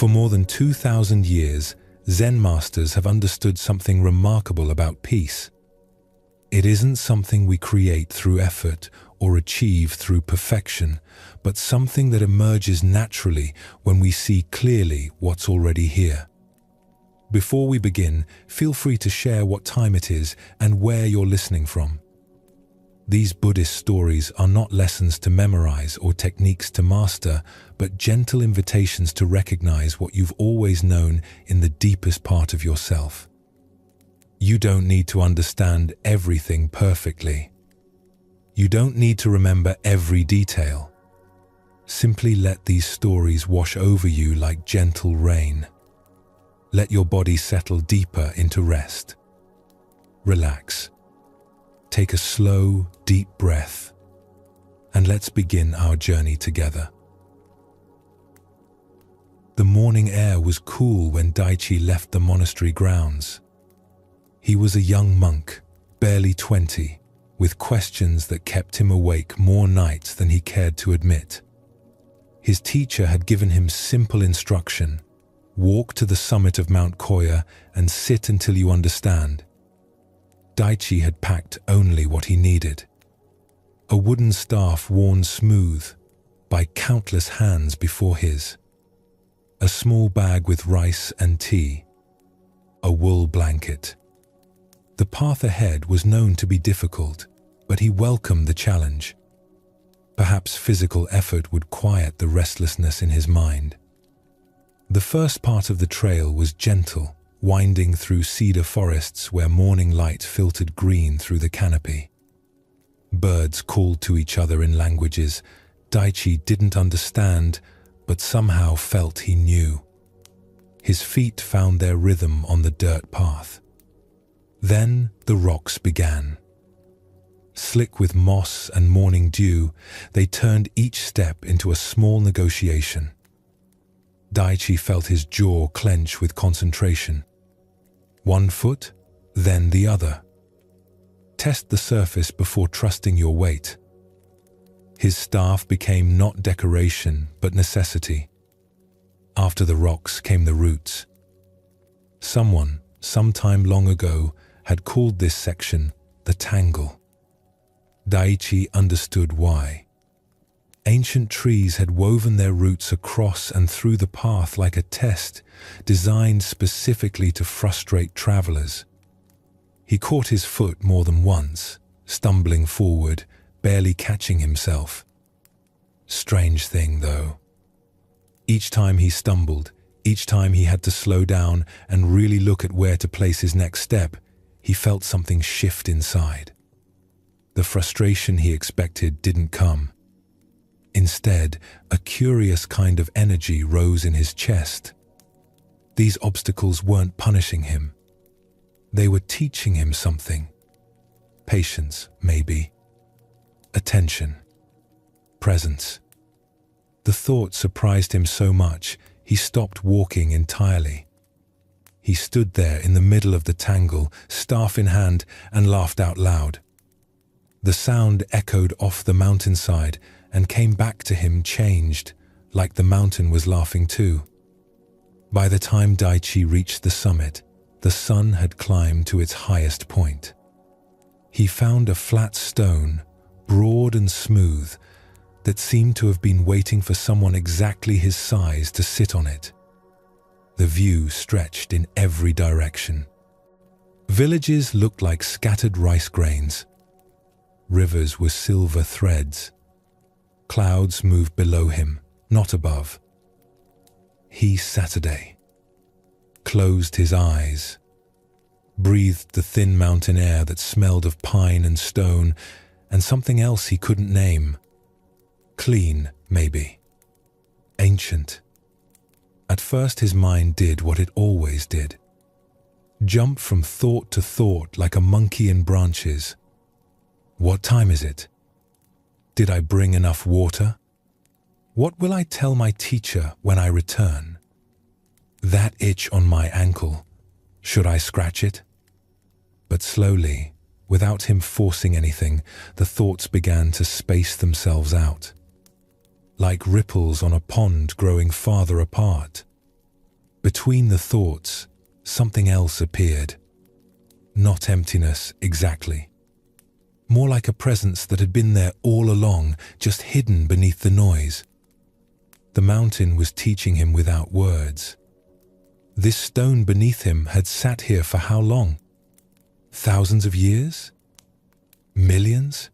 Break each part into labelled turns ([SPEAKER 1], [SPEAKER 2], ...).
[SPEAKER 1] For more than 2,000 years, Zen masters have understood something remarkable about peace. It isn't something we create through effort or achieve through perfection, but something that emerges naturally when we see clearly what's already here. Before we begin, feel free to share what time it is and where you're listening from. These Buddhist stories are not lessons to memorize or techniques to master, but gentle invitations to recognize what you've always known in the deepest part of yourself. You don't need to understand everything perfectly. You don't need to remember every detail. Simply let these stories wash over you like gentle rain. Let your body settle deeper into rest. Relax. Take a slow, deep breath, and let's begin our journey together. The morning air was cool when Daichi left the monastery grounds. He was a young monk, barely 20, with questions that kept him awake more nights than he cared to admit. His teacher had given him simple instruction: walk to the summit of Mount Koya and sit until you understand. Daichi had packed only what he needed: a wooden staff worn smooth by countless hands before his, a small bag with rice and tea, a wool blanket. The path ahead was known to be difficult, but he welcomed the challenge. Perhaps physical effort would quiet the restlessness in his mind. The first part of the trail was gentle, winding through cedar forests where morning light filtered green through the canopy. Birds called to each other in languages Daichi didn't understand, but somehow felt he knew. His feet found their rhythm on the dirt path. Then the rocks began. Slick with moss and morning dew, they turned each step into a small negotiation. Daichi felt his jaw clench with concentration. One foot, then the other. Test the surface before trusting your weight. His staff became not decoration, but necessity. After the rocks came the roots. Someone, sometime long ago, had called this section the tangle. Daichi understood why. Ancient trees had woven their roots across and through the path like a test, designed specifically to frustrate travelers. He caught his foot more than once, stumbling forward, barely catching himself. Strange thing, though. Each time he stumbled, each time he had to slow down and really look at where to place his next step, he felt something shift inside. The frustration he expected didn't come. Instead, a curious kind of energy rose in his chest. These obstacles weren't punishing him. They were teaching him something. Patience, maybe. Attention. Presence. The thought surprised him so much, he stopped walking entirely. He stood there in the middle of the tangle, staff in hand, and laughed out loud. The sound echoed off the mountainside and came back to him changed, like the mountain was laughing too. By the time Daichi reached the summit, the sun had climbed to its highest point. He found a flat stone, broad and smooth, that seemed to have been waiting for someone exactly his size to sit on it. The view stretched in every direction. Villages looked like scattered rice grains. Rivers were silver threads. Clouds moved below him, not above. He, Saturday, closed his eyes, breathed the thin mountain air that smelled of pine and stone, and something else he couldn't name. Clean, maybe. Ancient. At first his mind did what it always did. Jump from thought to thought like a monkey in branches. What time is it? Did I bring enough water? What will I tell my teacher when I return? That itch on my ankle, should I scratch it? But slowly, without him forcing anything, the thoughts began to space themselves out. Like ripples on a pond growing farther apart. Between the thoughts, something else appeared. Not emptiness exactly. More like a presence that had been there all along, just hidden beneath the noise. The mountain was teaching him without words. This stone beneath him had sat here for how long? Thousands of years? Millions?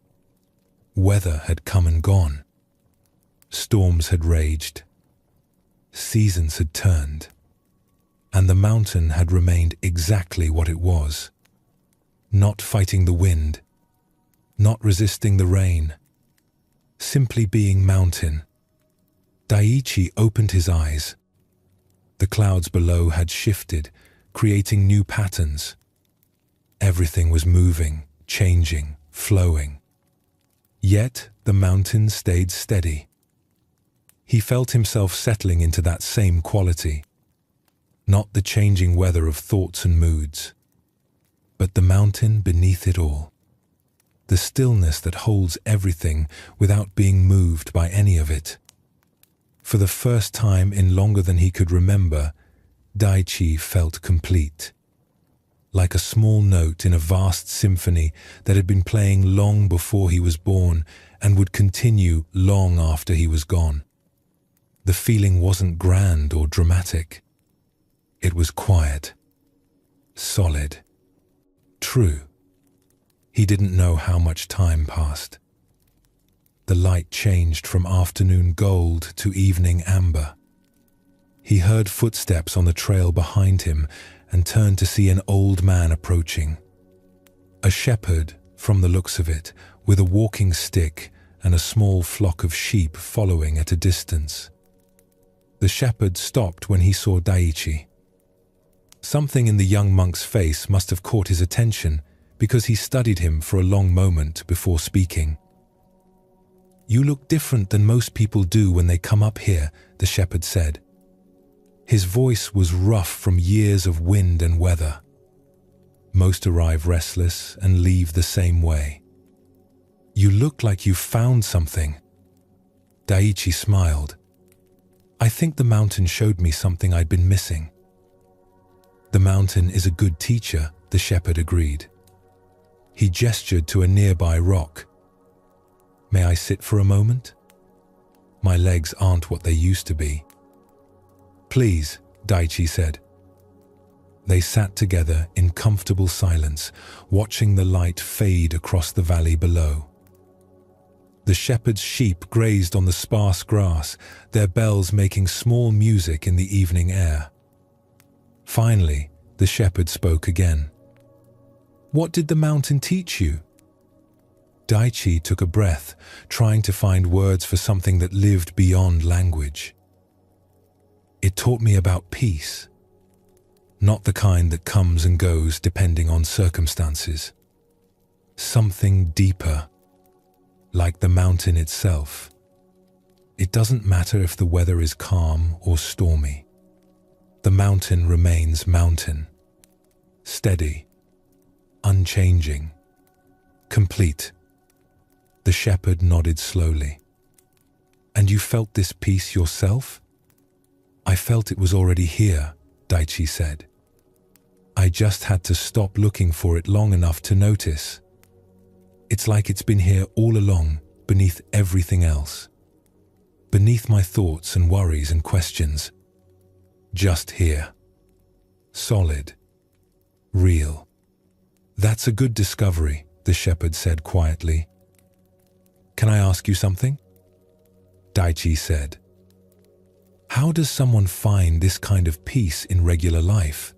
[SPEAKER 1] Weather had come and gone. Storms had raged. Seasons had turned. And the mountain had remained exactly what it was. Not fighting the wind. Not resisting the rain. Simply being mountain. Daiichi opened his eyes. The clouds below had shifted, creating new patterns. Everything was moving, changing, flowing. Yet the mountain stayed steady. He felt himself settling into that same quality. Not the changing weather of thoughts and moods, but the mountain beneath it all. The stillness that holds everything without being moved by any of it. For the first time in longer than he could remember, Daiichi felt complete. Like a small note in a vast symphony that had been playing long before he was born and would continue long after he was gone. The feeling wasn't grand or dramatic. It was quiet, solid, true. He didn't know how much time passed. The light changed from afternoon gold to evening amber. He heard footsteps on the trail behind him and turned to see an old man approaching. A shepherd, from the looks of it, with a walking stick and a small flock of sheep following at a distance. The shepherd stopped when he saw Daiichi. Something in the young monk's face must have caught his attention because he studied him for a long moment before speaking. "You look different than most people do when they come up here," the shepherd said. His voice was rough from years of wind and weather. Most arrive restless and leave the same way. "You look like you found something." Daiichi smiled. "I think the mountain showed me something I'd been missing." "The mountain is a good teacher," the shepherd agreed. He gestured to a nearby rock. "May I sit for a moment? My legs aren't what they used to be." "Please," Daiichi said. They sat together in comfortable silence, watching the light fade across the valley below. The shepherd's sheep grazed on the sparse grass, their bells making small music in the evening air. Finally, the shepherd spoke again. "What did the mountain teach you?" Daiichi took a breath, trying to find words for something that lived beyond language. "It taught me about peace. Not the kind that comes and goes depending on circumstances. Something deeper, like the mountain itself. It doesn't matter if the weather is calm or stormy. The mountain remains mountain. Steady, unchanging, complete." The shepherd nodded slowly. "And you felt this peace yourself?" "I felt it was already here," Daiichi said. "I just had to stop looking for it long enough to notice. It's like it's been here all along, beneath everything else. Beneath my thoughts and worries and questions. Just here. Solid. Real." "That's a good discovery," the shepherd said quietly. "Can I ask you something?" Daiichi said. "How does someone find this kind of peace in regular life?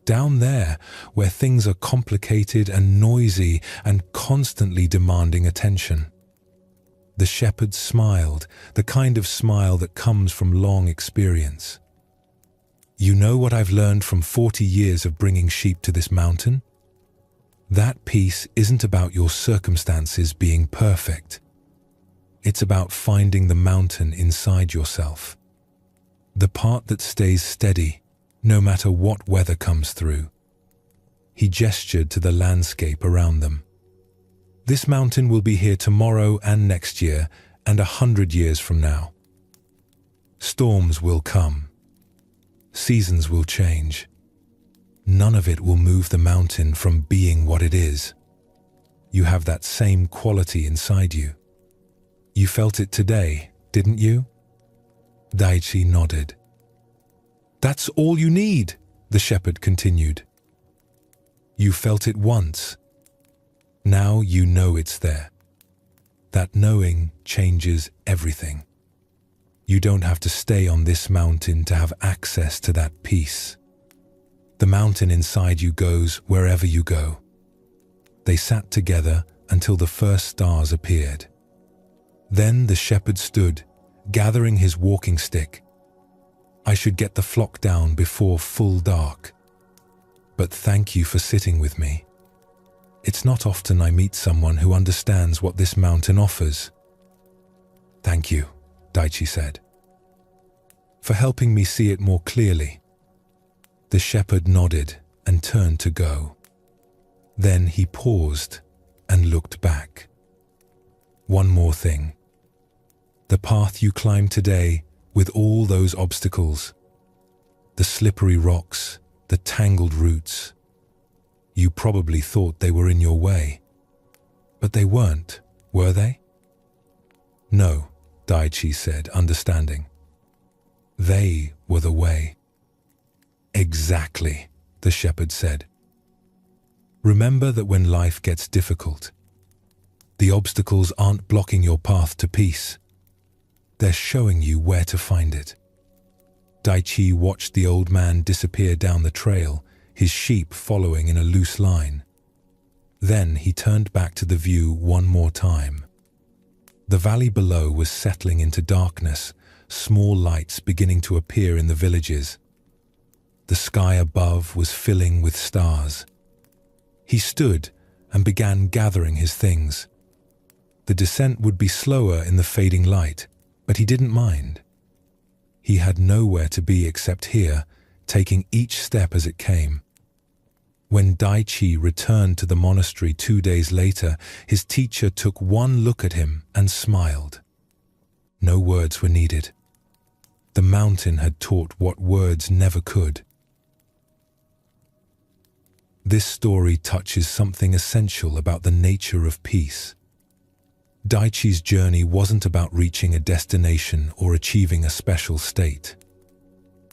[SPEAKER 1] Down there, where things are complicated and noisy and constantly demanding attention." The shepherd smiled, the kind of smile that comes from long experience. "You know what I've learned from 40 years of bringing sheep to this mountain? That peace isn't about your circumstances being perfect. It's about finding the mountain inside yourself. The part that stays steady, no matter what weather comes through." He gestured to the landscape around them. "This mountain will be here tomorrow and next year and 100 years from now. Storms will come. seasons will change. None of it will move the mountain from being what it is. You have that same quality inside you. You felt it today, didn't you? Daichi nodded. That's all you need, the shepherd continued. You felt it once. Now you know it's there. That knowing changes everything. You don't have to stay on this mountain to have access to that peace. The mountain inside you goes wherever you go. They sat together until the first stars appeared. Then the shepherd stood, gathering his walking stick. I should get the flock down before full dark. But thank you for sitting with me. It's not often I meet someone who understands what this mountain offers. Thank you, Daichi said, for helping me see it more clearly. The shepherd nodded and turned to go. Then he paused and looked back. One more thing. The path you climbed today, with all those obstacles, the slippery rocks, the tangled roots, you probably thought they were in your way. But they weren't, were they? No, Daichi said, understanding. They were the way. Exactly, the shepherd said. Remember that when life gets difficult, the obstacles aren't blocking your path to peace. They're showing you where to find it. Daichi watched the old man disappear down the trail, his sheep following in a loose line. Then he turned back to the view one more time. The valley below was settling into darkness, small lights beginning to appear in the villages. The sky above was filling with stars. He stood and began gathering his things. The descent would be slower in the fading light, but he didn't mind. He had nowhere to be except here, taking each step as it came. When Daichi returned to the monastery 2 days later, his teacher took one look at him and smiled. No words were needed. The mountain had taught what words never could. This story touches something essential about the nature of peace. Daichi's journey wasn't about reaching a destination or achieving a special state.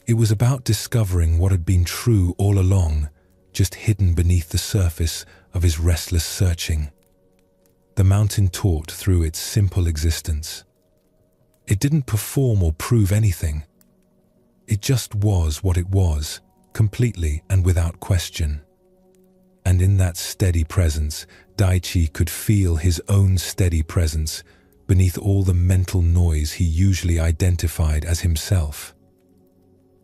[SPEAKER 1] It was about discovering what had been true all along, just hidden beneath the surface of his restless searching. The mountain taught through its simple existence. It didn't perform or prove anything. It just was what it was, completely and without question. And in that steady presence, Daichi could feel his own steady presence beneath all the mental noise he usually identified as himself.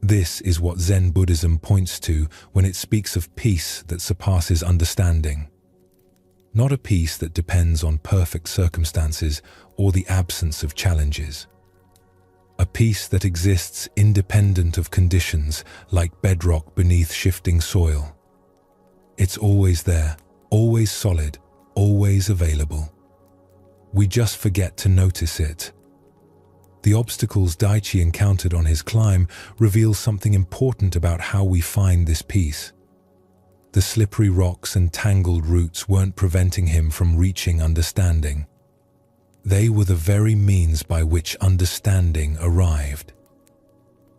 [SPEAKER 1] This is what Zen Buddhism points to when it speaks of peace that surpasses understanding. Not a peace that depends on perfect circumstances or the absence of challenges. A peace that exists independent of conditions, like bedrock beneath shifting soil. It's always there, always solid, always available. We just forget to notice it. The obstacles Daichi encountered on his climb reveal something important about how we find this peace. The slippery rocks and tangled roots weren't preventing him from reaching understanding. They were the very means by which understanding arrived.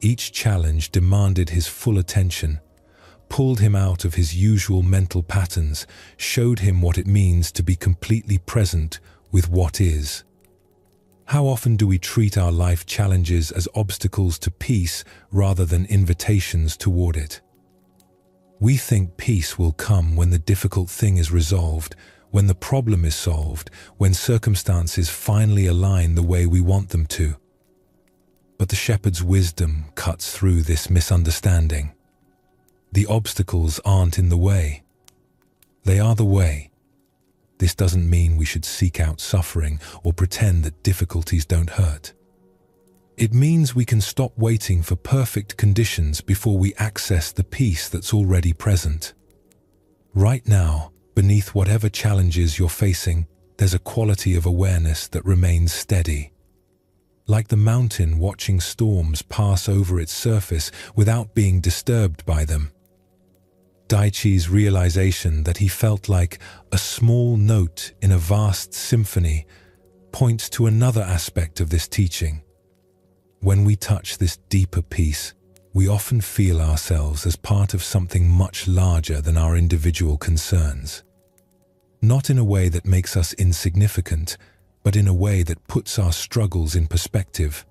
[SPEAKER 1] Each challenge demanded his full attention, pulled him out of his usual mental patterns, showed him what it means to be completely present with what is. How often do we treat our life challenges as obstacles to peace rather than invitations toward it? We think peace will come when the difficult thing is resolved, when the problem is solved, when circumstances finally align the way we want them to. But the shepherd's wisdom cuts through this misunderstanding. The obstacles aren't in the way. They are the way. This doesn't mean we should seek out suffering or pretend that difficulties don't hurt. It means we can stop waiting for perfect conditions before we access the peace that's already present. Right now, beneath whatever challenges you're facing, there's a quality of awareness that remains steady. like the mountain watching storms pass over its surface without being disturbed by them. Daichi's realization that he felt like a small note in a vast symphony points to another aspect of this teaching. When we touch this deeper peace, we often feel ourselves as part of something much larger than our individual concerns. Not in a way that makes us insignificant, but in a way that puts our struggles in perspective.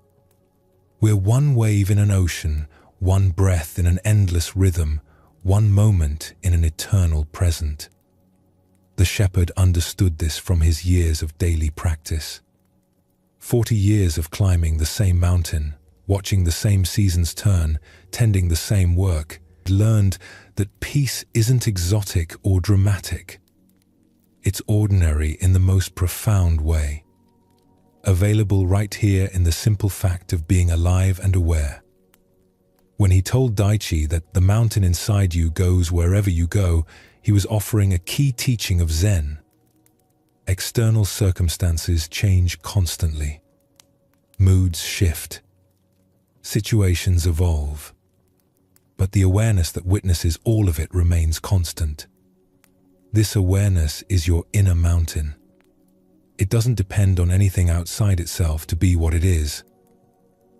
[SPEAKER 1] We're one wave in an ocean, one breath in an endless rhythm, one moment in an eternal present. The shepherd understood this from his years of daily practice. 40 years of climbing the same mountain, watching the same seasons turn, tending the same work, learned that peace isn't exotic or dramatic. It's ordinary in the most profound way. Available right here in the simple fact of being alive and aware. When he told Daichi that the mountain inside you goes wherever you go, he was offering a key teaching of Zen. External circumstances change constantly. Moods shift. Situations evolve. But the awareness that witnesses all of it remains constant. This awareness is your inner mountain. It doesn't depend on anything outside itself to be what it is.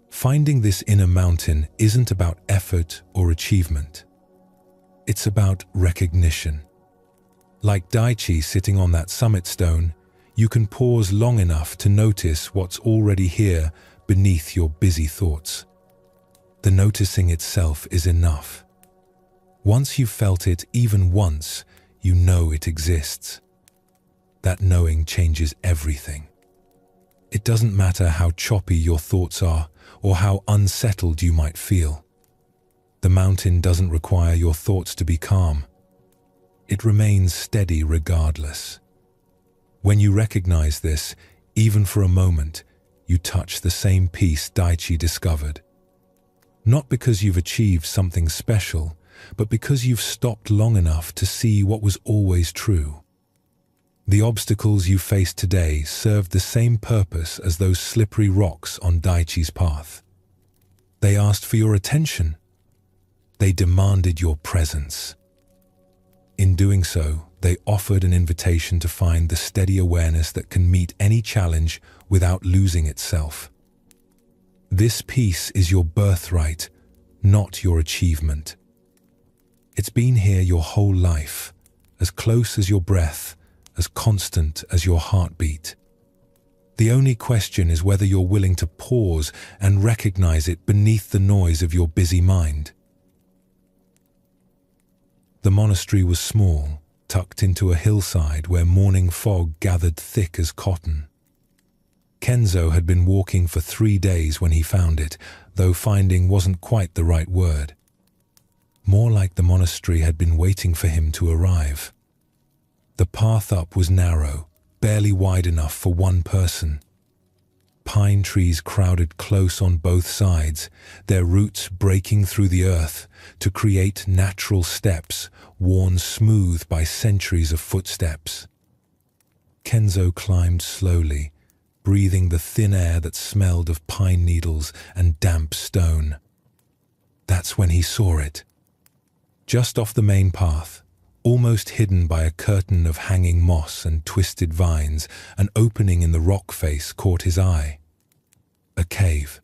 [SPEAKER 1] Finding this inner mountain isn't about effort or achievement. It's about recognition. Like Daichi sitting on that summit stone, you can pause long enough to notice what's already here beneath your busy thoughts. The noticing itself is enough. Once you've felt it even once, you know it exists. That knowing changes everything. It doesn't matter how choppy your thoughts are or how unsettled you might feel. The mountain doesn't require your thoughts to be calm. It remains steady regardless. When you recognize this, even for a moment, you touch the same peace Daichi discovered. Not because you've achieved something special, but because you've stopped long enough to see what was always true. The obstacles you face today served the same purpose as those slippery rocks on Daichi's path. They asked for your attention. They demanded your presence. In doing so, they offered an invitation to find the steady awareness that can meet any challenge without losing itself. This peace is your birthright, not your achievement. It's been here your whole life, as close as your breath, as constant as your heartbeat. The only question is whether you're willing to pause and recognize it beneath the noise of your busy mind. The monastery was small, tucked into a hillside where morning fog gathered thick as cotton. Kenzo had been walking for 3 days when he found it, though finding wasn't quite the right word. More like the monastery had been waiting for him to arrive. The path up was narrow, barely wide enough for one person. Pine trees crowded close on both sides, their roots breaking through the earth to create natural steps worn smooth by centuries of footsteps. Kenzo climbed slowly, breathing the thin air that smelled of pine needles and damp stone. That's when he saw it. Just off the main path, almost hidden by a curtain of hanging moss and twisted vines, an opening in the rock face caught his eye. A cave.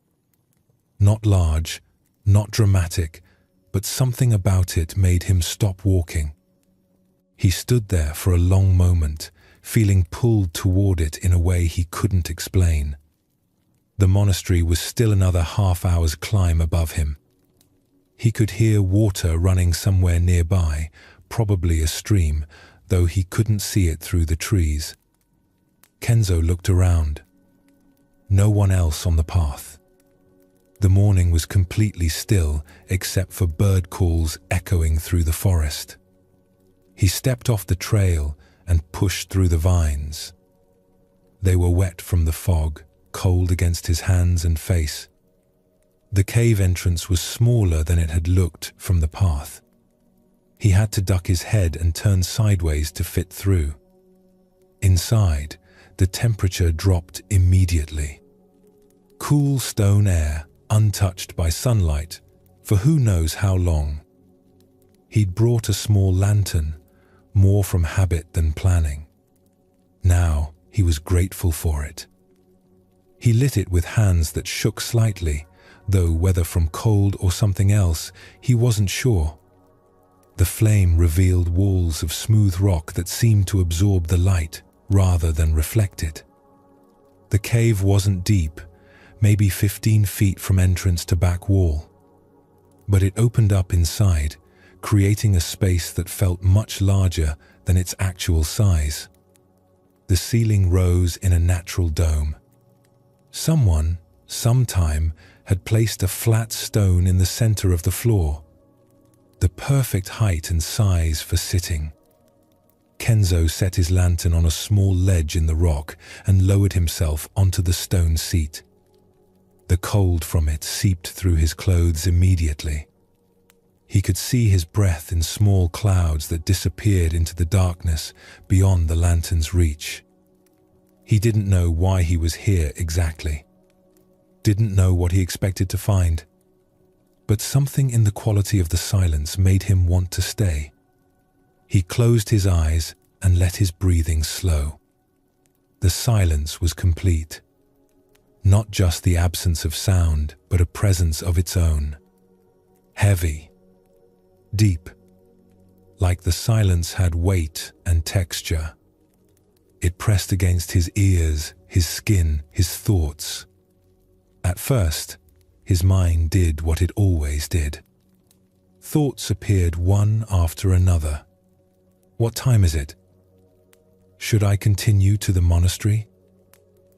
[SPEAKER 1] Not large, not dramatic, but something about it made him stop walking. He stood there for a long moment, feeling pulled toward it in a way he couldn't explain. The monastery was still another half-hour's climb above him. He could hear water running somewhere nearby, probably a stream, though he couldn't see it through the trees. Kenzo looked around. No one else on the path. The morning was completely still, except for bird calls echoing through the forest. He stepped off the trail and pushed through the vines. They were wet from the fog, cold against his hands and face. The cave entrance was smaller than it had looked from the path. He had to duck his head and turn sideways to fit through. Inside, the temperature dropped immediately. Cool stone air, untouched by sunlight, for who knows how long. He'd brought a small lantern, more from habit than planning. Now he was grateful for it. He lit it with hands that shook slightly, though whether from cold or something else, he wasn't sure. The flame revealed walls of smooth rock that seemed to absorb the light rather than reflect it. The cave wasn't deep, maybe 15 feet from entrance to back wall. But it opened up inside, creating a space that felt much larger than its actual size. The ceiling rose in a natural dome. Someone, sometime, had placed a flat stone in the center of the floor, the perfect height and size for sitting. Kenzo set his lantern on a small ledge in the rock and lowered himself onto the stone seat. The cold from it seeped through his clothes immediately. He could see his breath in small clouds that disappeared into the darkness beyond the lantern's reach. He didn't know why he was here exactly. Didn't know what he expected to find. But something in the quality of the silence made him want to stay. He closed his eyes and let his breathing slow. The silence was complete. Not just the absence of sound, but a presence of its own. Heavy. Deep. Like the silence had weight and texture. It pressed against his ears, his skin, his thoughts. At first, his mind did what it always did. Thoughts appeared one after another. What time is it? Should I continue to the monastery?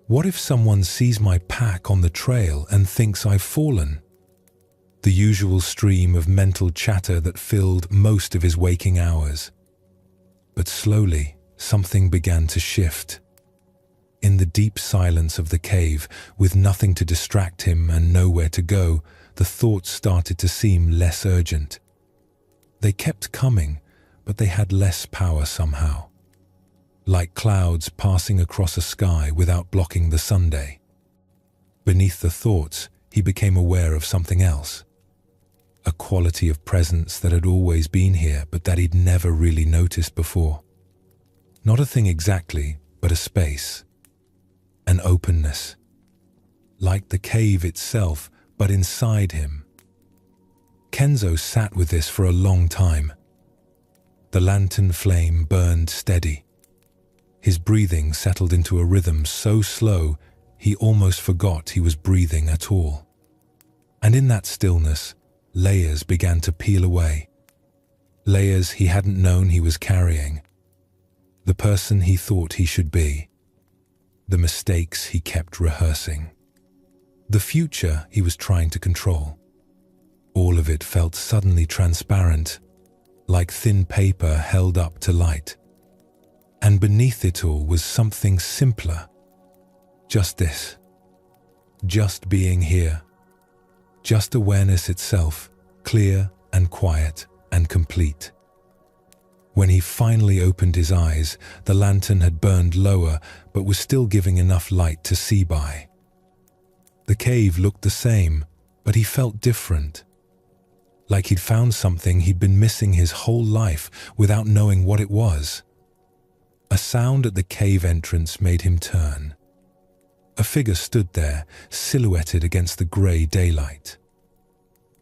[SPEAKER 1] What if someone sees my pack on the trail and thinks I've fallen? The usual stream of mental chatter that filled most of his waking hours. But slowly, something began to shift. In the deep silence of the cave, with nothing to distract him and nowhere to go, the thoughts started to seem less urgent. They kept coming, but they had less power somehow. Like clouds passing across a sky without blocking the Sunday. Beneath the thoughts, he became aware of something else. A quality of presence that had always been here, but that he'd never really noticed before. Not a thing exactly, but a space. An openness. Like the cave itself, but inside him. Kenzo sat with this for a long time. The lantern flame burned steady. His breathing settled into a rhythm so slow, he almost forgot he was breathing at all. And in that stillness, layers began to peel away. Layers he hadn't known he was carrying. The person he thought he should be. The mistakes he kept rehearsing. The future he was trying to control. All of it felt suddenly transparent, like thin paper held up to light. And beneath it all was something simpler. Just this. Just being here. Just awareness itself, clear and quiet and complete. When he finally opened his eyes, the lantern had burned lower, but was still giving enough light to see by. The cave looked the same, but he felt different. Like he'd found something he'd been missing his whole life without knowing what it was. A sound at the cave entrance made him turn. A figure stood there, silhouetted against the grey daylight.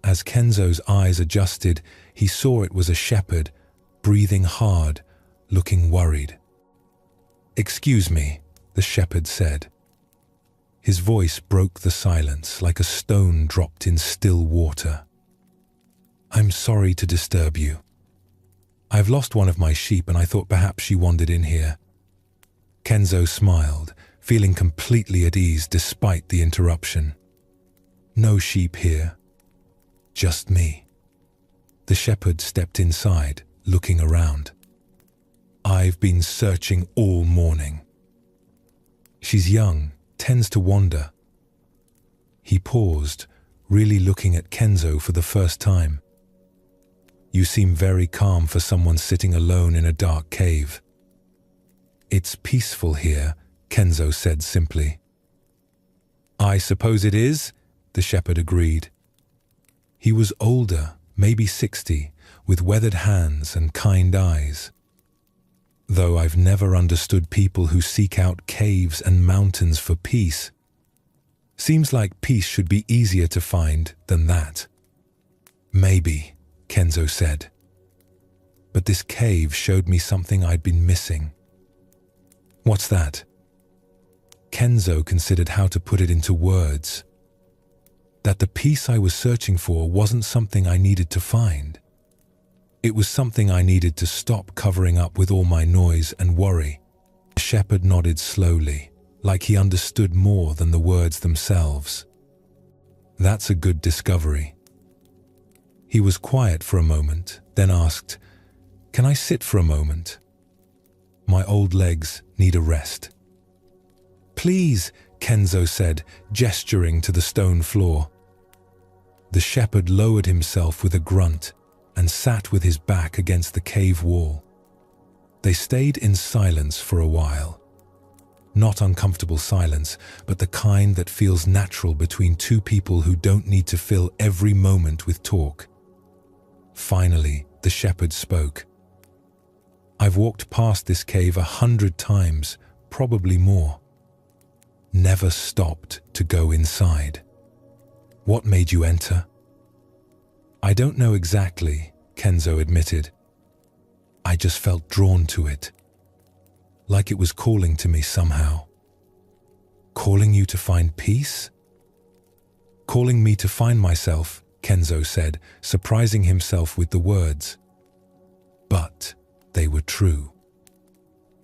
[SPEAKER 1] As Kenzo's eyes adjusted, he saw it was a shepherd, breathing hard, looking worried. "Excuse me," the shepherd said. His voice broke the silence like a stone dropped in still water. "I'm sorry to disturb you. I've lost one of my sheep and I thought perhaps she wandered in here." Kenzo smiled, feeling completely at ease despite the interruption. "No sheep here. Just me." The shepherd stepped inside, looking around. "I've been searching all morning. She's young, tends to wander." He paused, really looking at Kenzo for the first time. "You seem very calm for someone sitting alone in a dark cave." "It's peaceful here," Kenzo said simply. I suppose it is, the shepherd agreed. He was older, maybe 60, with weathered hands and kind eyes. Though I've never understood people who seek out caves and mountains for peace. Seems like peace should be easier to find than that. Maybe, Kenzo said. But this cave showed me something I'd been missing. What's that? Kenzo considered how to put it into words. That the peace I was searching for wasn't something I needed to find. It was something I needed to stop covering up with all my noise and worry. The shepherd nodded slowly, like he understood more than the words themselves. That's a good discovery. He was quiet for a moment, then asked, "Can I sit for a moment? My old legs need a rest." "Please," Kenzo said, gesturing to the stone floor. The shepherd lowered himself with a grunt and sat with his back against the cave wall. They stayed in silence for a while. Not uncomfortable silence, but the kind that feels natural between two people who don't need to fill every moment with talk. Finally, the shepherd spoke. "I've walked past this cave 100 times, probably more. Never stopped to go inside. What made you enter?" "I don't know exactly," Kenzo admitted. "I just felt drawn to it. Like it was calling to me somehow." "Calling you to find peace?" "Calling me to find myself," Kenzo said, surprising himself with the words. But they were true.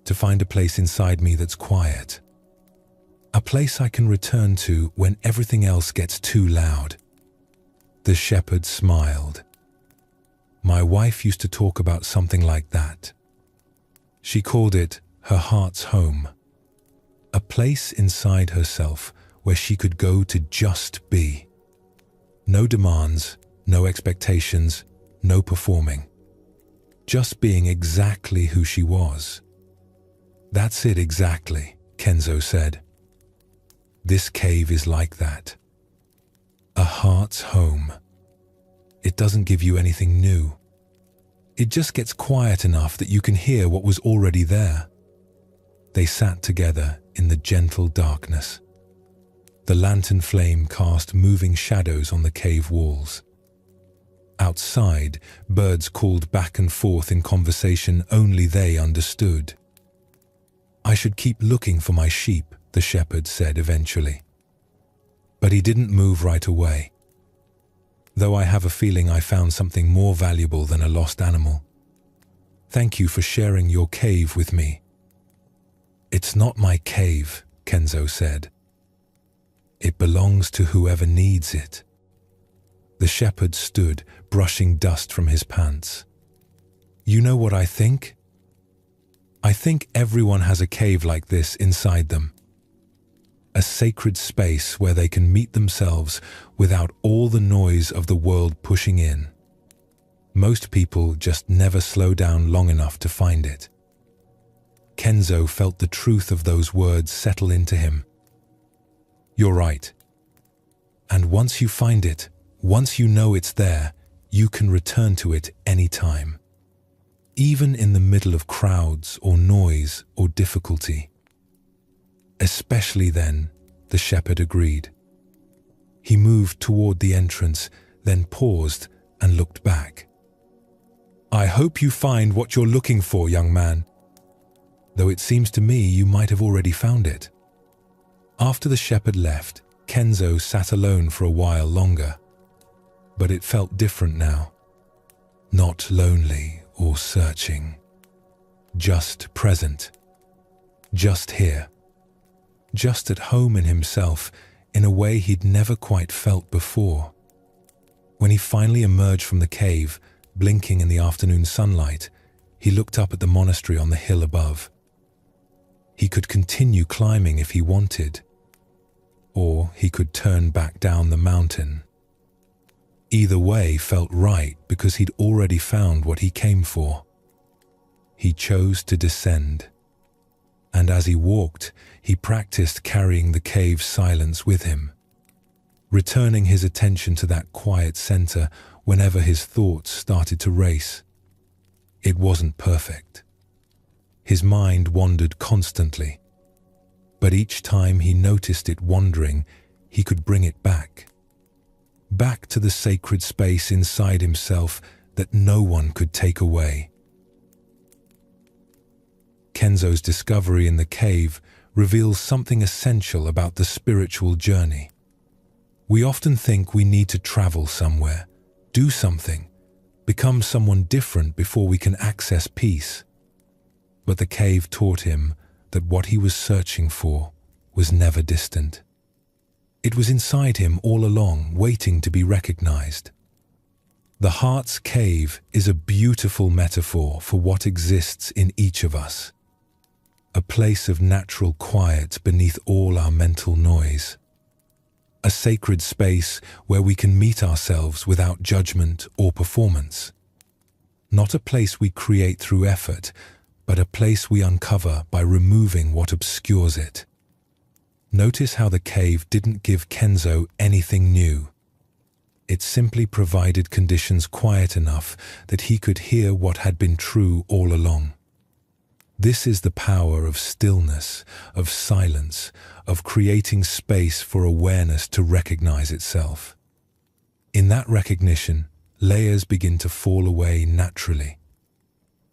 [SPEAKER 1] To find a place inside me that's quiet. A place I can return to when everything else gets too loud. The shepherd smiled. My wife used to talk about something like that. She called it her heart's home. A place inside herself where she could go to just be. No demands, no expectations, no performing. Just being exactly who she was. "That's it exactly," Kenzo said. "This cave is like that. A heart's home. It doesn't give you anything new. It just gets quiet enough that you can hear what was already there." They sat together in the gentle darkness. The lantern flame cast moving shadows on the cave walls. Outside, birds called back and forth in conversation only they understood. "I should keep looking for my sheep," the shepherd said eventually. But he didn't move right away. "Though I have a feeling I found something more valuable than a lost animal. Thank you for sharing your cave with me." "It's not my cave," Kenzo said. "It belongs to whoever needs it." The shepherd stood, brushing dust from his pants. "You know what I think? I think everyone has a cave like this inside them. A sacred space where they can meet themselves without all the noise of the world pushing in. Most people just never slow down long enough to find it." Kenzo felt the truth of those words settle into him. "You're right. And once you find it, once you know it's there, you can return to it anytime. Even in the middle of crowds or noise or difficulty." "Especially then," the shepherd agreed. He moved toward the entrance, then paused and looked back. "I hope you find what you're looking for, young man. Though it seems to me you might have already found it." After the shepherd left, Kenzo sat alone for a while longer. But it felt different now. Not lonely or searching. Just present. Just here. Just at home in himself in a way he'd never quite felt before. When he finally emerged from the cave, blinking in the afternoon sunlight, he looked up at the monastery on the hill above. He could continue climbing if he wanted, or he could turn back down the mountain. Either way felt right because he'd already found what he came for. He chose to descend, and as he walked, he practiced carrying the cave's silence with him, returning his attention to that quiet center whenever his thoughts started to race. It wasn't perfect. His mind wandered constantly, but each time he noticed it wandering, he could bring it back to the sacred space inside himself that no one could take away. Kenzo's discovery in the cave reveals something essential about the spiritual journey. We often think we need to travel somewhere, do something, become someone different before we can access peace. But the cave taught him that what he was searching for was never distant. It was inside him all along, waiting to be recognized. The heart's cave is a beautiful metaphor for what exists in each of us. A place of natural quiet beneath all our mental noise. A sacred space where we can meet ourselves without judgment or performance. Not a place we create through effort, but a place we uncover by removing what obscures it. Notice how the cave didn't give Kenzo anything new. It simply provided conditions quiet enough that he could hear what had been true all along. This is the power of stillness, of silence, of creating space for awareness to recognize itself. In that recognition, layers begin to fall away naturally.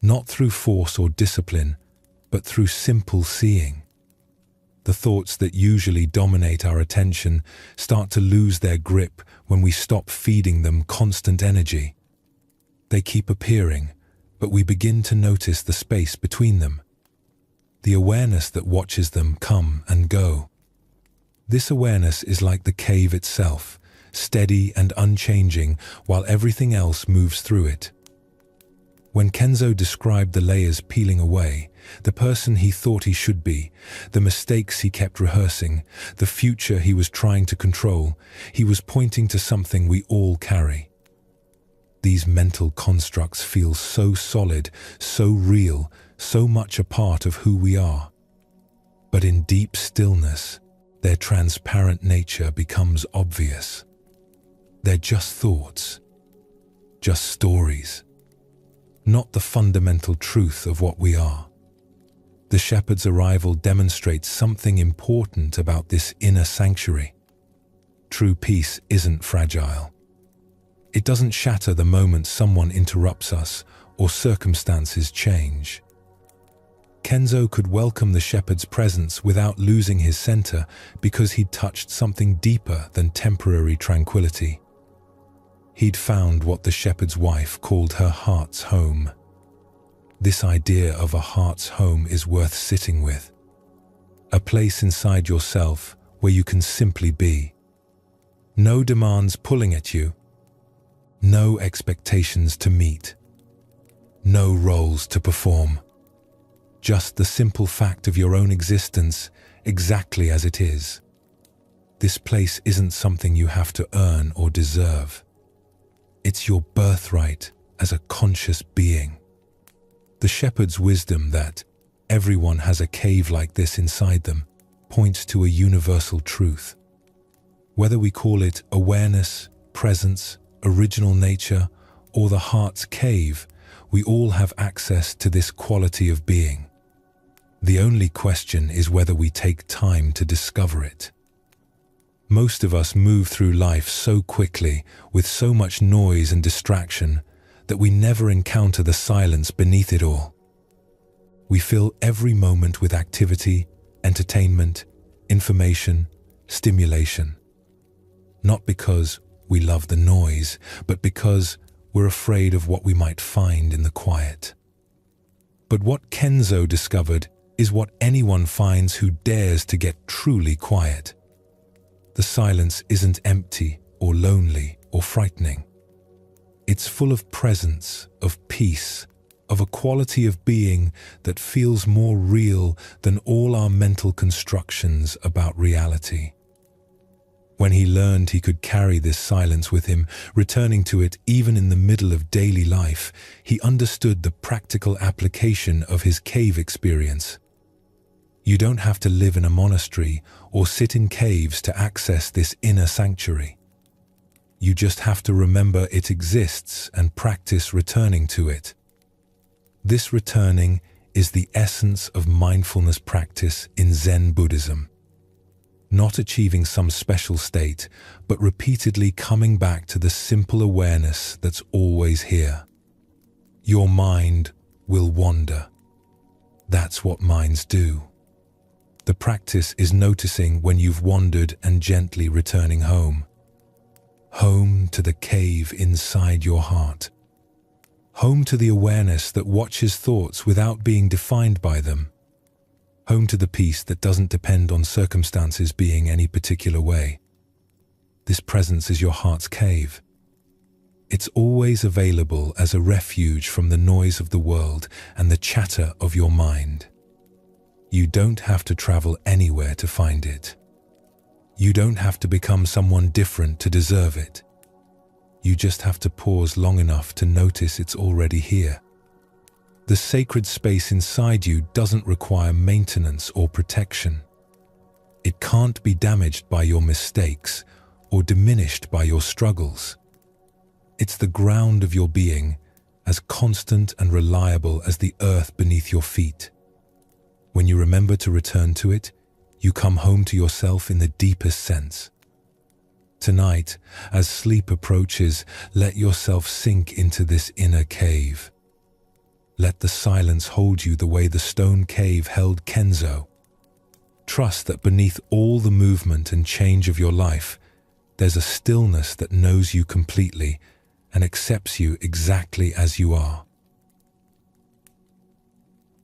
[SPEAKER 1] Not through force or discipline, but through simple seeing. The thoughts that usually dominate our attention start to lose their grip when we stop feeding them constant energy. They keep appearing, but we begin to notice the space between them. The awareness that watches them come and go. This awareness is like the cave itself, steady and unchanging while everything else moves through it. When Kenzo described the layers peeling away, the person he thought he should be, the mistakes he kept rehearsing, the future he was trying to control, he was pointing to something we all carry. These mental constructs feel so solid, so real, so much a part of who we are. But in deep stillness, their transparent nature becomes obvious. They're just thoughts, just stories. Not the fundamental truth of what we are. The shepherd's arrival demonstrates something important about this inner sanctuary. True peace isn't fragile. It doesn't shatter the moment someone interrupts us or circumstances change. Kenzo could welcome the shepherd's presence without losing his center because he'd touched something deeper than temporary tranquility. He'd found what the shepherd's wife called her heart's home. This idea of a heart's home is worth sitting with. A place inside yourself where you can simply be. No demands pulling at you. No expectations to meet. No roles to perform. Just the simple fact of your own existence exactly as it is. This place isn't something you have to earn or deserve. It's your birthright as a conscious being. The shepherd's wisdom that everyone has a cave like this inside them points to a universal truth. Whether we call it awareness, presence, original nature, or the heart's cave, we all have access to this quality of being. The only question is whether we take time to discover it. Most of us move through life so quickly, with so much noise and distraction, that we never encounter the silence beneath it all. We fill every moment with activity, entertainment, information, stimulation. Not because we love the noise, but because we're afraid of what we might find in the quiet. But what Kenzo discovered is what anyone finds who dares to get truly quiet. The silence isn't empty or lonely or frightening. It's full of presence, of peace, of a quality of being that feels more real than all our mental constructions about reality. When he learned he could carry this silence with him, returning to it even in the middle of daily life, he understood the practical application of his cave experience. You don't have to live in a monastery or sit in caves to access this inner sanctuary. You just have to remember it exists and practice returning to it. This returning is the essence of mindfulness practice in Zen Buddhism. Not achieving some special state, but repeatedly coming back to the simple awareness that's always here. Your mind will wander. That's what minds do. The practice is noticing when you've wandered and gently returning home. Home to the cave inside your heart. Home to the awareness that watches thoughts without being defined by them. Home to the peace that doesn't depend on circumstances being any particular way. This presence is your heart's cave. It's always available as a refuge from the noise of the world and the chatter of your mind. You don't have to travel anywhere to find it. You don't have to become someone different to deserve it. You just have to pause long enough to notice it's already here. The sacred space inside you doesn't require maintenance or protection. It can't be damaged by your mistakes or diminished by your struggles. It's the ground of your being, as constant and reliable as the earth beneath your feet. When you remember to return to it, you come home to yourself in the deepest sense. Tonight, as sleep approaches, let yourself sink into this inner cave. Let the silence hold you the way the stone cave held Kenzo. Trust that beneath all the movement and change of your life, there's a stillness that knows you completely and accepts you exactly as you are.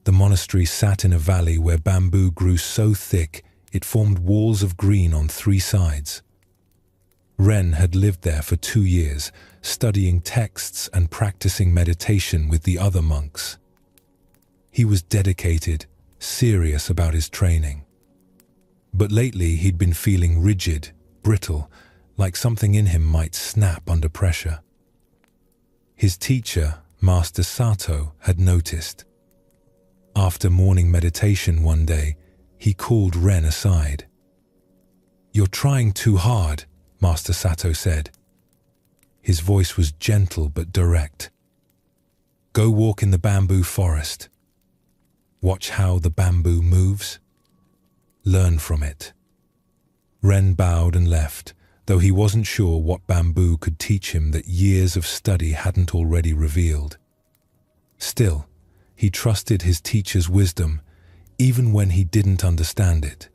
[SPEAKER 1] The monastery sat in a valley where bamboo grew so thick it formed walls of green on 3 sides. Ren had lived there for 2 years, studying texts and practicing meditation with the other monks. He was dedicated, serious about his training. But lately he'd been feeling rigid, brittle, like something in him might snap under pressure. His teacher, Master Sato, had noticed. After morning meditation one day, he called Ren aside. "You're trying too hard," Master Sato said. His voice was gentle but direct. "Go walk in the bamboo forest. Watch how the bamboo moves. Learn from it." Ren bowed and left, though he wasn't sure what bamboo could teach him that years of study hadn't already revealed. Still, he trusted his teacher's wisdom, even when he didn't understand it.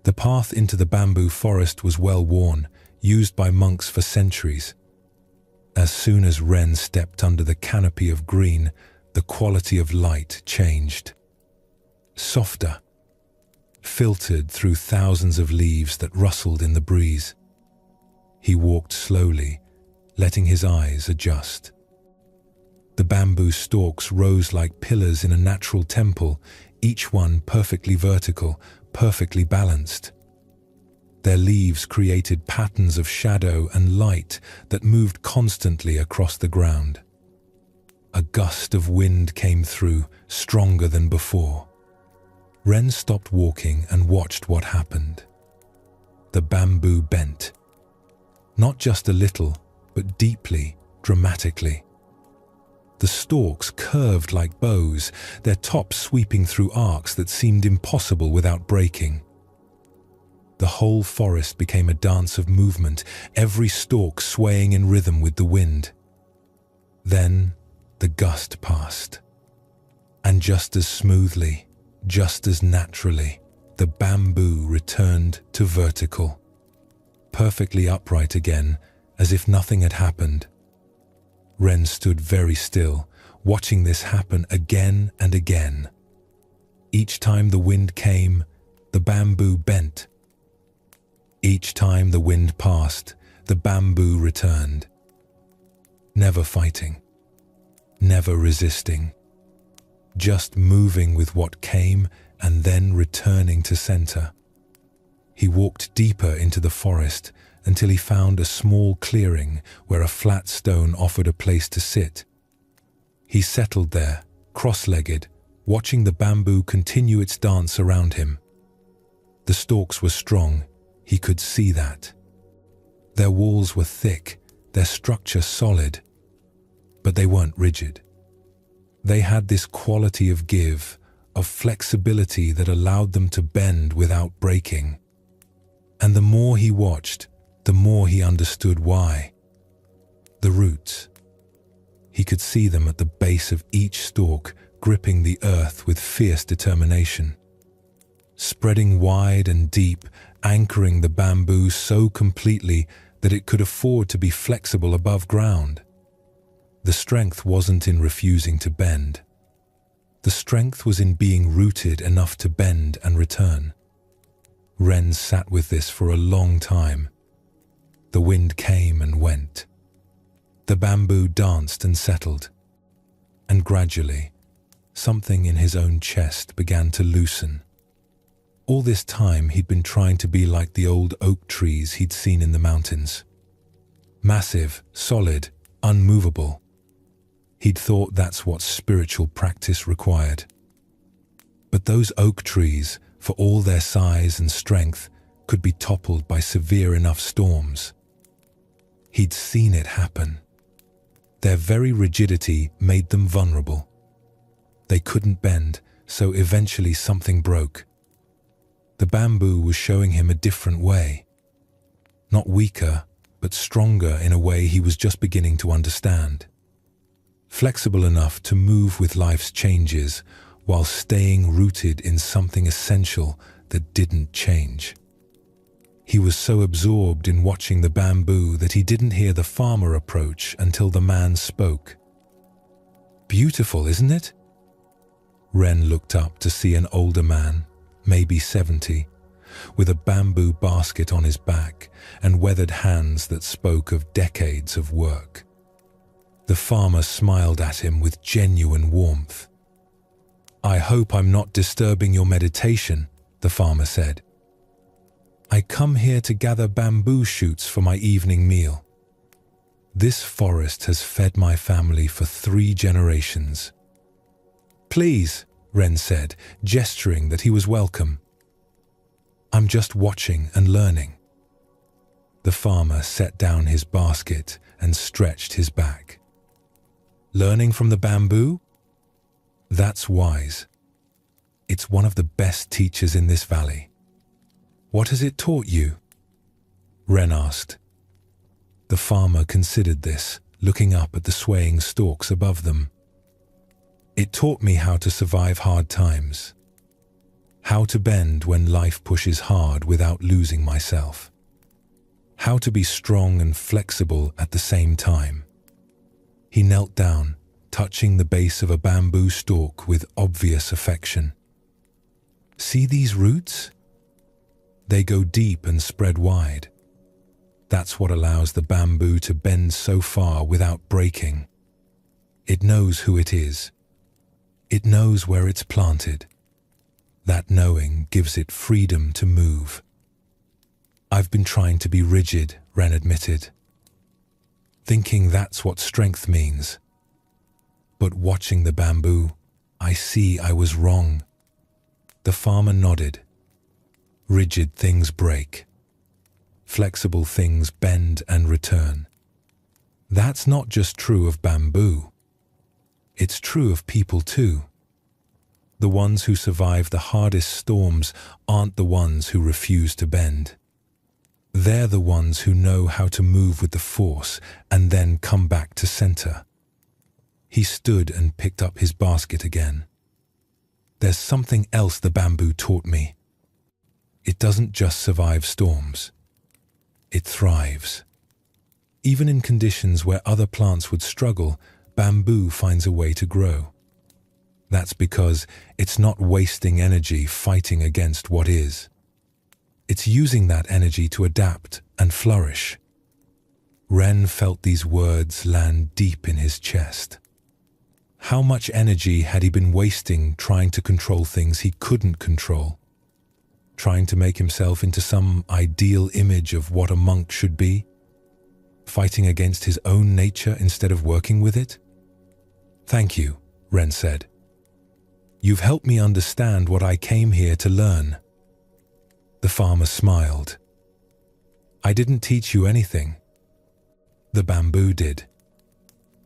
[SPEAKER 1] The path into the bamboo forest was well worn, used by monks for centuries. As soon as Ren stepped under the canopy of green, the quality of light changed. Softer, filtered through thousands of leaves that rustled in the breeze. He walked slowly, letting his eyes adjust. The bamboo stalks rose like pillars in a natural temple, each one perfectly vertical, perfectly balanced. Their leaves created patterns of shadow and light that moved constantly across the ground. A gust of wind came through, stronger than before. Ren stopped walking and watched what happened. The bamboo bent. Not just a little, but deeply, dramatically. The stalks curved like bows, their tops sweeping through arcs that seemed impossible without breaking. The whole forest became a dance of movement, every stalk swaying in rhythm with the wind. Then the gust passed. And just as smoothly, just as naturally, the bamboo returned to vertical. Perfectly upright again, as if nothing had happened. Ren stood very still, watching this happen again and again. Each time the wind came, the bamboo bent. Each time the wind passed, the bamboo returned. Never fighting, never resisting, just moving with what came and then returning to center. He walked deeper into the forest until he found a small clearing where a flat stone offered a place to sit. He settled there, cross-legged, watching the bamboo continue its dance around him. The stalks were strong, he could see that. Their walls were thick, their structure solid, but they weren't rigid. They had this quality of give, of flexibility that allowed them to bend without breaking. And the more he watched, the more he understood why. The roots. He could see them at the base of each stalk, gripping the earth with fierce determination. Spreading wide and deep, anchoring the bamboo so completely that it could afford to be flexible above ground. The strength wasn't in refusing to bend. The strength was in being rooted enough to bend and return. Ren sat with this for a long time. The wind came and went. The bamboo danced and settled. And gradually, something in his own chest began to loosen. All this time he'd been trying to be like the old oak trees he'd seen in the mountains. Massive, solid, unmovable. He'd thought that's what spiritual practice required. But those oak trees, for all their size and strength, could be toppled by severe enough storms. He'd seen it happen. Their very rigidity made them vulnerable. They couldn't bend, so eventually something broke. The bamboo was showing him a different way. Not weaker, but stronger in a way he was just beginning to understand. Flexible enough to move with life's changes while staying rooted in something essential that didn't change. He was so absorbed in watching the bamboo that he didn't hear the farmer approach until the man spoke. "Beautiful, isn't it?" Ren looked up to see an older man, maybe 70, with a bamboo basket on his back and weathered hands that spoke of decades of work. The farmer smiled at him with genuine warmth. "I hope I'm not disturbing your meditation," the farmer said. "I come here to gather bamboo shoots for my evening meal. This forest has fed my family for 3 generations." "Please," Ren said, gesturing that he was welcome. "I'm just watching and learning." The farmer set down his basket and stretched his back. "Learning from the bamboo? That's wise. It's one of the best teachers in this valley. What has it taught you?" Ren asked. The farmer considered this, looking up at the swaying stalks above them. "It taught me how to survive hard times. How to bend when life pushes hard without losing myself. How to be strong and flexible at the same time." He knelt down, touching the base of a bamboo stalk with obvious affection. "See these roots? They go deep and spread wide. That's what allows the bamboo to bend so far without breaking. It knows who it is. It knows where it's planted. That knowing gives it freedom to move." "I've been trying to be rigid," Ren admitted, thinking that's what strength means. But watching the bamboo, I see I was wrong. The farmer nodded. Rigid things break. Flexible things bend and return. That's not just true of bamboo. It's true of people too. The ones who survive the hardest storms aren't the ones who refuse to bend. They're the ones who know how to move with the force and then come back to center. He stood and picked up his basket again. "There's something else the bamboo taught me. It doesn't just survive storms. It thrives. Even in conditions where other plants would struggle, bamboo finds a way to grow. That's because it's not wasting energy fighting against what is. It's using that energy to adapt and flourish." Ren felt these words land deep in his chest. How much energy had he been wasting trying to control things he couldn't control? Trying to make himself into some ideal image of what a monk should be? Fighting against his own nature instead of working with it? "Thank you," Ren said. You've helped me understand what I came here to learn." The farmer smiled. "I didn't teach you anything. The bamboo did.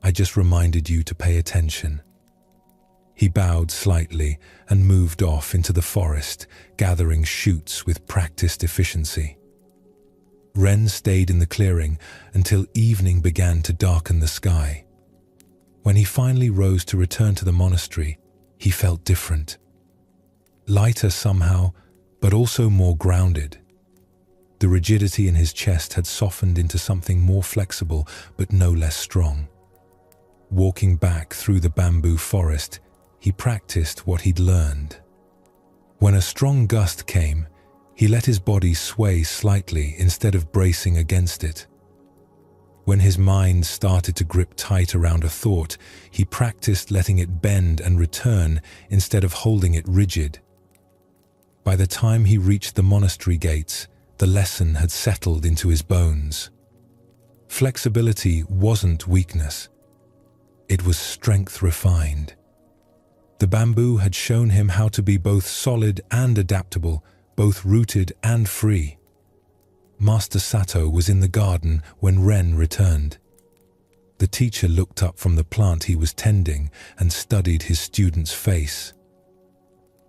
[SPEAKER 1] I just reminded you to pay attention." He bowed slightly and moved off into the forest, gathering shoots with practiced efficiency. Ren stayed in the clearing until evening began to darken the sky. When he finally rose to return to the monastery, he felt different. Lighter somehow, but also more grounded. The rigidity in his chest had softened into something more flexible, but no less strong. Walking back through the bamboo forest, he practiced what he'd learned. When a strong gust came, he let his body sway slightly instead of bracing against it. When his mind started to grip tight around a thought, he practiced letting it bend and return instead of holding it rigid. By the time he reached the monastery gates, the lesson had settled into his bones. Flexibility wasn't weakness. It was strength refined. The bamboo had shown him how to be both solid and adaptable, both rooted and free. Master Sato was in the garden when Ren returned. The teacher looked up from the plant he was tending and studied his student's face.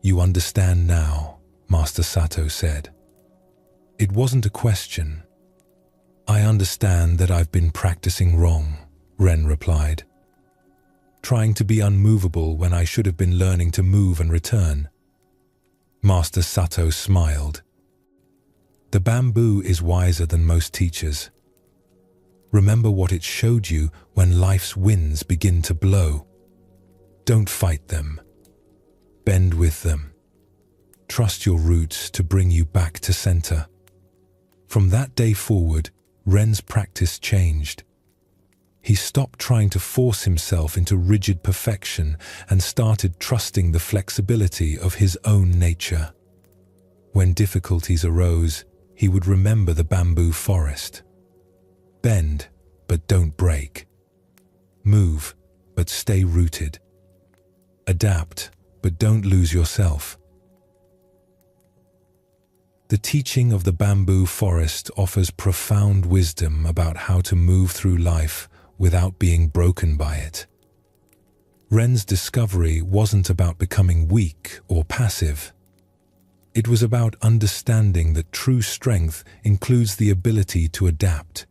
[SPEAKER 1] "You understand now," Master Sato said. It wasn't a question. "I understand that I've been practicing wrong," Ren replied. "Trying to be unmovable when I should have been learning to move and return." Master Sato smiled. "The bamboo is wiser than most teachers. Remember what it showed you when life's winds begin to blow. Don't fight them. Bend with them. Trust your roots to bring you back to center." From that day forward, Ren's practice changed. He stopped trying to force himself into rigid perfection and started trusting the flexibility of his own nature. When difficulties arose, he would remember the bamboo forest. Bend, but don't break. Move, but stay rooted. Adapt, but don't lose yourself. The teaching of the bamboo forest offers profound wisdom about how to move through life without being broken by it. Ren's discovery wasn't about becoming weak or passive. It was about understanding that true strength includes the ability to adapt.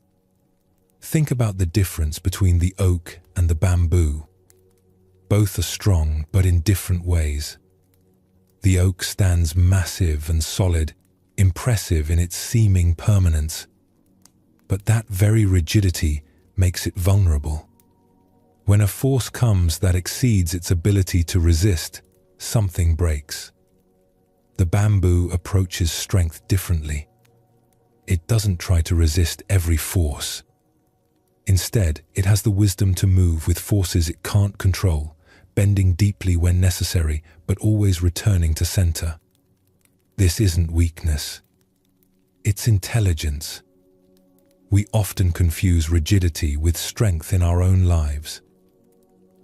[SPEAKER 1] Think about the difference between the oak and the bamboo. Both are strong, but in different ways. The oak stands massive and solid, impressive in its seeming permanence. But that very rigidity makes it vulnerable. When a force comes that exceeds its ability to resist, something breaks. The bamboo approaches strength differently. It doesn't try to resist every force. Instead, it has the wisdom to move with forces it can't control, bending deeply when necessary, but always returning to center. This isn't weakness. It's intelligence. We often confuse rigidity with strength in our own lives.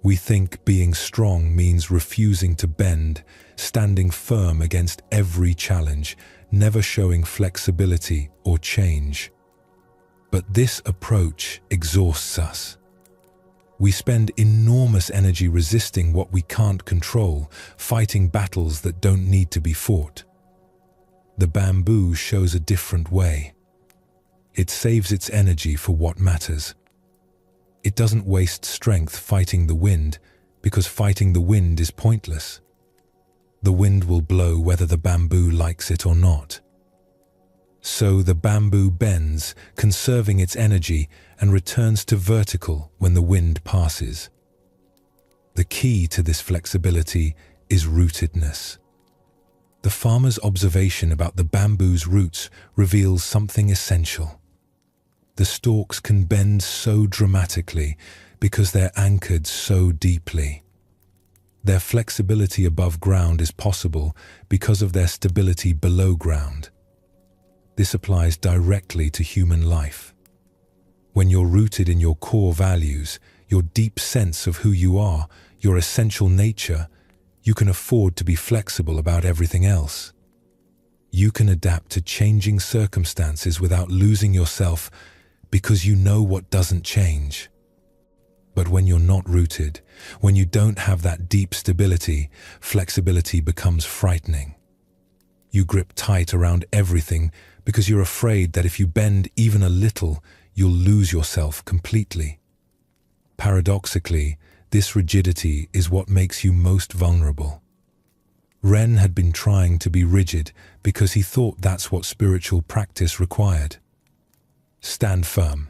[SPEAKER 1] We think being strong means refusing to bend, standing firm against every challenge, never showing flexibility or change. But this approach exhausts us. We spend enormous energy resisting what we can't control, fighting battles that don't need to be fought. The bamboo shows a different way. It saves its energy for what matters. It doesn't waste strength fighting the wind, because fighting the wind is pointless. The wind will blow whether the bamboo likes it or not. So the bamboo bends, conserving its energy, and returns to vertical when the wind passes. The key to this flexibility is rootedness. The farmer's observation about the bamboo's roots reveals something essential. The stalks can bend so dramatically because they're anchored so deeply. Their flexibility above ground is possible because of their stability below ground. This applies directly to human life. When you're rooted in your core values, your deep sense of who you are, your essential nature, you can afford to be flexible about everything else. You can adapt to changing circumstances without losing yourself because you know what doesn't change. But when you're not rooted, when you don't have that deep stability, flexibility becomes frightening. You grip tight around everything because you're afraid that if you bend even a little, you'll lose yourself completely. Paradoxically, this rigidity is what makes you most vulnerable. Ren had been trying to be rigid because he thought that's what spiritual practice required. Stand firm.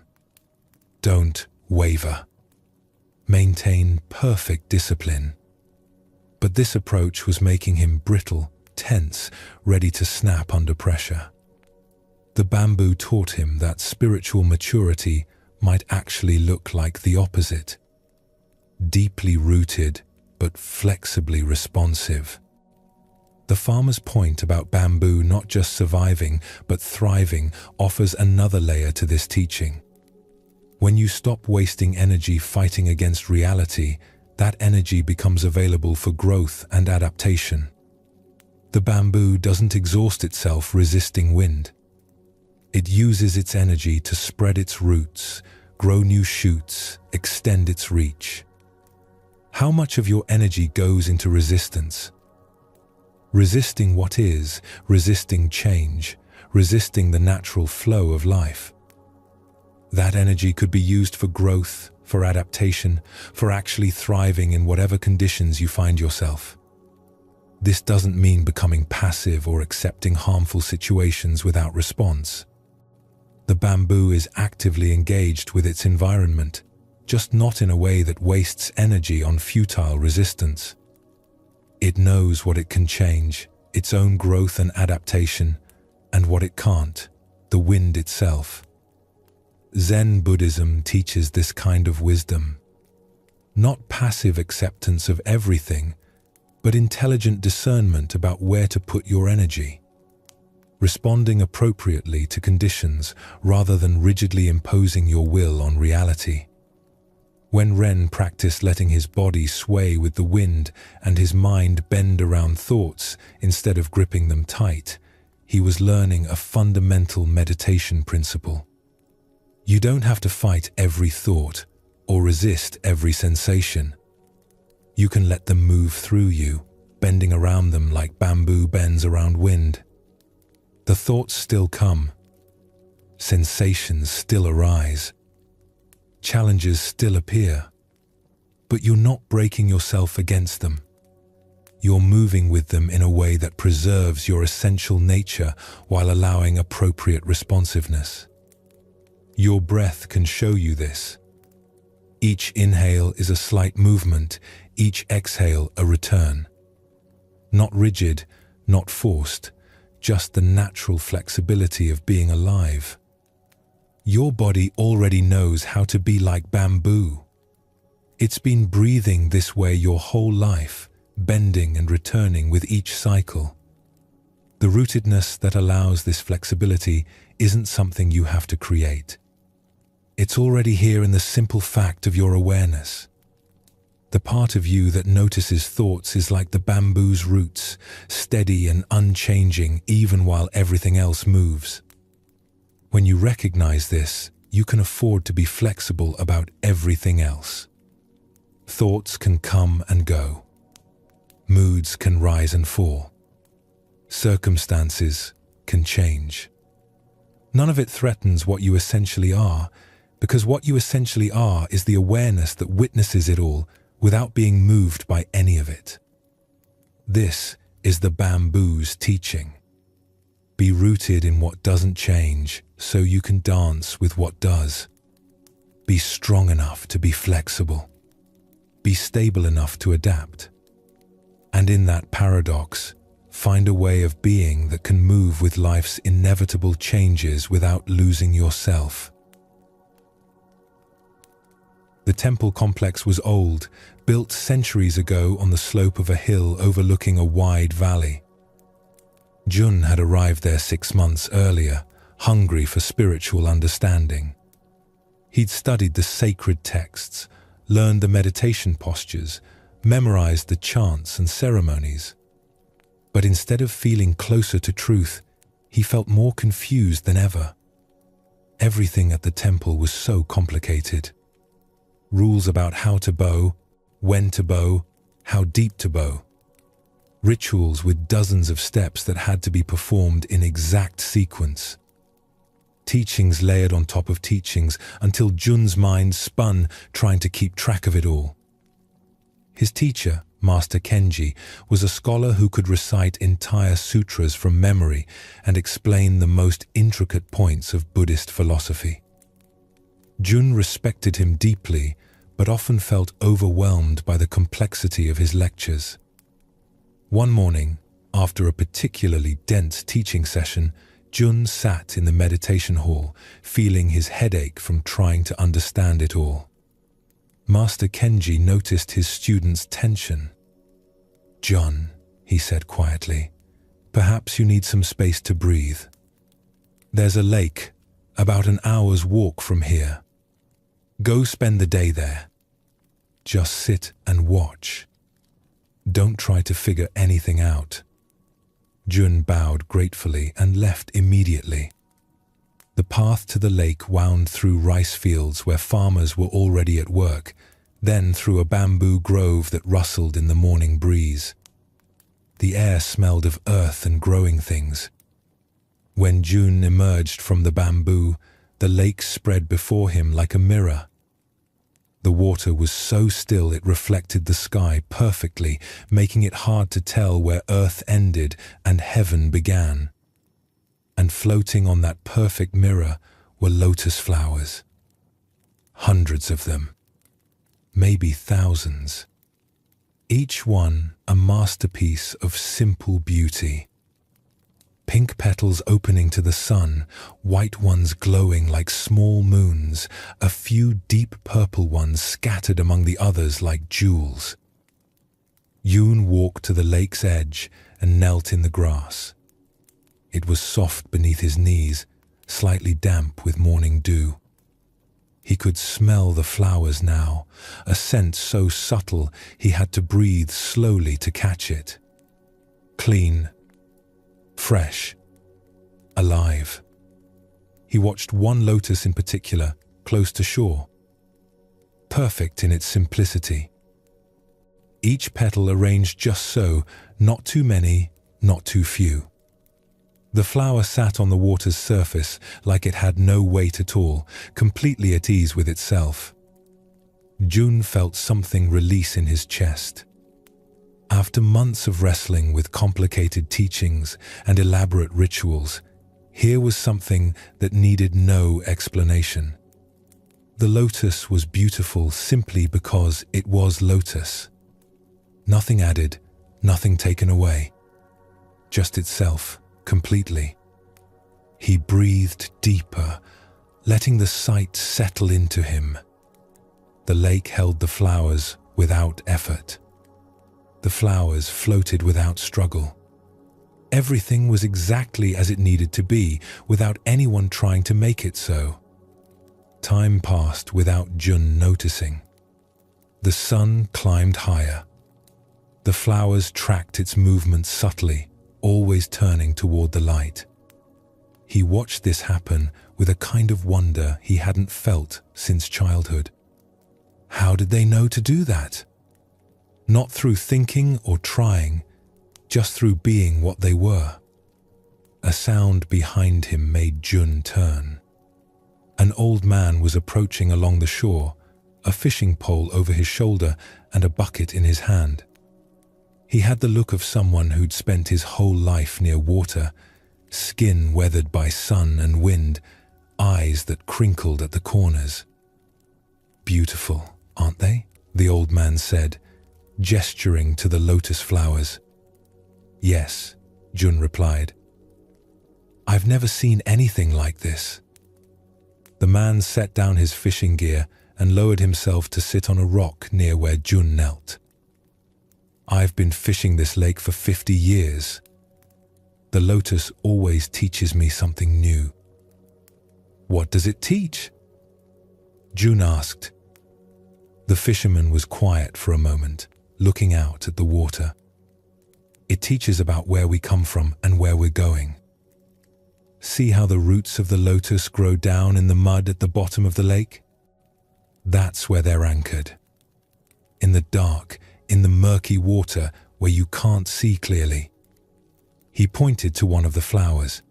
[SPEAKER 1] Don't waver. Maintain perfect discipline. But this approach was making him brittle, tense, ready to snap under pressure. The bamboo taught him that spiritual maturity might actually look like the opposite. Deeply rooted, but flexibly responsive. The farmer's point about bamboo not just surviving, but thriving offers another layer to this teaching. When you stop wasting energy fighting against reality, that energy becomes available for growth and adaptation. The bamboo doesn't exhaust itself resisting wind. It uses its energy to spread its roots, grow new shoots, extend its reach. How much of your energy goes into resistance? Resisting what is, resisting change, resisting the natural flow of life. That energy could be used for growth, for adaptation, for actually thriving in whatever conditions you find yourself. This doesn't mean becoming passive or accepting harmful situations without response. The bamboo is actively engaged with its environment, just not in a way that wastes energy on futile resistance. It knows what it can change, its own growth and adaptation, and what it can't, the wind itself. Zen Buddhism teaches this kind of wisdom. Not passive acceptance of everything, but intelligent discernment about where to put your energy. Responding appropriately to conditions rather than rigidly imposing your will on reality. When Ren practiced letting his body sway with the wind and his mind bend around thoughts instead of gripping them tight, he was learning a fundamental meditation principle. You don't have to fight every thought or resist every sensation. You can let them move through you, bending around them like bamboo bends around wind. The thoughts still come. Sensations still arise. Challenges still appear. But you're not breaking yourself against them. You're moving with them in a way that preserves your essential nature while allowing appropriate responsiveness. Your breath can show you this. Each inhale is a slight movement, each exhale a return. Not rigid, not forced, just the natural flexibility of being alive. Your body already knows how to be like bamboo. It's been breathing this way your whole life, bending and returning with each cycle. The rootedness that allows this flexibility isn't something you have to create. It's already here in the simple fact of your awareness. The part of you that notices thoughts is like the bamboo's roots, steady and unchanging even while everything else moves. When you recognize this, you can afford to be flexible about everything else. Thoughts can come and go. Moods can rise and fall. Circumstances can change. None of it threatens what you essentially are, because what you essentially are is the awareness that witnesses it all without being moved by any of it. This is the bamboo's teaching. Be rooted in what doesn't change so you can dance with what does. Be strong enough to be flexible. Be stable enough to adapt. And in that paradox, find a way of being that can move with life's inevitable changes without losing yourself. The temple complex was old, built centuries ago on the slope of a hill overlooking a wide valley. Jun had arrived there 6 months earlier, hungry for spiritual understanding. He'd studied the sacred texts, learned the meditation postures, memorized the chants and ceremonies. But instead of feeling closer to truth, he felt more confused than ever. Everything at the temple was so complicated. Rules about how to bow, when to bow, how deep to bow. Rituals with dozens of steps that had to be performed in exact sequence. Teachings layered on top of teachings until Jun's mind spun trying to keep track of it all. His teacher, Master Kenji, was a scholar who could recite entire sutras from memory and explain the most intricate points of Buddhist philosophy. Jun respected him deeply, but often felt overwhelmed by the complexity of his lectures. One morning, after a particularly dense teaching session, Jun sat in the meditation hall, feeling his headache from trying to understand it all. Master Kenji noticed his student's tension. "Jun," he said quietly, "perhaps you need some space to breathe. There's a lake, about an hour's walk from here. Go spend the day there. Just sit and watch. Don't try to figure anything out." Jun bowed gratefully and left immediately. The path to the lake wound through rice fields where farmers were already at work, then through a bamboo grove that rustled in the morning breeze. The air smelled of earth and growing things. When Jun emerged from the bamboo, the lake spread before him like a mirror. The water was so still it reflected the sky perfectly, making it hard to tell where earth ended and heaven began. And floating on that perfect mirror were lotus flowers. Hundreds of them. Maybe thousands. Each one a masterpiece of simple beauty. Pink petals opening to the sun, white ones glowing like small moons, a few deep purple ones scattered among the others like jewels. Yoon walked to the lake's edge and knelt in the grass. It was soft beneath his knees, slightly damp with morning dew. He could smell the flowers now, a scent so subtle he had to breathe slowly to catch it. Clean, fresh, alive. He watched one lotus in particular, close to shore. Perfect in its simplicity. Each petal arranged just so, not too many, not too few. The flower sat on the water's surface like it had no weight at all, completely at ease with itself. Jun felt something release in his chest. After months of wrestling with complicated teachings and elaborate rituals, here was something that needed no explanation. The lotus was beautiful simply because it was lotus. Nothing added, nothing taken away. Just itself, completely. He breathed deeper, letting the sight settle into him. The lake held the flowers without effort. The flowers floated without struggle. Everything was exactly as it needed to be, without anyone trying to make it so. Time passed without Jun noticing. The sun climbed higher. The flowers tracked its movements subtly, always turning toward the light. He watched this happen with a kind of wonder he hadn't felt since childhood. How did they know to do that? Not through thinking or trying, just through being what they were. A sound behind him made Jun turn. An old man was approaching along the shore, a fishing pole over his shoulder and a bucket in his hand. He had the look of someone who'd spent his whole life near water, skin weathered by sun and wind, eyes that crinkled at the corners. "Beautiful, aren't they?" the old man said, gesturing to the lotus flowers. "Yes," Jun replied. "I've never seen anything like this." The man set down his fishing gear and lowered himself to sit on a rock near where Jun knelt. "I've been fishing this lake for 50 years. The lotus always teaches me something new." "What does it teach?" Jun asked. The fisherman was quiet for a moment, looking out at the water. It teaches about where we come from and where we're going. See how the roots of the lotus grow down in the mud at the bottom of the lake? That's where they're anchored. In the dark, in the murky water where you can't see clearly. He pointed to one of the flowers.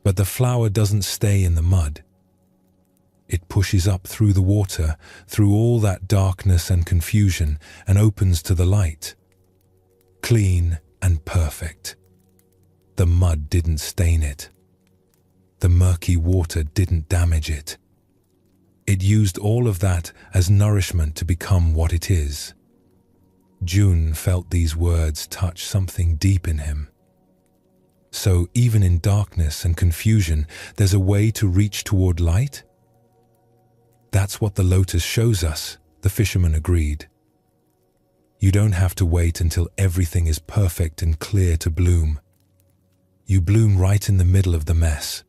[SPEAKER 1] But the flower doesn't stay in the mud. It pushes up through the water, through all that darkness and confusion, and opens to the light. Clean and perfect. The mud didn't stain it. The murky water didn't damage it. It used all of that as nourishment to become what it is. Jun felt these words touch something deep in him. So even in darkness and confusion, there's a way to reach toward light? That's what the lotus shows us, the fisherman agreed. You don't have to wait until everything is perfect and clear to bloom. You bloom right in the middle of the mess.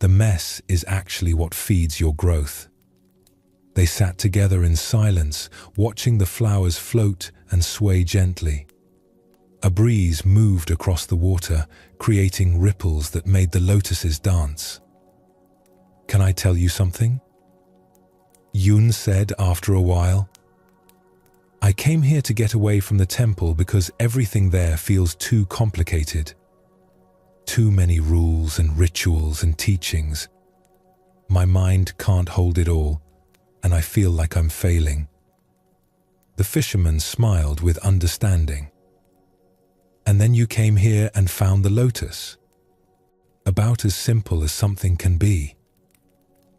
[SPEAKER 1] The mess is actually what feeds your growth. They sat together in silence, watching the flowers float and sway gently. A breeze moved across the water, creating ripples that made the lotuses dance. "Can I tell you something?" Yun said after a while. "I came here to get away from the temple because everything there feels too complicated. Too many rules and rituals and teachings. My mind can't hold it all, and I feel like I'm failing." The fisherman smiled with understanding. "And then you came here and found the lotus. About as simple as something can be.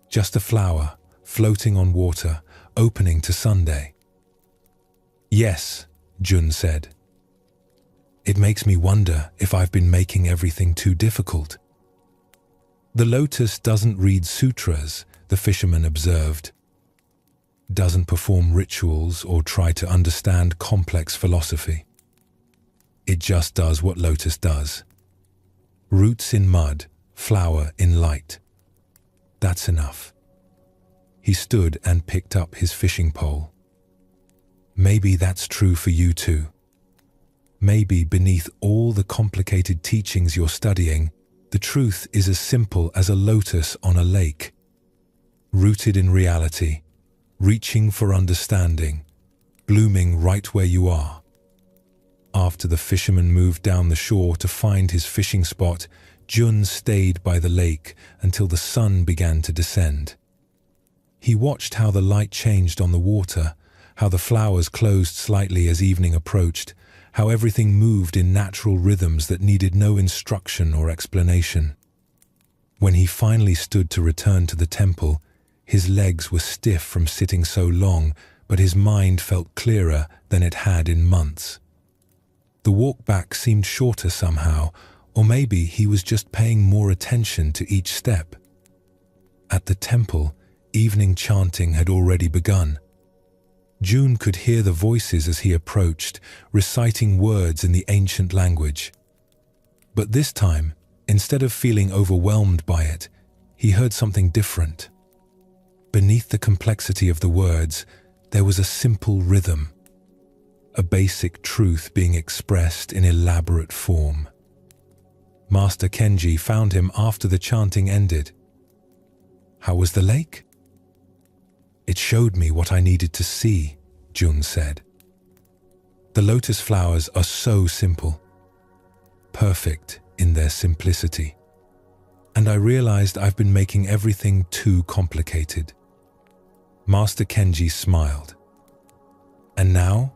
[SPEAKER 1] Just a flower, floating on water, opening to Sunday." "Yes," Jun said. "It makes me wonder if I've been making everything too difficult." "The lotus doesn't read sutras," the fisherman observed. "Doesn't perform rituals or try to understand complex philosophy. It just does what lotus does. Roots in mud, flower in light. That's enough." He stood and picked up his fishing pole. "Maybe that's true for you too. Maybe beneath all the complicated teachings you're studying, the truth is as simple as a lotus on a lake. Rooted in reality, reaching for understanding, blooming right where you are." After the fisherman moved down the shore to find his fishing spot, Jun stayed by the lake until the sun began to descend. He watched how the light changed on the water, how the flowers closed slightly as evening approached, how everything moved in natural rhythms that needed no instruction or explanation. When he finally stood to return to the temple, his legs were stiff from sitting so long, but his mind felt clearer than it had in months. The walk back seemed shorter somehow, or maybe he was just paying more attention to each step. At the temple, evening chanting had already begun. Jun could hear the voices as he approached, reciting words in the ancient language. But this time, instead of feeling overwhelmed by it, he heard something different. Beneath the complexity of the words, there was a simple rhythm, a basic truth being expressed in elaborate form. Master Kenji found him after the chanting ended. "How was the lake?" "It showed me what I needed to see," Jun said. "The lotus flowers are so simple, perfect in their simplicity. And I realized I've been making everything too complicated." Master Kenji smiled. "And now?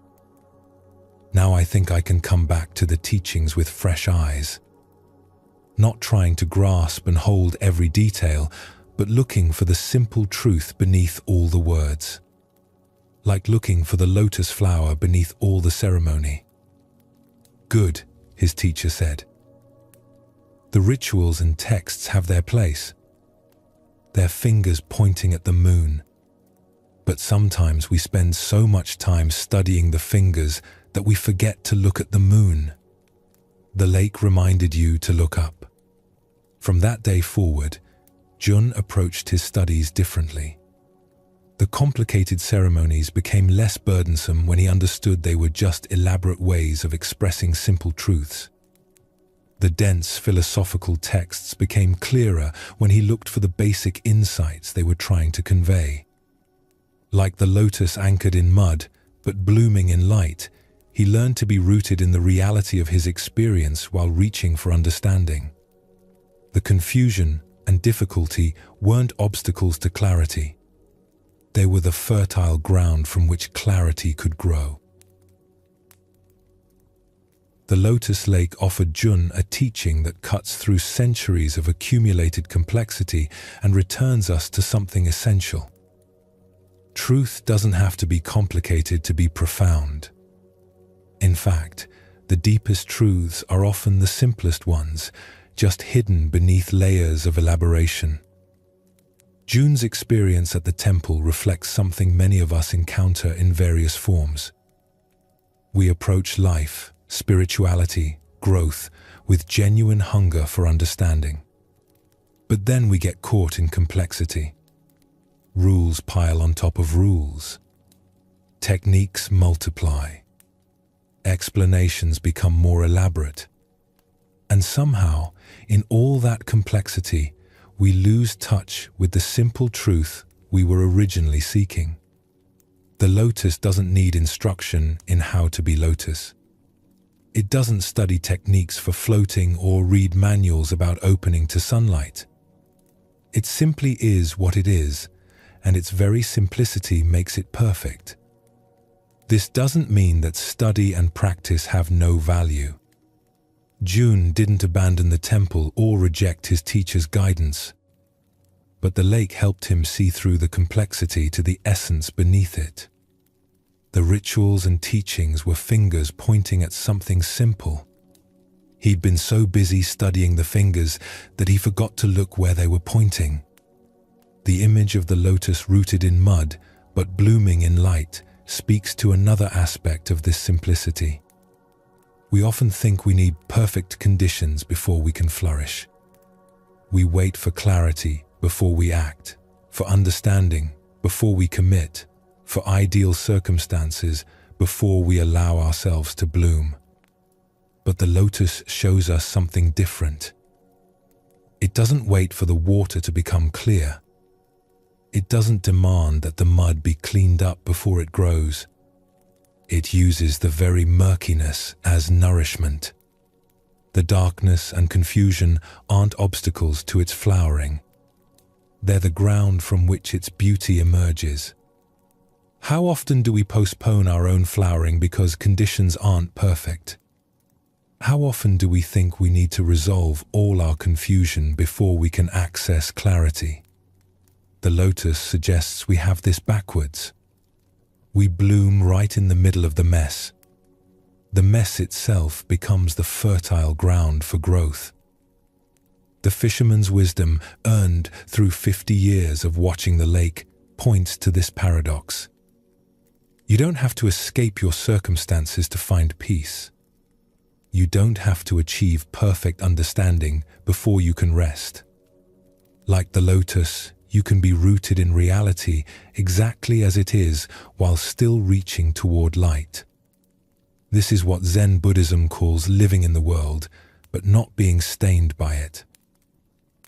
[SPEAKER 1] Now I think I can come back to the teachings with fresh eyes. Not trying to grasp and hold every detail, but looking for the simple truth beneath all the words. Like looking for the lotus flower beneath all the ceremony." "Good," his teacher said. "The rituals and texts have their place. Their fingers pointing at the moon. But sometimes we spend so much time studying the fingers that we forget to look at the moon. The lake reminded you to look up." From that day forward, Jun approached his studies differently. The complicated ceremonies became less burdensome when he understood they were just elaborate ways of expressing simple truths. The dense philosophical texts became clearer when he looked for the basic insights they were trying to convey. Like the lotus anchored in mud, but blooming in light, he learned to be rooted in the reality of his experience while reaching for understanding. The confusion and difficulty weren't obstacles to clarity. They were the fertile ground from which clarity could grow. The Lotus Lake offered Jun a teaching that cuts through centuries of accumulated complexity and returns us to something essential. Truth doesn't have to be complicated to be profound. In fact, the deepest truths are often the simplest ones, just hidden beneath layers of elaboration. Jun's experience at the temple reflects something many of us encounter in various forms. We approach life, spirituality, growth, with genuine hunger for understanding. But then we get caught in complexity. Rules pile on top of rules. Techniques multiply. Explanations become more elaborate. And somehow, in all that complexity, we lose touch with the simple truth we were originally seeking. The lotus doesn't need instruction in how to be lotus. It doesn't study techniques for floating or read manuals about opening to sunlight. It simply is what it is, and its very simplicity makes it perfect. This doesn't mean that study and practice have no value. Jun didn't abandon the temple or reject his teacher's guidance, but the lake helped him see through the complexity to the essence beneath it. The rituals and teachings were fingers pointing at something simple. He'd been so busy studying the fingers that he forgot to look where they were pointing. The image of the lotus rooted in mud, but blooming in light, speaks to another aspect of this simplicity. We often think we need perfect conditions before we can flourish. We wait for clarity before we act, for understanding before we commit, for ideal circumstances before we allow ourselves to bloom. But the lotus shows us something different. It doesn't wait for the water to become clear. It doesn't demand that the mud be cleaned up before it grows. It uses the very murkiness as nourishment. The darkness and confusion aren't obstacles to its flowering. They're the ground from which its beauty emerges. How often do we postpone our own flowering because conditions aren't perfect? How often do we think we need to resolve all our confusion before we can access clarity? The lotus suggests we have this backwards. We bloom right in the middle of the mess. The mess itself becomes the fertile ground for growth. The fisherman's wisdom, earned through 50 years of watching the lake, points to this paradox. You don't have to escape your circumstances to find peace. You don't have to achieve perfect understanding before you can rest. Like the lotus, you can be rooted in reality exactly as it is while still reaching toward light. This is what Zen Buddhism calls living in the world, but not being stained by it.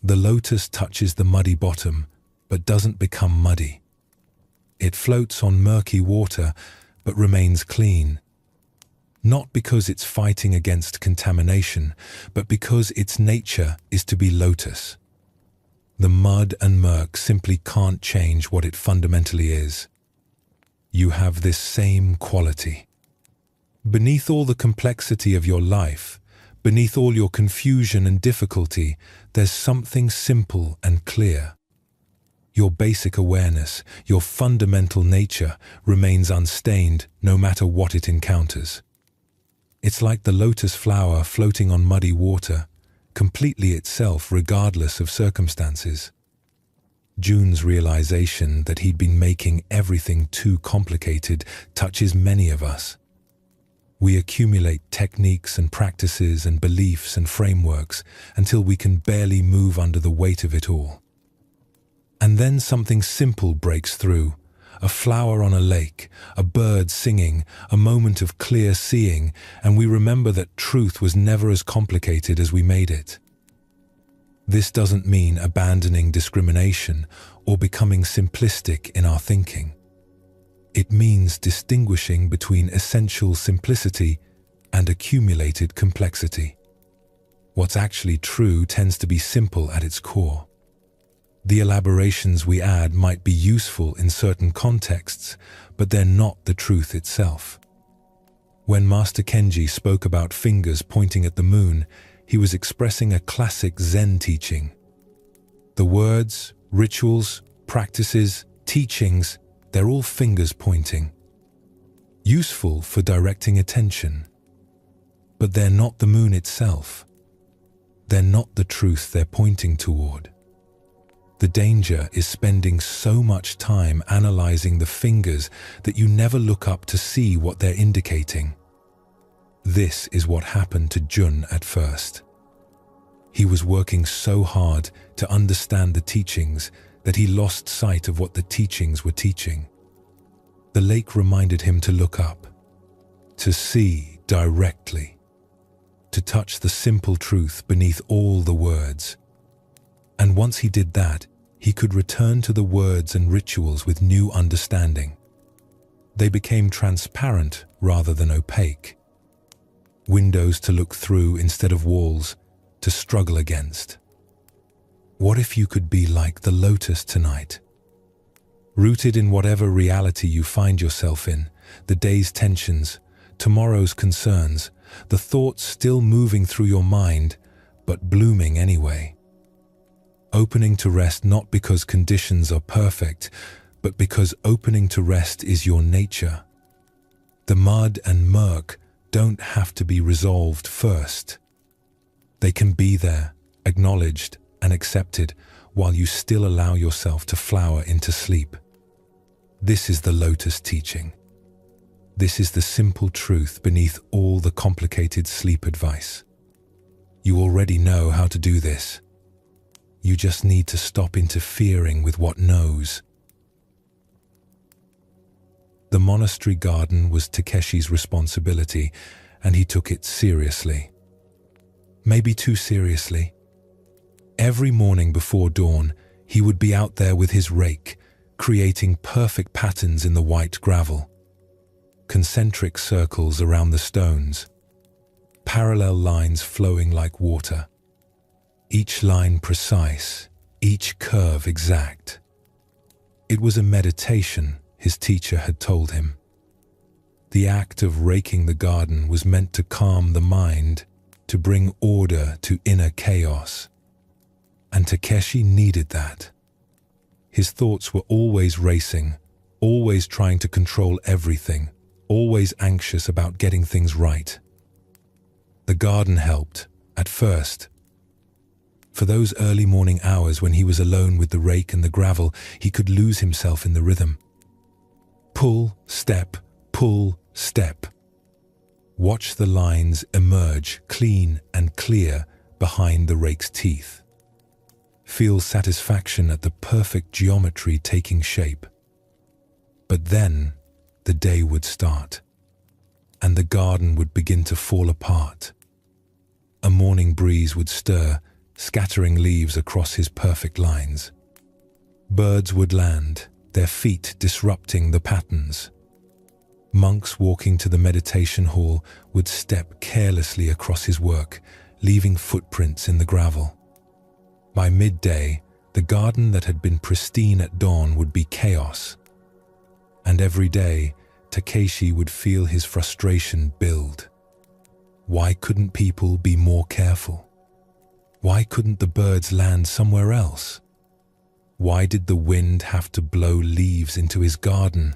[SPEAKER 1] The lotus touches the muddy bottom, but doesn't become muddy. It floats on murky water, but remains clean. Not because it's fighting against contamination, but because its nature is to be lotus. The mud and murk simply can't change what it fundamentally is. You have this same quality. Beneath all the complexity of your life, beneath all your confusion and difficulty, there's something simple and clear. Your basic awareness, your fundamental nature, remains unstained no matter what it encounters. It's like the lotus flower floating on muddy water, completely itself regardless of circumstances. Jun's realization that he'd been making everything too complicated touches many of us. We accumulate techniques and practices and beliefs and frameworks until we can barely move under the weight of it all. And then something simple breaks through, a flower on a lake, a bird singing, a moment of clear seeing, and we remember that truth was never as complicated as we made it. This doesn't mean abandoning discrimination or becoming simplistic in our thinking. It means distinguishing between essential simplicity and accumulated complexity. What's actually true tends to be simple at its core. The elaborations we add might be useful in certain contexts, but they're not the truth itself. When Master Kenji spoke about fingers pointing at the moon, he was expressing a classic Zen teaching. The words, rituals, practices, teachings, they're all fingers pointing. Useful for directing attention. But they're not the moon itself. They're not the truth they're pointing toward. The danger is spending so much time analyzing the fingers that you never look up to see what they're indicating. This is what happened to Jun at first. He was working so hard to understand the teachings that he lost sight of what the teachings were teaching. The lake reminded him to look up, to see directly, to touch the simple truth beneath all the words. And once he did that, he could return to the words and rituals with new understanding. They became transparent rather than opaque. Windows to look through instead of walls to struggle against. What if you could be like the lotus tonight? Rooted in whatever reality you find yourself in, the day's tensions, tomorrow's concerns, the thoughts still moving through your mind, but blooming anyway. Opening to rest not because conditions are perfect, but because opening to rest is your nature. The mud and murk don't have to be resolved first. They can be there, acknowledged and accepted, while you still allow yourself to flower into sleep. This is the lotus teaching. This is the simple truth beneath all the complicated sleep advice. You already know how to do this. You just need to stop interfering with what knows. The monastery garden was Takeshi's responsibility, and he took it seriously. Maybe too seriously. Every morning before dawn, he would be out there with his rake, creating perfect patterns in the white gravel. Concentric circles around the stones. Parallel lines flowing like water. Each line precise, each curve exact. It was a meditation, his teacher had told him. The act of raking the garden was meant to calm the mind, to bring order to inner chaos. And Takeshi needed that. His thoughts were always racing, always trying to control everything, always anxious about getting things right. The garden helped, at first. For those early morning hours when he was alone with the rake and the gravel, he could lose himself in the rhythm. Pull, step, pull, step. Watch the lines emerge clean and clear behind the rake's teeth. Feel satisfaction at the perfect geometry taking shape. But then the day would start, and the garden would begin to fall apart. A morning breeze would stir, scattering leaves across his perfect lines. Birds would land, their feet disrupting the patterns. Monks walking to the meditation hall would step carelessly across his work, leaving footprints in the gravel. By midday, the garden that had been pristine at dawn would be chaos. And every day, Takeshi would feel his frustration build. Why couldn't people be more careful? Why couldn't the birds land somewhere else? Why did the wind have to blow leaves into his garden?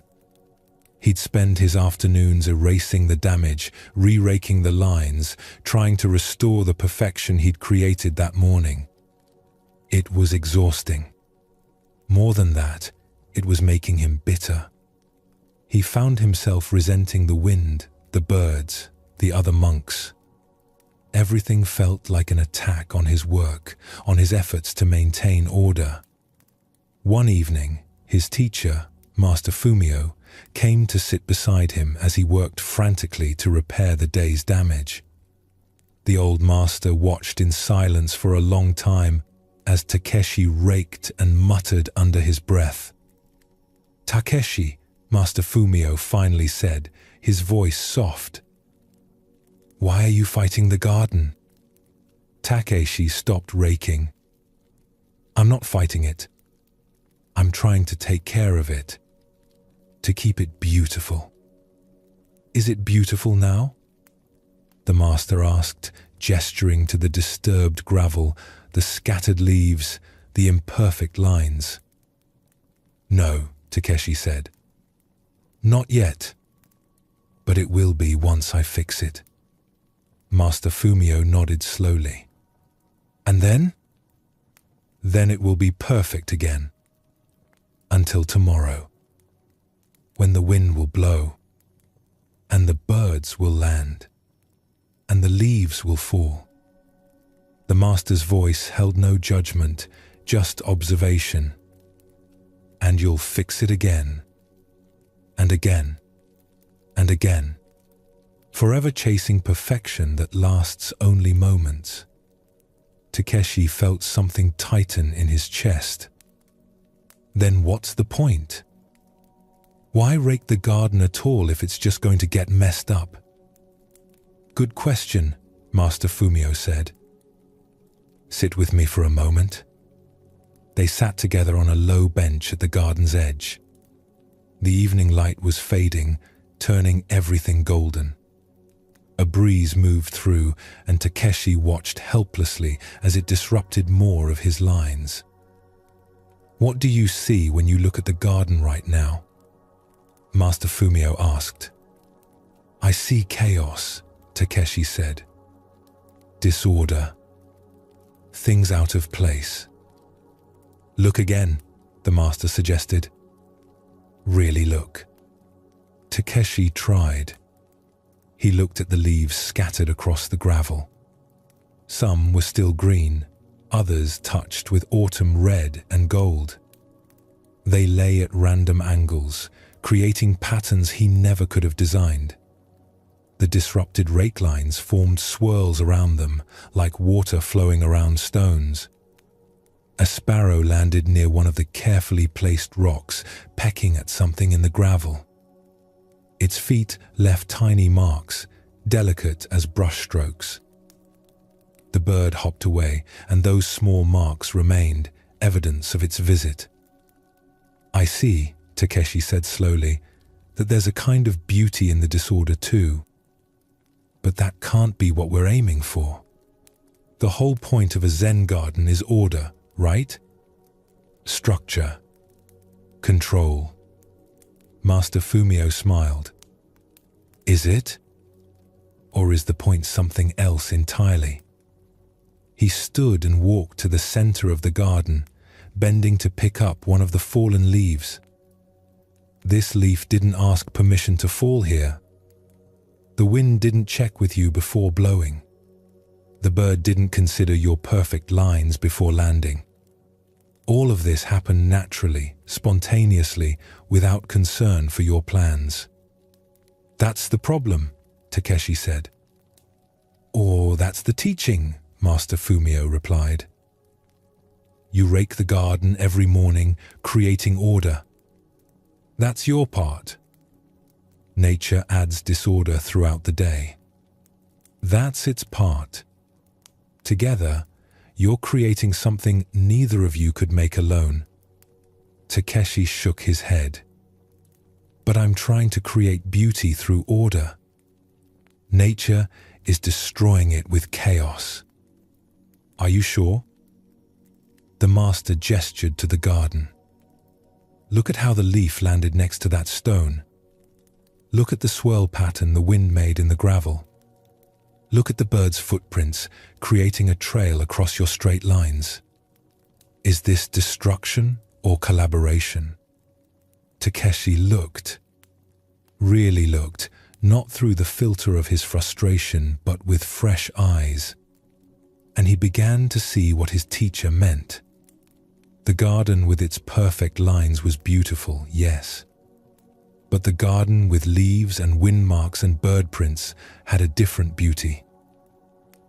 [SPEAKER 1] He'd spend his afternoons erasing the damage, re-raking the lines, trying to restore the perfection he'd created that morning. It was exhausting. More than that, it was making him bitter. He found himself resenting the wind, the birds, the other monks. Everything felt like an attack on his work, on his efforts to maintain order. One evening, his teacher, Master Fumio, came to sit beside him as he worked frantically to repair the day's damage. The old master watched in silence for a long time as Takeshi raked and muttered under his breath. "Takeshi," Master Fumio finally said, his voice soft. "Why are you fighting the garden?" Takeshi stopped raking. "I'm not fighting it. I'm trying to take care of it, to keep it beautiful." "Is it beautiful now?" the master asked, gesturing to the disturbed gravel, the scattered leaves, the imperfect lines. "No," Takeshi said. "Not yet. But it will be once I fix it." Master Fumio nodded slowly. "And then?" "Then it will be perfect again. Until tomorrow, when the wind will blow, and the birds will land, and the leaves will fall." The master's voice held no judgment, just observation. "And you'll fix it again, and again, and again, forever chasing perfection that lasts only moments." Takeshi felt something tighten in his chest. Then what's the point? Why rake the garden at all if it's just going to get messed up? "Good question," Master Fumio said. "Sit with me for a moment." They sat together on a low bench at the garden's edge. The evening light was fading, turning everything golden. A breeze moved through, and Takeshi watched helplessly as it disrupted more of his lines. "What do you see when you look at the garden right now?" Master Fumio asked. "I see chaos," Takeshi said. "Disorder. Things out of place." "Look again," the master suggested. "Really look." Takeshi tried. He looked at the leaves scattered across the gravel. Some were still green, others touched with autumn red and gold. They lay at random angles, creating patterns he never could have designed. The disrupted rake lines formed swirls around them, like water flowing around stones. A sparrow landed near one of the carefully placed rocks, pecking at something in the gravel. Its feet left tiny marks, delicate as brushstrokes. The bird hopped away, and those small marks remained, evidence of its visit. "I see," Takeshi said slowly, "that there's a kind of beauty in the disorder too. But that can't be what we're aiming for. The whole point of a Zen garden is order, right? Structure. Control." Master Fumio smiled. "Is it? Or is the point something else entirely?" He stood and walked to the center of the garden, bending to pick up one of the fallen leaves. "This leaf didn't ask permission to fall here. The wind didn't check with you before blowing. The bird didn't consider your perfect lines before landing. All of this happened naturally, spontaneously, without concern for your plans." "That's the problem," Takeshi said. "Or that's the teaching," Master Fumio replied. "You rake the garden every morning, creating order. That's your part. Nature adds disorder throughout the day. That's its part. Together, you're creating something neither of you could make alone." Takeshi shook his head. "But I'm trying to create beauty through order. Nature is destroying it with chaos." "Are you sure?" The master gestured to the garden. "Look at how the leaf landed next to that stone. Look at the swirl pattern the wind made in the gravel. Look at the bird's footprints, creating a trail across your straight lines. Is this destruction or collaboration?" Takeshi looked. Really looked, not through the filter of his frustration, but with fresh eyes. And he began to see what his teacher meant. The garden with its perfect lines was beautiful, yes. But the garden with leaves and wind marks and bird prints had a different beauty.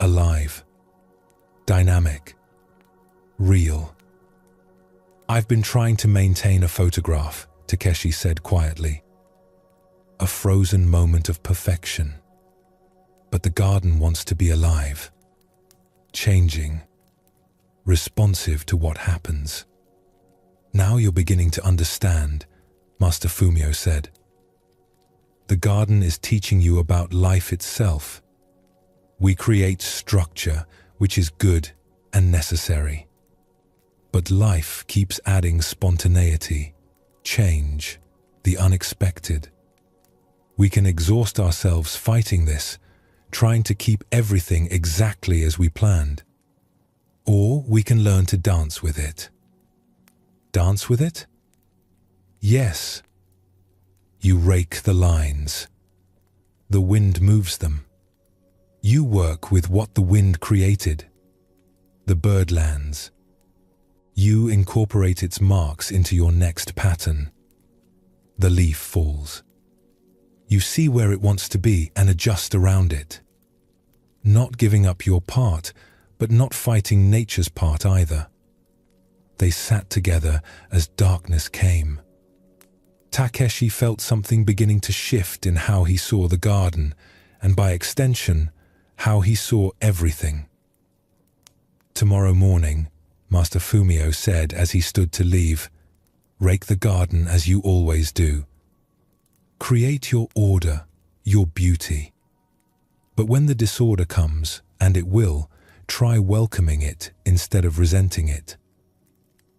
[SPEAKER 1] Alive, dynamic, real. "I've been trying to maintain a photograph," Takeshi said quietly. "A frozen moment of perfection. But the garden wants to be alive, changing, responsive to what happens." "Now you're beginning to understand," Master Fumio said. "The garden is teaching you about life itself. We create structure, which is good and necessary. But life keeps adding spontaneity, change, the unexpected. We can exhaust ourselves fighting this, trying to keep everything exactly as we planned. Or we can learn to dance with it." "Dance with it?" "Yes. You rake the lines. The wind moves them. You work with what the wind created, the birdlands. You incorporate its marks into your next pattern. The leaf falls. You see where it wants to be and adjust around it. Not giving up your part, but not fighting nature's part either." They sat together as darkness came. Takeshi felt something beginning to shift in how he saw the garden, and by extension, how he saw everything. "Tomorrow morning," Master Fumio said as he stood to leave, "rake the garden as you always do. Create your order, your beauty. But when the disorder comes, and it will, try welcoming it instead of resenting it.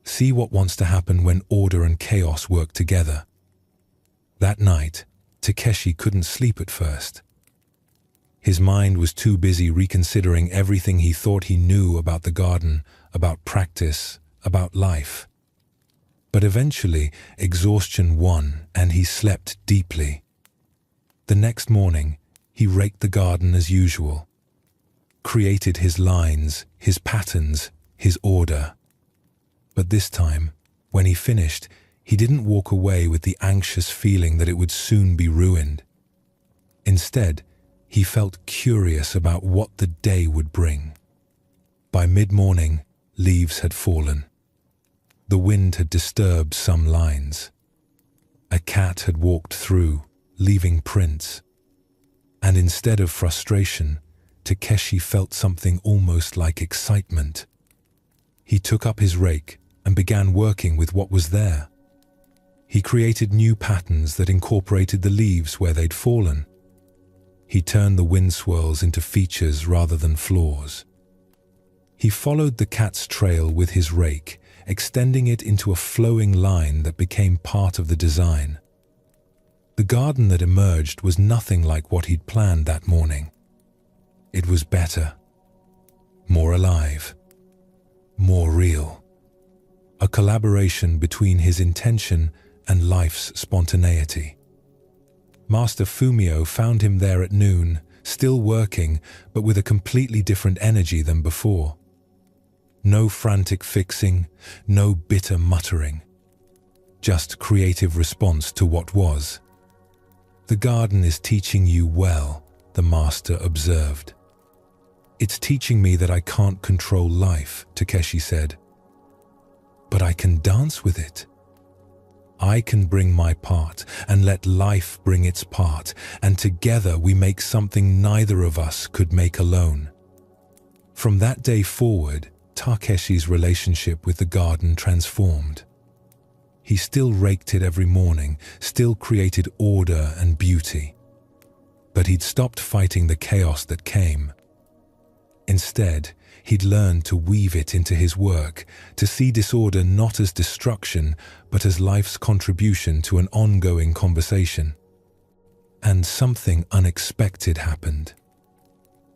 [SPEAKER 1] See what wants to happen when order and chaos work together." That night, Takeshi couldn't sleep at first. His mind was too busy reconsidering everything he thought he knew about the garden, about practice, about life. But eventually, exhaustion won, and he slept deeply. The next morning, he raked the garden as usual, created his lines, his patterns, his order. But this time, when he finished, he didn't walk away with the anxious feeling that it would soon be ruined. Instead, he felt curious about what the day would bring. By mid-morning, leaves had fallen. The wind had disturbed some lines. A cat had walked through, leaving prints. And instead of frustration, Takeshi felt something almost like excitement. He took up his rake and began working with what was there. He created new patterns that incorporated the leaves where they'd fallen. He turned the wind swirls into features rather than flaws. He followed the cat's trail with his rake, extending it into a flowing line that became part of the design. The garden that emerged was nothing like what he'd planned that morning. It was better, more alive, more real. A collaboration between his intention and life's spontaneity. Master Fumio found him there at noon, still working, but with a completely different energy than before. No frantic fixing, no bitter muttering. Just creative response to what was. "The garden is teaching you well," the master observed. "It's teaching me that I can't control life," Takeshi said. "But I can dance with it. I can bring my part and let life bring its part, and together we make something neither of us could make alone." From that day forward, Takeshi's relationship with the garden transformed. He still raked it every morning, still created order and beauty. But he'd stopped fighting the chaos that came. Instead, he'd learned to weave it into his work, to see disorder not as destruction, but as life's contribution to an ongoing conversation. And something unexpected happened.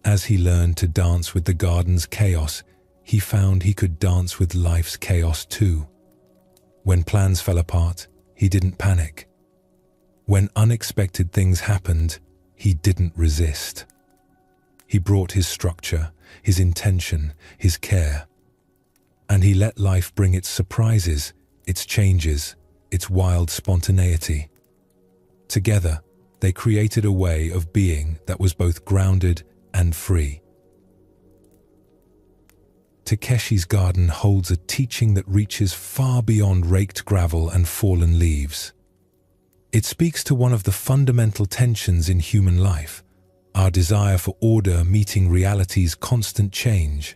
[SPEAKER 1] As he learned to dance with the garden's chaos, he found he could dance with life's chaos too. When plans fell apart, he didn't panic. When unexpected things happened, he didn't resist. He brought his structure, his intention, his care. and he let life bring its surprises, its changes, its wild spontaneity. Together, they created a way of being that was both grounded and free. Takeshi's garden holds a teaching that reaches far beyond raked gravel and fallen leaves. It speaks to one of the fundamental tensions in human life, our desire for order meeting reality's constant change.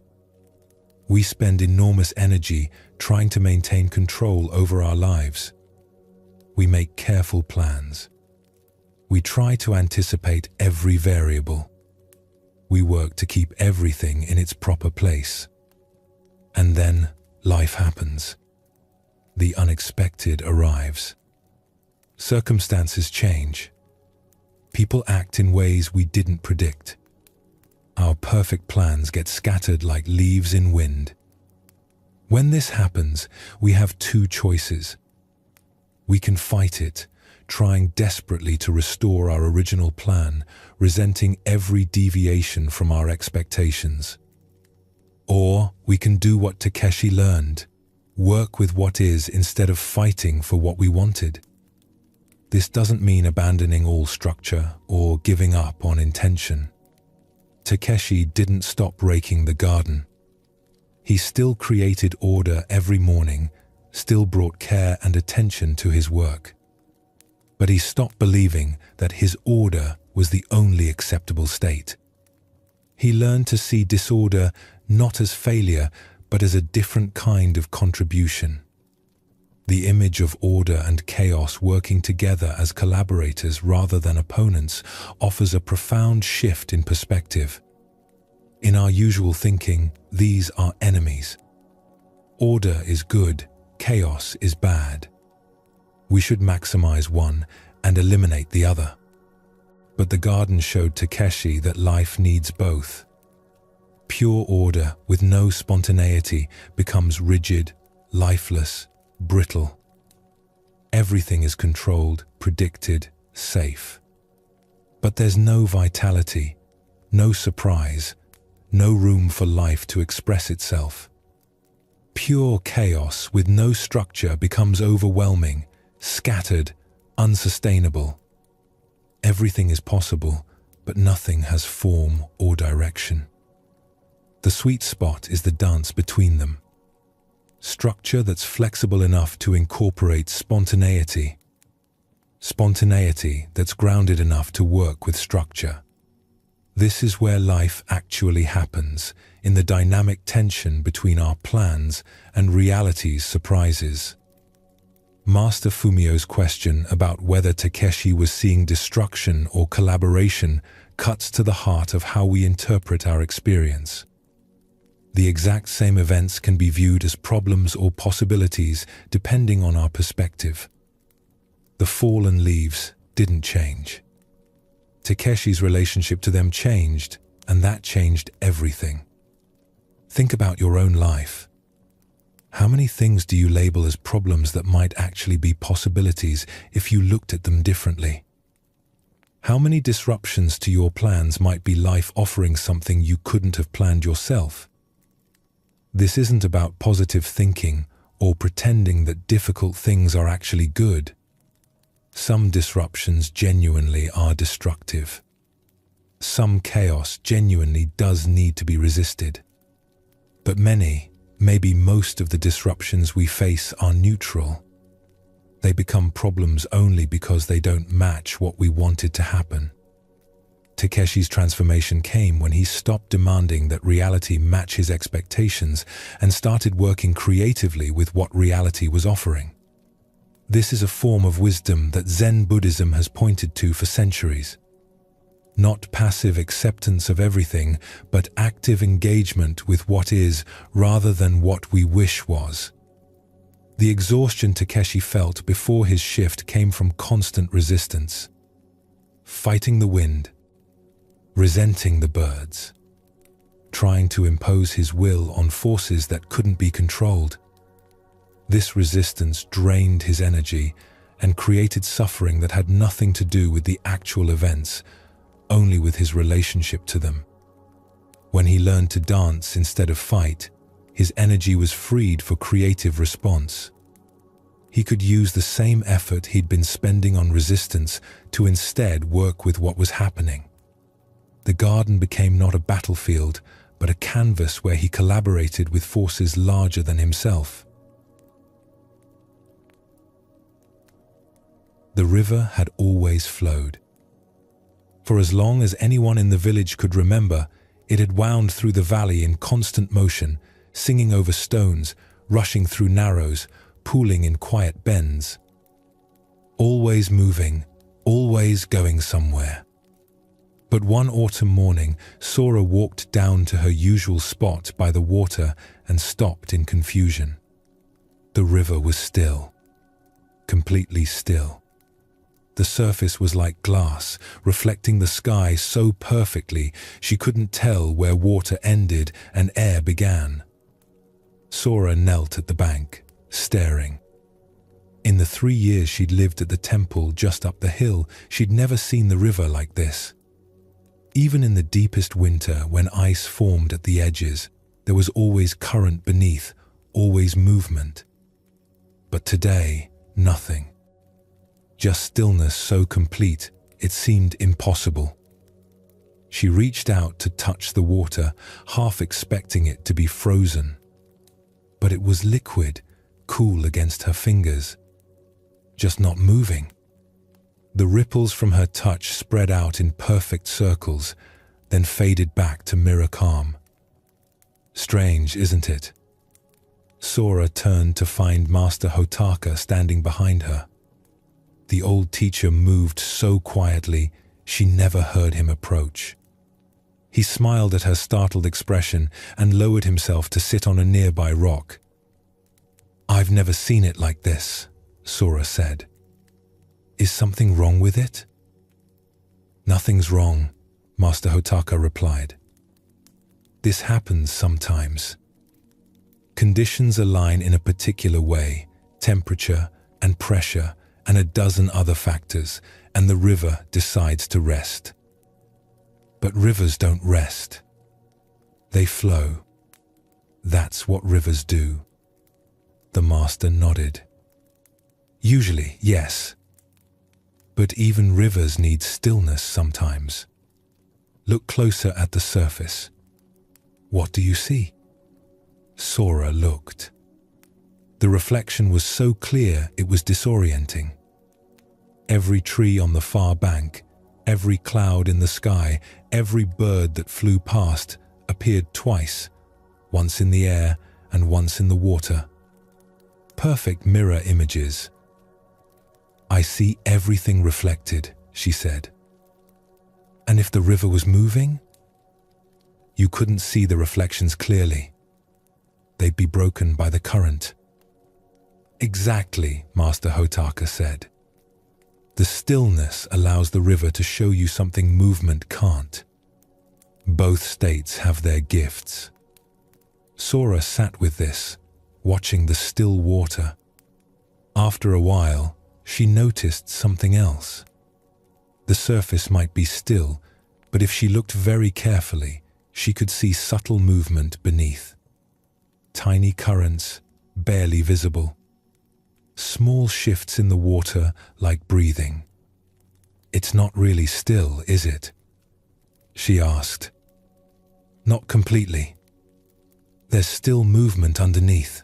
[SPEAKER 1] We spend enormous energy trying to maintain control over our lives. We make careful plans. We try to anticipate every variable. We work to keep everything in its proper place. And then life happens. The unexpected arrives. Circumstances change. People act in ways we didn't predict. Our perfect plans get scattered like leaves in wind. When this happens, we have two choices. We can fight it, trying desperately to restore our original plan, resenting every deviation from our expectations. Or we can do what Takeshi learned, work with what is instead of fighting for what we wanted. This doesn't mean abandoning all structure or giving up on intention. Takeshi didn't stop raking the garden. He still created order every morning, still brought care and attention to his work. But he stopped believing that his order was the only acceptable state. He learned to see disorder not as failure, but as a different kind of contribution. The image of order and chaos working together as collaborators rather than opponents offers a profound shift in perspective. In our usual thinking, these are enemies. Order is good, chaos is bad. We should maximize one and eliminate the other. But the garden showed Takeshi that life needs both. Pure order with no spontaneity becomes rigid, lifeless, brittle. Everything is controlled, predicted, safe. But there's no vitality, no surprise, no room for life to express itself. Pure chaos with no structure becomes overwhelming, scattered, unsustainable. Everything is possible, but nothing has form or direction. The sweet spot is the dance between them. Structure that's flexible enough to incorporate spontaneity. Spontaneity that's grounded enough to work with structure. This is where life actually happens, in the dynamic tension between our plans and reality's surprises. Master Fumio's question about whether Takeshi was seeing destruction or collaboration cuts to the heart of how we interpret our experience. The exact same events can be viewed as problems or possibilities depending on our perspective. The fallen leaves didn't change. Takeshi's relationship to them changed, and that changed everything. Think about your own life. How many things do you label as problems that might actually be possibilities if you looked at them differently? How many disruptions to your plans might be life offering something you couldn't have planned yourself? This isn't about positive thinking or pretending that difficult things are actually good. Some disruptions genuinely are destructive. Some chaos genuinely does need to be resisted. But many, maybe most of the disruptions we face are neutral. They become problems only because they don't match what we wanted to happen. Takeshi's transformation came when he stopped demanding that reality match his expectations and started working creatively with what reality was offering. This is a form of wisdom that Zen Buddhism has pointed to for centuries. Not passive acceptance of everything, but active engagement with what is rather than what we wish was. The exhaustion Takeshi felt before his shift came from constant resistance. Fighting the wind, resenting the birds, trying to impose his will on forces that couldn't be controlled. This resistance drained his energy and created suffering that had nothing to do with the actual events, only with his relationship to them. When he learned to dance instead of fight, His energy was freed for creative response. He could use the same effort he'd been spending on resistance to instead work with what was happening. The garden became not a battlefield, but a canvas where he collaborated with forces larger than himself. The river had always flowed. For as long as anyone in the village could remember, it had wound through the valley in constant motion, singing over stones, rushing through narrows, pooling in quiet bends. Always moving, always going somewhere. But one autumn morning, Sora walked down to her usual spot by the water and stopped in confusion. The river was still. Completely still. The surface was like glass, reflecting the sky so perfectly she couldn't tell where water ended and air began. Sora knelt at the bank, staring. In the 3 years she'd lived at the temple just up the hill, she'd never seen the river like this. Even in the deepest winter, when ice formed at the edges, there was always current beneath, always movement. But today, nothing. Just stillness so complete, it seemed impossible. She reached out to touch the water, half expecting it to be frozen. But it was liquid, cool against her fingers, just not moving. The ripples from her touch spread out in perfect circles, then faded back to mirror calm. Strange, isn't it? Sora turned to find Master Hotaka standing behind her. The old teacher moved so quietly, she never heard him approach. He smiled at her startled expression and lowered himself to sit on a nearby rock. "I've never seen it like this," Sora said. "Is something wrong with it?" "Nothing's wrong," Master Hotaka replied. "This happens sometimes. Conditions align in a particular way, temperature and pressure and a dozen other factors, and the river decides to rest. But rivers don't rest. They flow. That's what rivers do." The master nodded. "Usually, yes. But even rivers need stillness sometimes. Look closer at the surface. What do you see?" Sora looked. The reflection was so clear it was disorienting. Every tree on the far bank, every cloud in the sky, every bird that flew past appeared twice, once in the air and once in the water. Perfect mirror images. "I see everything reflected," she said. "And if the river was moving?" "You couldn't see the reflections clearly. They'd be broken by the current." "Exactly," Master Hotaka said. "The stillness allows the river to show you something movement can't. Both states have their gifts." Sora sat with this, watching the still water. After a while, she noticed something else. The surface might be still, but if she looked very carefully, she could see subtle movement beneath. Tiny currents, barely visible. Small shifts in the water like breathing. "It's not really still, is it?" she asked. "Not completely. There's still movement underneath."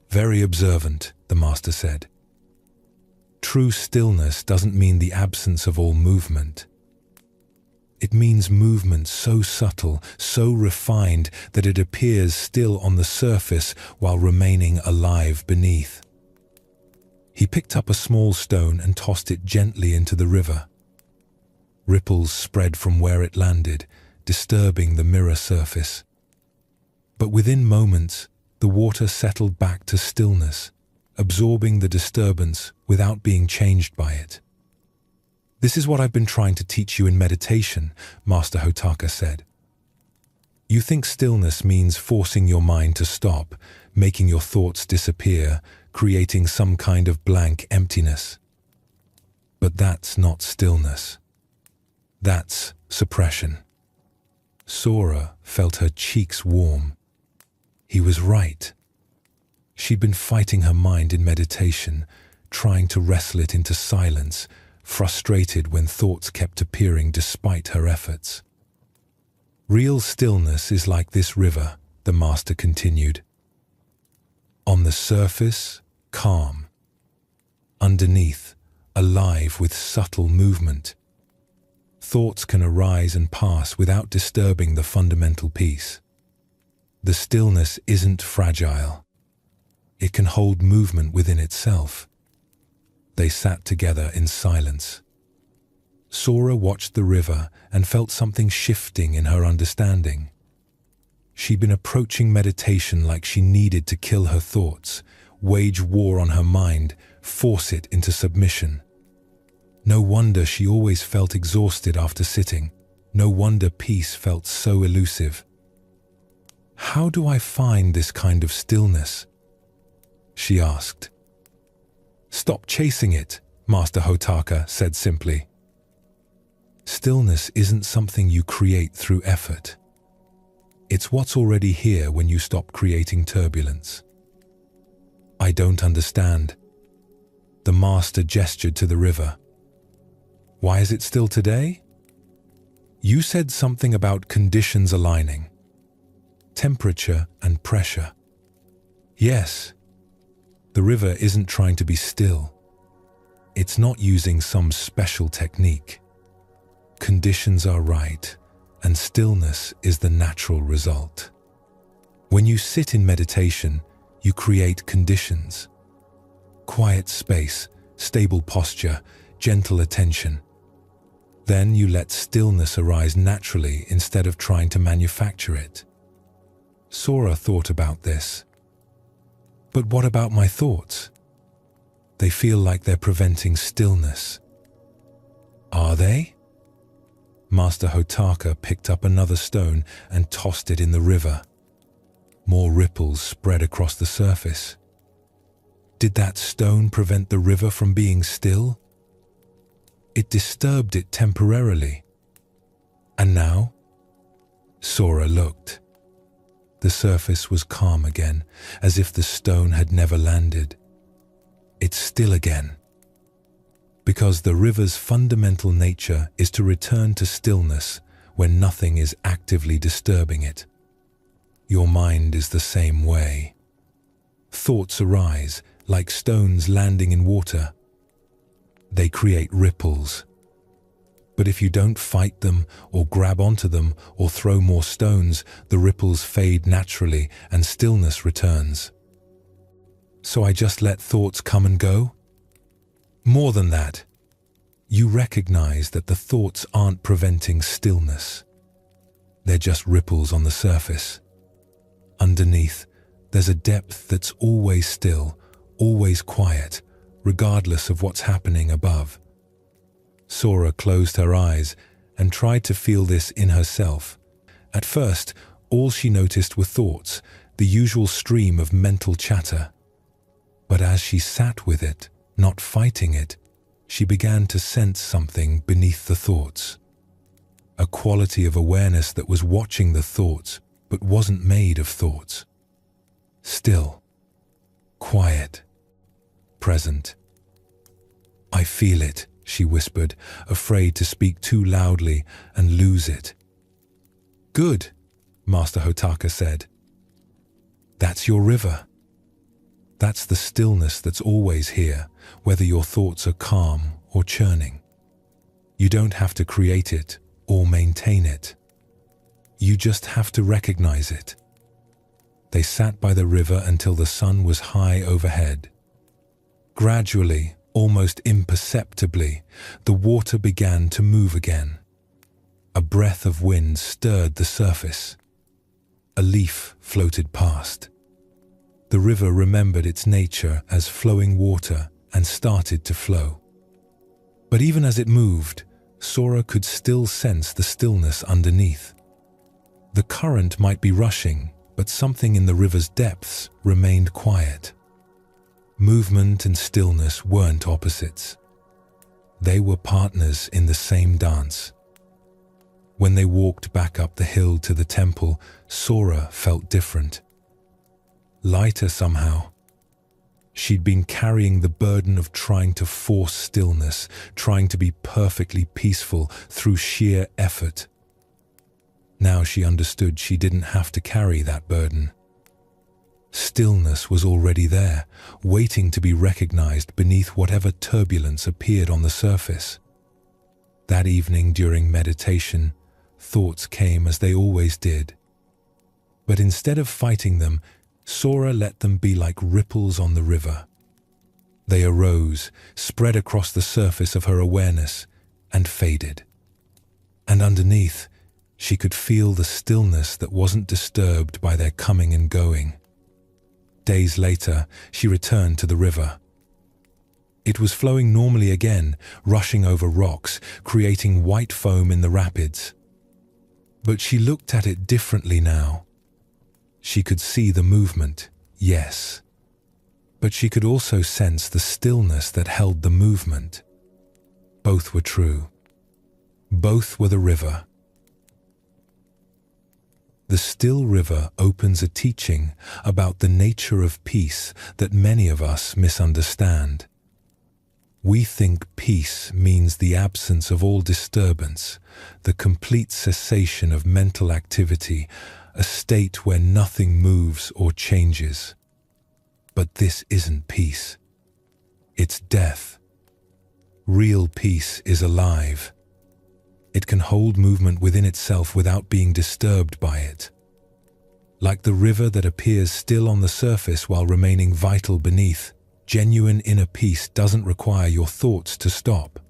[SPEAKER 1] "Very observant," the master said. "True stillness doesn't mean the absence of all movement. It means movement so subtle, so refined that it appears still on the surface while remaining alive beneath." He picked up a small stone and tossed it gently into the river. Ripples spread from where it landed, disturbing the mirror surface. But within moments, the water settled back to stillness, absorbing the disturbance without being changed by it. "This is what I've been trying to teach you in meditation," Master Hotaka said. "You think stillness means forcing your mind to stop, making your thoughts disappear, creating some kind of blank emptiness. But that's not stillness. That's suppression." Sora felt her cheeks warm. He was right. She'd been fighting her mind in meditation, trying to wrestle it into silence, frustrated when thoughts kept appearing despite her efforts. Real stillness is like this river, the master continued. On the surface, calm. Underneath, alive with subtle movement. Thoughts can arise and pass without disturbing the fundamental peace. The stillness isn't fragile. It can hold movement within itself. They sat together in silence. Sora watched the river and felt something shifting in her understanding. She'd been approaching meditation like she needed to kill her thoughts, wage war on her mind, force it into submission. No wonder she always felt exhausted after sitting. No wonder peace felt so elusive. "How do I find this kind of stillness?" she asked. "Stop chasing it," Master Hotaka said simply. Stillness isn't something you create through effort. It's what's already here when you stop creating turbulence. "I don't understand." The master gestured to the river. "Why is it still today?" "You said something about conditions aligning. Temperature and pressure." "Yes. The river isn't trying to be still. It's not using some special technique. Conditions are right, and stillness is the natural result. When you sit in meditation, you create conditions. Quiet space, stable posture, gentle attention. Then you let stillness arise naturally instead of trying to manufacture it. Sora thought about this. "But what about my thoughts? They feel like they're preventing stillness." "Are they?" Master Hotaka picked up another stone and tossed it in the river. More ripples spread across the surface. Did that stone prevent the river from being still? It disturbed it temporarily. And now? Sora looked. The surface was calm again, as if the stone had never landed. It's still again. Because the river's fundamental nature is to return to stillness when nothing is actively disturbing it. Your mind is the same way. Thoughts arise, like stones landing in water. They create ripples. But if you don't fight them or grab onto them or throw more stones, the ripples fade naturally and stillness returns. So I just let thoughts come and go? More than that, you recognize that the thoughts aren't preventing stillness. They're just ripples on the surface. Underneath, there's a depth that's always still, always quiet, regardless of what's happening above. Sora closed her eyes and tried to feel this in herself. At first, all she noticed were thoughts, the usual stream of mental chatter. But as she sat with it, not fighting it, she began to sense something beneath the thoughts. A quality of awareness that was watching the thoughts, but wasn't made of thoughts. Still, quiet, present. "I feel it," she whispered, afraid to speak too loudly and lose it. "Good," Master Hotaka said. "That's your river. That's the stillness that's always here, whether your thoughts are calm or churning. You don't have to create it or maintain it. You just have to recognize it." They sat by the river until the sun was high overhead. Gradually, almost imperceptibly, the water began to move again. A breath of wind stirred the surface. A leaf floated past. The river remembered its nature as flowing water and started to flow. But even as it moved, Sora could still sense the stillness underneath. The current might be rushing, but something in the river's depths remained quiet. Movement and stillness weren't opposites. They were partners in the same dance. When they walked back up the hill to the temple, Sora felt different. lighter somehow. She'd been carrying the burden of trying to force stillness, trying to be perfectly peaceful through sheer effort. Now she understood she didn't have to carry that burden. Stillness was already there, waiting to be recognized beneath whatever turbulence appeared on the surface. That evening during meditation, thoughts came as they always did. But instead of fighting them, Sora let them be like ripples on the river. They arose, spread across the surface of her awareness, and faded. And underneath, she could feel the stillness that wasn't disturbed by their coming and going. Days later, she returned to the river. It was flowing normally again, rushing over rocks, creating white foam in the rapids. But she looked at it differently now. She could see the movement, yes, but she could also sense the stillness that held the movement. Both were true. Both were the river. The still river opens a teaching about the nature of peace that many of us misunderstand. We think peace means the absence of all disturbance, the complete cessation of mental activity, a state where nothing moves or changes. But this isn't peace. It's death. Real peace is alive. It can hold movement within itself without being disturbed by it. Like the river that appears still on the surface while remaining vital beneath, genuine inner peace doesn't require your thoughts to stop.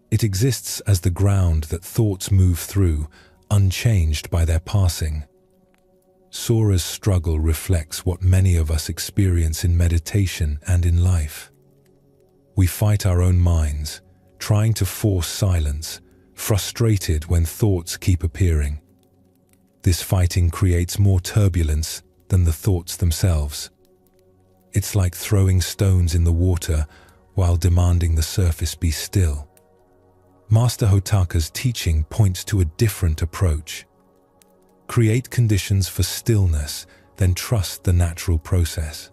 [SPEAKER 1] It exists as the ground that thoughts move through, unchanged by their passing. Sora's struggle reflects what many of us experience in meditation and in life. We fight our own minds, trying to force silence, frustrated when thoughts keep appearing. This fighting creates more turbulence than the thoughts themselves. It's like throwing stones in the water while demanding the surface be still. Master Hotaka's teaching points to a different approach. Create conditions for stillness, then trust the natural process.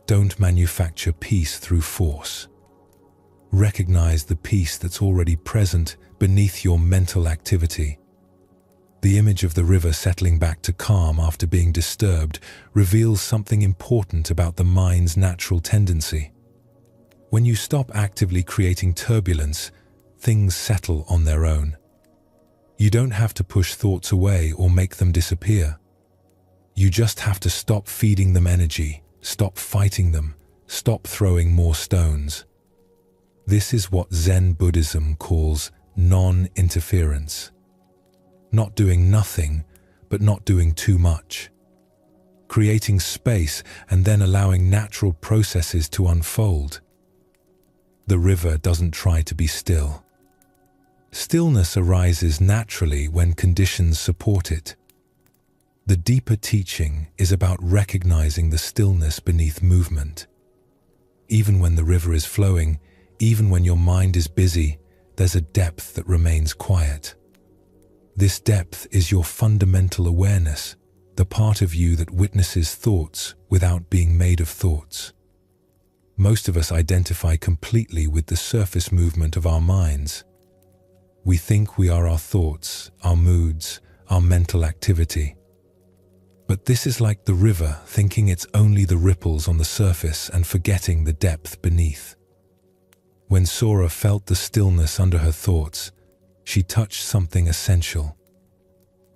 [SPEAKER 1] Don't manufacture peace through force. Recognize the peace that's already present beneath your mental activity. The image of the river settling back to calm after being disturbed reveals something important about the mind's natural tendency. When you stop actively creating turbulence, things settle on their own. You don't have to push thoughts away or make them disappear. You just have to stop feeding them energy, stop fighting them, stop throwing more stones. This is what Zen Buddhism calls non-interference. Not doing nothing, but not doing too much. Creating space and then allowing natural processes to unfold. The river doesn't try to be still. Stillness arises naturally when conditions support it. The deeper teaching is about recognizing the stillness beneath movement. Even when the river is flowing, even when your mind is busy, there's a depth that remains quiet. This depth is your fundamental awareness, the part of you that witnesses thoughts without being made of thoughts. Most of us identify completely with the surface movement of our minds. We think we are our thoughts, our moods, our mental activity. But this is like the river thinking it's only the ripples on the surface and forgetting the depth beneath. When Sora felt the stillness under her thoughts, she touched something essential.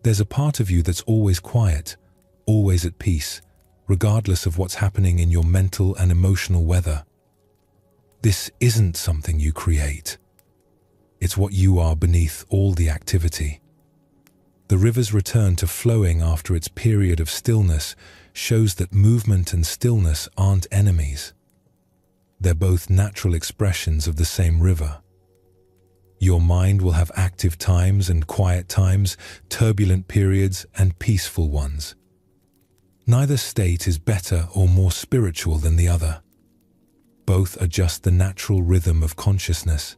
[SPEAKER 1] There's a part of you that's always quiet, always at peace, regardless of what's happening in your mental and emotional weather. This isn't something you create. It's what you are beneath all the activity. The river's return to flowing after its period of stillness shows that movement and stillness aren't enemies. They're both natural expressions of the same river. Your mind will have active times and quiet times, turbulent periods and peaceful ones. Neither state is better or more spiritual than the other. Both are just the natural rhythm of consciousness.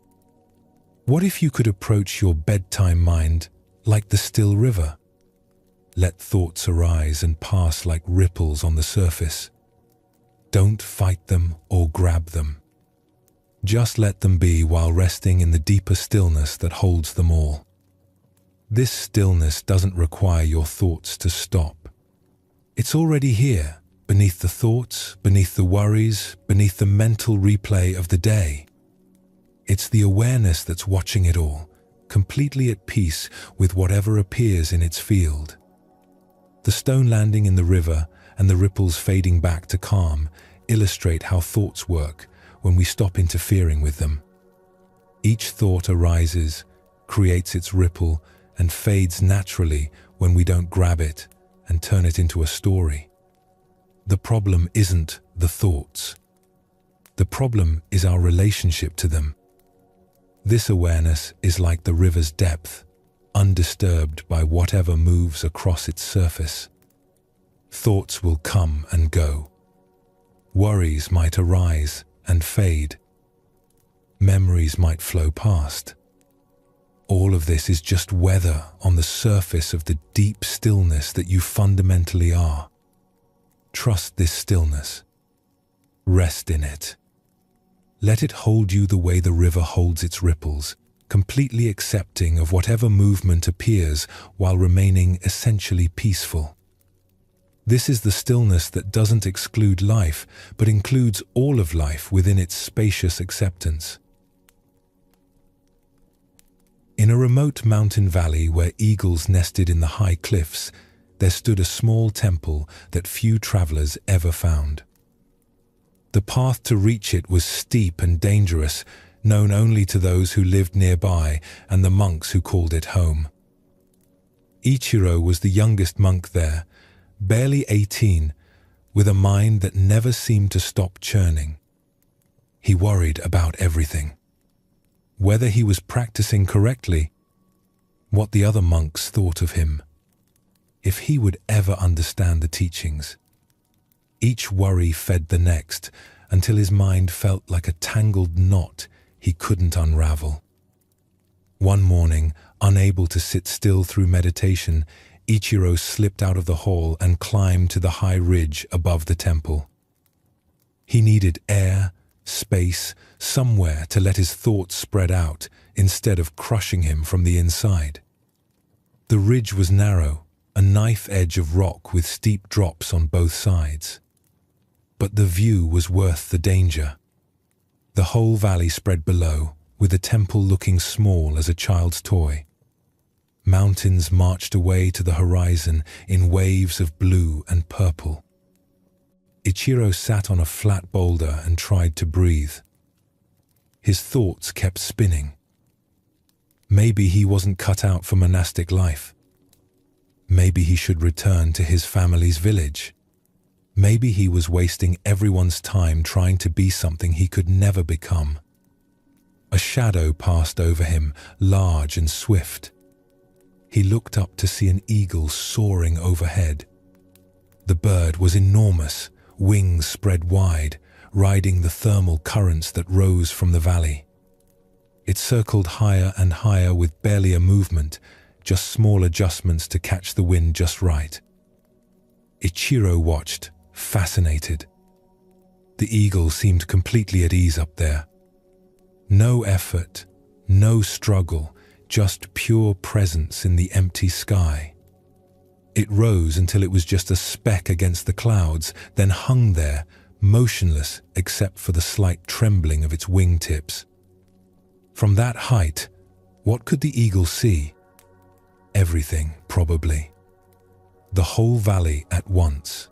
[SPEAKER 1] What if you could approach your bedtime mind like the still river? Let thoughts arise and pass like ripples on the surface. Don't fight them or grab them. Just let them be while resting in the deeper stillness that holds them all. This stillness doesn't require your thoughts to stop. It's already here, beneath the thoughts, beneath the worries, beneath the mental replay of the day. It's the awareness that's watching it all, completely at peace with whatever appears in its field. The stone landing in the river and the ripples fading back to calm illustrate how thoughts work when we stop interfering with them. Each thought arises, creates its ripple, and fades naturally when we don't grab it and turn it into a story. The problem isn't the thoughts. The problem is our relationship to them. This awareness is like the river's depth, undisturbed by whatever moves across its surface. Thoughts will come and go. Worries might arise and fade. Memories might flow past. All of this is just weather on the surface of the deep stillness that you fundamentally are. Trust this stillness. Rest in it. Let it hold you the way the river holds its ripples, completely accepting of whatever movement appears while remaining essentially peaceful. This is the stillness that doesn't exclude life, but includes all of life within its spacious acceptance. In a remote mountain valley where eagles nested in the high cliffs, there stood a small temple that few travelers ever found. The path to reach it was steep and dangerous, known only to those who lived nearby and the monks who called it home. Ichiro was the youngest monk there, barely 18, with a mind that never seemed to stop churning. He worried about everything. Whether he was practicing correctly, what the other monks thought of him, if he would ever understand the teachings. Each worry fed the next, until his mind felt like a tangled knot he couldn't unravel. One morning, unable to sit still through meditation, Ichiro slipped out of the hall and climbed to the high ridge above the temple. He needed air, space, somewhere to let his thoughts spread out instead of crushing him from the inside. The ridge was narrow, a knife edge of rock with steep drops on both sides. But the view was worth the danger. The whole valley spread below, with the temple looking small as a child's toy. Mountains marched away to the horizon in waves of blue and purple. Ichiro sat on a flat boulder and tried to breathe. His thoughts kept spinning. Maybe he wasn't cut out for monastic life. Maybe he should return to his family's village. Maybe he was wasting everyone's time trying to be something he could never become. A shadow passed over him, large and swift. He looked up to see an eagle soaring overhead. The bird was enormous, wings spread wide, riding the thermal currents that rose from the valley. It circled higher and higher with barely a movement, just small adjustments to catch the wind just right. Ichiro watched, fascinated. The eagle seemed completely at ease up there. No effort, no struggle, just pure presence in the empty sky. It rose until it was just a speck against the clouds, then hung there, motionless except for the slight trembling of its wingtips. From that height, what could the eagle see? Everything, probably. The whole valley at once.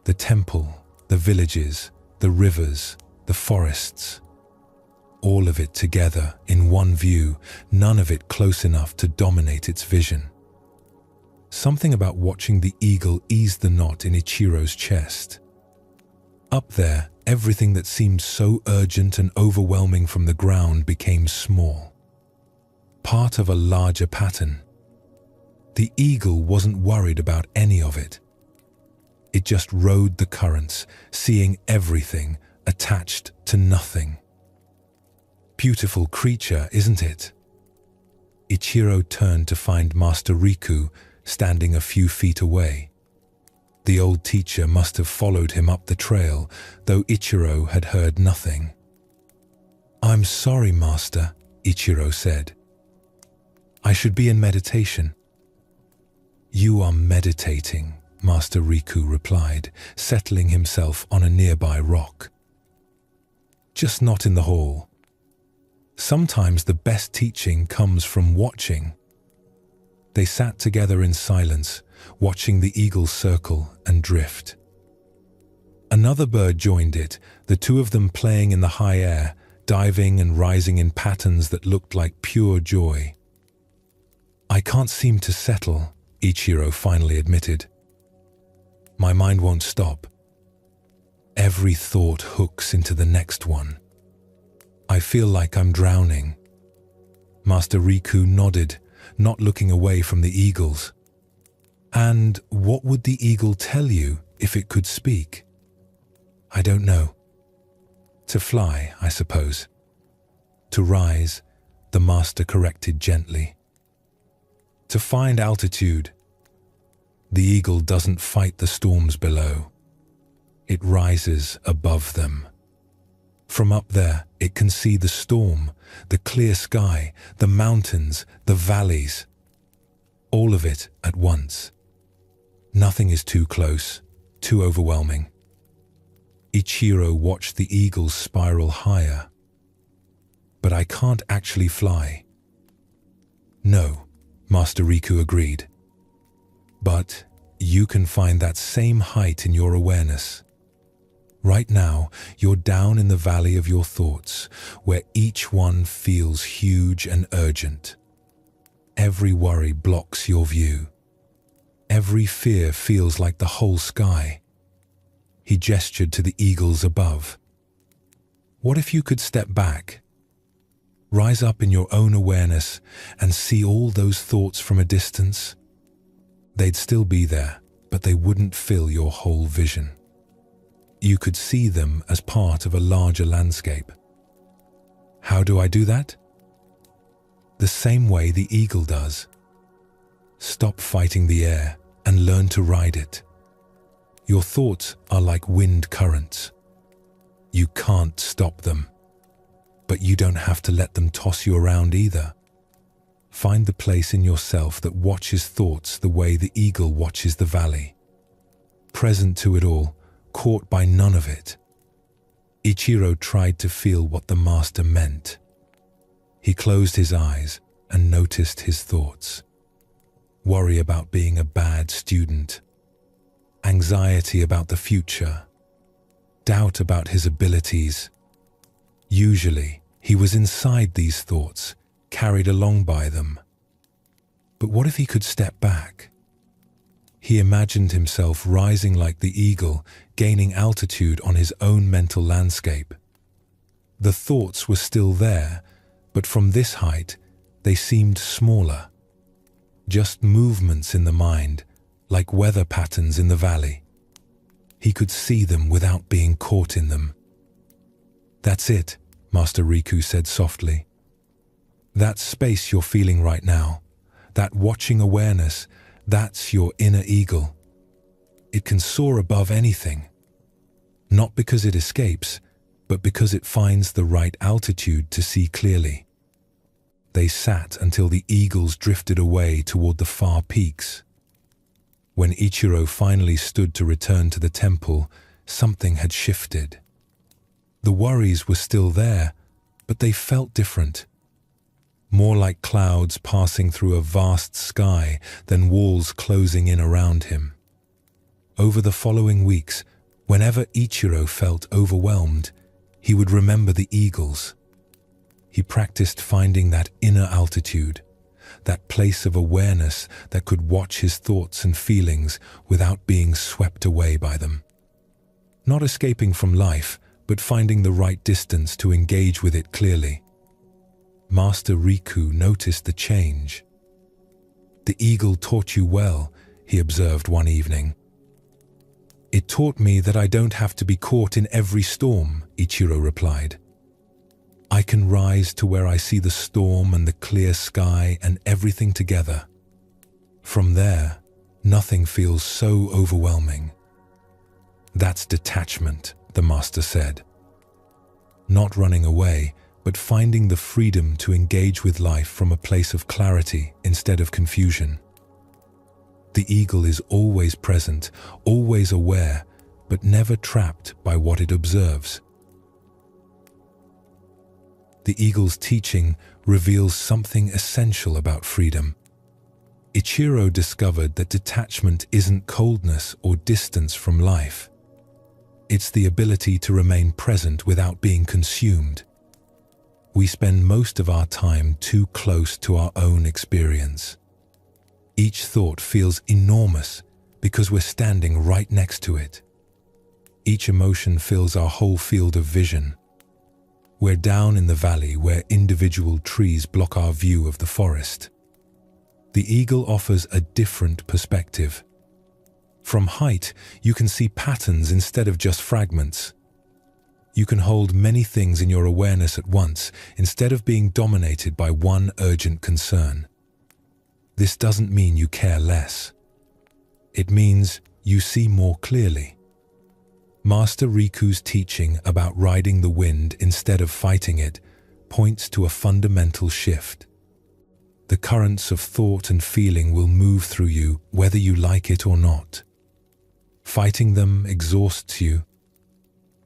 [SPEAKER 1] The temple, the villages, the rivers, the forests. All of it together in one view, none of it close enough to dominate its vision. Something about watching the eagle ease the knot in Ichiro's chest. Up there, everything that seemed so urgent and overwhelming from the ground became small. Part of a larger pattern. The eagle wasn't worried about any of it. It just rode the currents, seeing everything, attached to nothing. Beautiful creature, isn't it? Ichiro turned to find Master Riku, standing a few feet away. The old teacher must have followed him up the trail, though Ichiro had heard nothing. "I'm sorry, Master," Ichiro said. "I should be in meditation." "You are meditating," Master Riku replied, settling himself on a nearby rock. "Just not in the hall. Sometimes the best teaching comes from watching." They sat together in silence, watching the eagles circle and drift. Another bird joined it, the two of them playing in the high air, diving and rising in patterns that looked like pure joy. "I can't seem to settle," Ichiro finally admitted. "My mind won't stop. Every thought hooks into the next one. I feel like I'm drowning." Master Riku nodded, not looking away from the eagles. "And what would the eagle tell you if it could speak?" "I don't know. To fly, I suppose." "To rise," the master corrected gently. "To find altitude. The eagle doesn't fight the storms below. It rises above them. From up there, it can see the storm, the clear sky, the mountains, the valleys. All of it at once. Nothing is too close, too overwhelming." Ichiro watched the eagles spiral higher. "But I can't actually fly." "No," Master Riku agreed. "But you can find that same height in your awareness. Right now, you're down in the valley of your thoughts, where each one feels huge and urgent. Every worry blocks your view. Every fear feels like the whole sky." He gestured to the eagles above. "What if you could step back? Rise up in your own awareness and see all those thoughts from a distance? They'd still be there, but they wouldn't fill your whole vision. You could see them as part of a larger landscape." "How do I do that?" "The same way the eagle does. Stop fighting the air and learn to ride it. Your thoughts are like wind currents. You can't stop them, but you don't have to let them toss you around either. Find the place in yourself that watches thoughts the way the eagle watches the valley. Present to it all, caught by none of it." Ichiro tried to feel what the master meant. He closed his eyes and noticed his thoughts. Worry about being a bad student. Anxiety about the future. Doubt about his abilities. Usually, he was inside these thoughts, carried along by them. But what if he could step back? He imagined himself rising like the eagle, gaining altitude on his own mental landscape. The thoughts were still there, but from this height, they seemed smaller. Just movements in the mind, like weather patterns in the valley. He could see them without being caught in them. "That's it," Master Riku said softly. "That space you're feeling right now, that watching awareness, that's your inner eagle. It can soar above anything. Not because it escapes, but because it finds the right altitude to see clearly." They sat until the eagles drifted away toward the far peaks. When Ichiro finally stood to return to the temple, something had shifted. The worries were still there, but they felt different. More like clouds passing through a vast sky than walls closing in around him. Over the following weeks, whenever Ichiro felt overwhelmed, he would remember the eagles. He practiced finding that inner altitude, that place of awareness that could watch his thoughts and feelings without being swept away by them. Not escaping from life, but finding the right distance to engage with it clearly. Master Riku noticed the change. "The eagle taught you well," he observed one evening. "It taught me that I don't have to be caught in every storm," Ichiro replied. "I can rise to where I see the storm and the clear sky and everything together. From there, nothing feels so overwhelming. That's detachment, the master said. Not running away, but finding the freedom to engage with life from a place of clarity instead of confusion. The eagle is always present, always aware, but never trapped by what it observes. The eagle's teaching reveals something essential about freedom. Ichiro discovered that detachment isn't coldness or distance from life. It's the ability to remain present without being consumed. We spend most of our time too close to our own experience. Each thought feels enormous because we're standing right next to it. Each emotion fills our whole field of vision. We're down in the valley where individual trees block our view of the forest. The eagle offers a different perspective. From height, you can see patterns instead of just fragments. You can hold many things in your awareness at once instead of being dominated by one urgent concern. This doesn't mean you care less. It means you see more clearly. Master Riku's teaching about riding the wind instead of fighting it points to a fundamental shift. The currents of thought and feeling will move through you whether you like it or not. Fighting them exhausts you.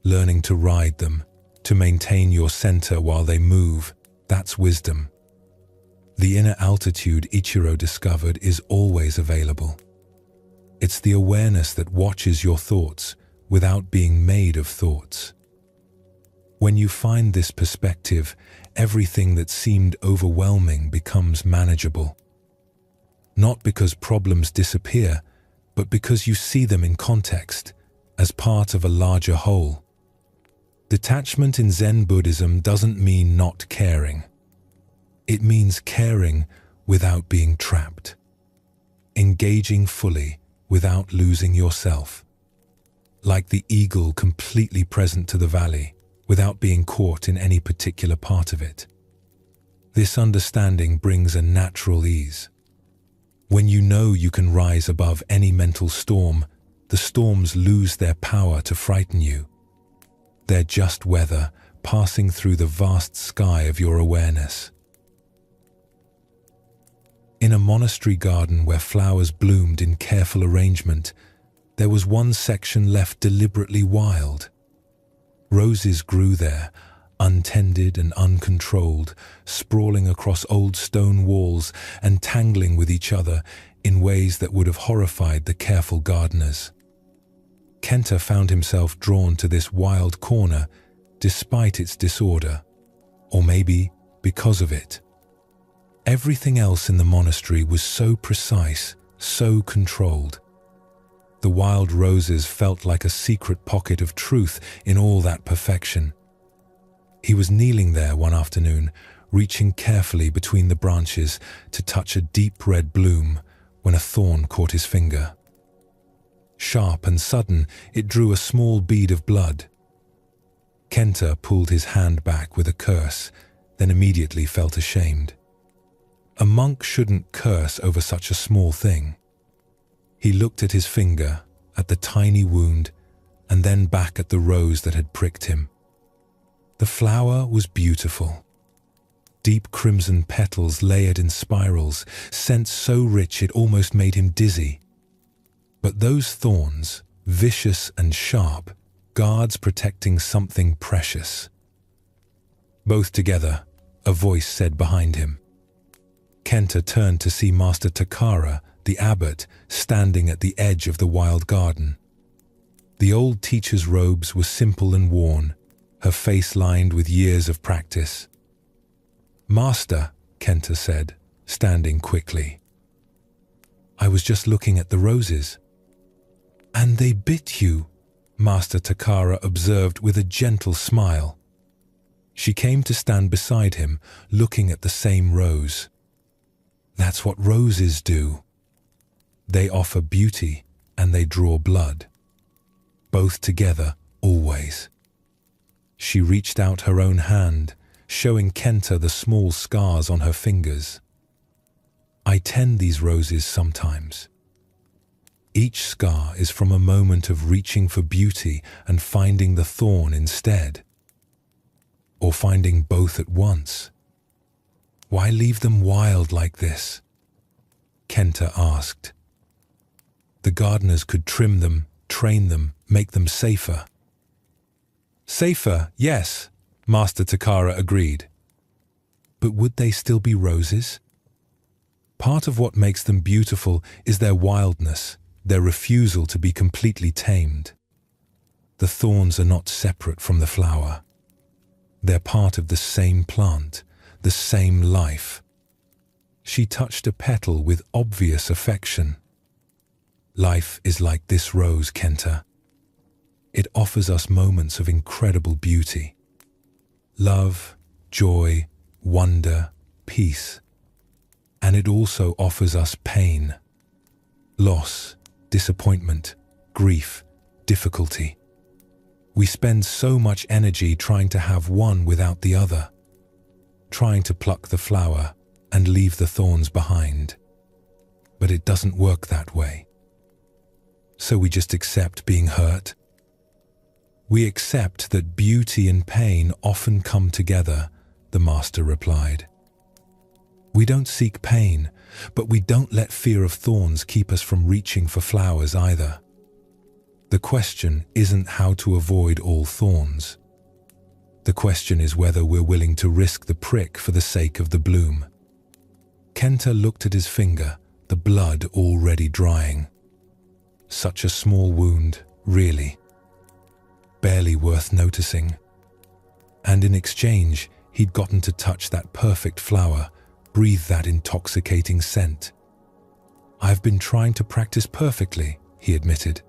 [SPEAKER 1] Learning to ride them, to maintain your center while they move, that's wisdom. The inner altitude Ichiro discovered is always available. It's the awareness that watches your thoughts without being made of thoughts. When you find this perspective, everything that seemed overwhelming becomes manageable. Not because problems disappear, but because you see them in context, as part of a larger whole. Detachment in Zen Buddhism doesn't mean not caring. It means caring without being trapped. Engaging fully without losing yourself. Like the eagle completely present to the valley, without being caught in any particular part of it. This understanding brings a natural ease. When you know you can rise above any mental storm, the storms lose their power to frighten you. They're just weather passing through the vast sky of your awareness. In a monastery garden where flowers bloomed in careful arrangement, there was one section left deliberately wild. Roses grew there, untended and uncontrolled, sprawling across old stone walls and tangling with each other in ways that would have horrified the careful gardeners. Kenta found himself drawn to this wild corner despite its disorder, or maybe because of it. Everything else in the monastery was so precise, so controlled. The wild roses felt like a secret pocket of truth in all that perfection. He was kneeling there one afternoon, reaching carefully between the branches to touch a deep red bloom when a thorn caught his finger. Sharp and sudden, it drew a small bead of blood. Kenta pulled his hand back with a curse, then immediately felt ashamed. A monk shouldn't curse over such a small thing. He looked at his finger, at the tiny wound, and then back at the rose that had pricked him. The flower was beautiful. Deep crimson petals layered in spirals, scent so rich it almost made him dizzy. But those thorns, vicious and sharp, guards protecting something precious. Both together, a voice said behind him. Kenta turned to see Master Takara, the abbot, standing at the edge of the wild garden. The old teacher's robes were simple and worn, her face lined with years of practice. "Master," Kenta said, standing quickly. "I was just looking at the roses." "And they bit you," Master Takara observed with a gentle smile. She came to stand beside him, looking at the same rose. "That's what roses do. They offer beauty and they draw blood. Both together, always." She reached out her own hand, showing Kenta the small scars on her fingers. I tend these roses sometimes. Each scar is from a moment of reaching for beauty and finding the thorn instead. Or finding both at once. Why leave them wild like this? Kenta asked. The gardeners could trim them, train them, make them safer. Safer, yes, Master Takara agreed. But would they still be roses? Part of what makes them beautiful is their wildness, their refusal to be completely tamed. The thorns are not separate from the flower. They're part of the same plant, the same life. She touched a petal with obvious affection. Life is like this rose, Kenta. It offers us moments of incredible beauty. Love, joy, wonder, peace. And it also offers us pain, loss, disappointment, grief, difficulty. We spend so much energy trying to have one without the other, trying to pluck the flower and leave the thorns behind. But it doesn't work that way. So we just accept being hurt. We accept that beauty and pain often come together, the master replied. We don't seek pain, but we don't let fear of thorns keep us from reaching for flowers either. The question isn't how to avoid all thorns. The question is whether we're willing to risk the prick for the sake of the bloom. Kenta looked at his finger, the blood already drying. Such a small wound, really. Barely worth noticing. And in exchange, he'd gotten to touch that perfect flower, breathe that intoxicating scent. I've been trying to practice perfectly, he admitted.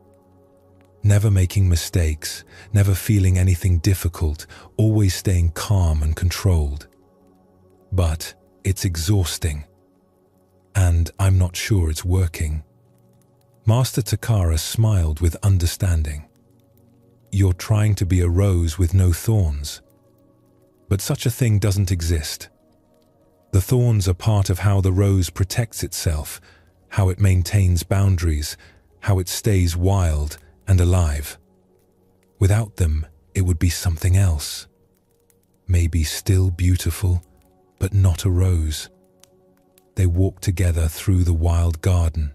[SPEAKER 1] Never making mistakes, never feeling anything difficult, always staying calm and controlled. But it's exhausting. And I'm not sure it's working. Master Takara smiled with understanding. You're trying to be a rose with no thorns. But such a thing doesn't exist. The thorns are part of how the rose protects itself, how it maintains boundaries, how it stays wild and alive. Without them, it would be something else. Maybe still beautiful, but not a rose. They walked together through the wild garden.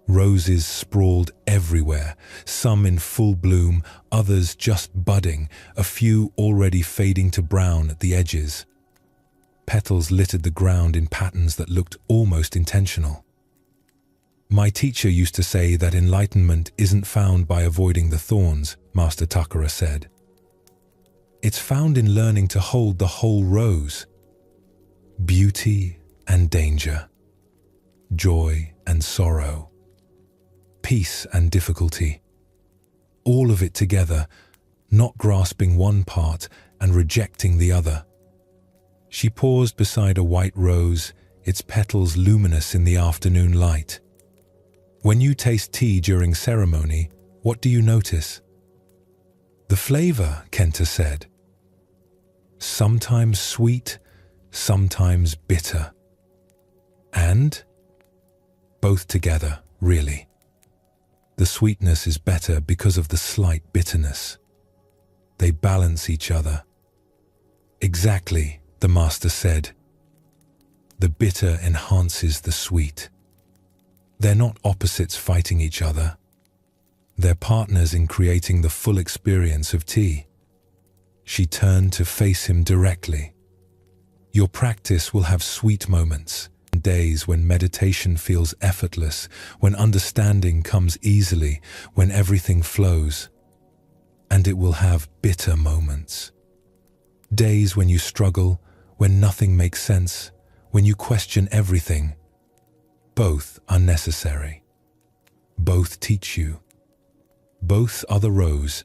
[SPEAKER 1] Roses sprawled everywhere, some in full bloom, others just budding, a few already fading to brown at the edges. Petals littered the ground in patterns that looked almost intentional. My teacher used to say that enlightenment isn't found by avoiding the thorns, Master Takara said. It's found in learning to hold the whole rose. Beauty and danger, joy and sorrow, peace and difficulty. All of it together, not grasping one part and rejecting the other. She paused beside a white rose, its petals luminous in the afternoon light. When you taste tea during ceremony, what do you notice? The flavor, Kenta said. Sometimes sweet, sometimes bitter. And? Both together, really. The sweetness is better because of the slight bitterness. They balance each other. Exactly, the master said. The bitter enhances the sweet. They're not opposites fighting each other. They're partners in creating the full experience of tea. She turned to face him directly. Your practice will have sweet moments, days when meditation feels effortless, when understanding comes easily, when everything flows. And it will have bitter moments. Days when you struggle, when nothing makes sense, when you question everything. Both are necessary. Both teach you. Both are the rose.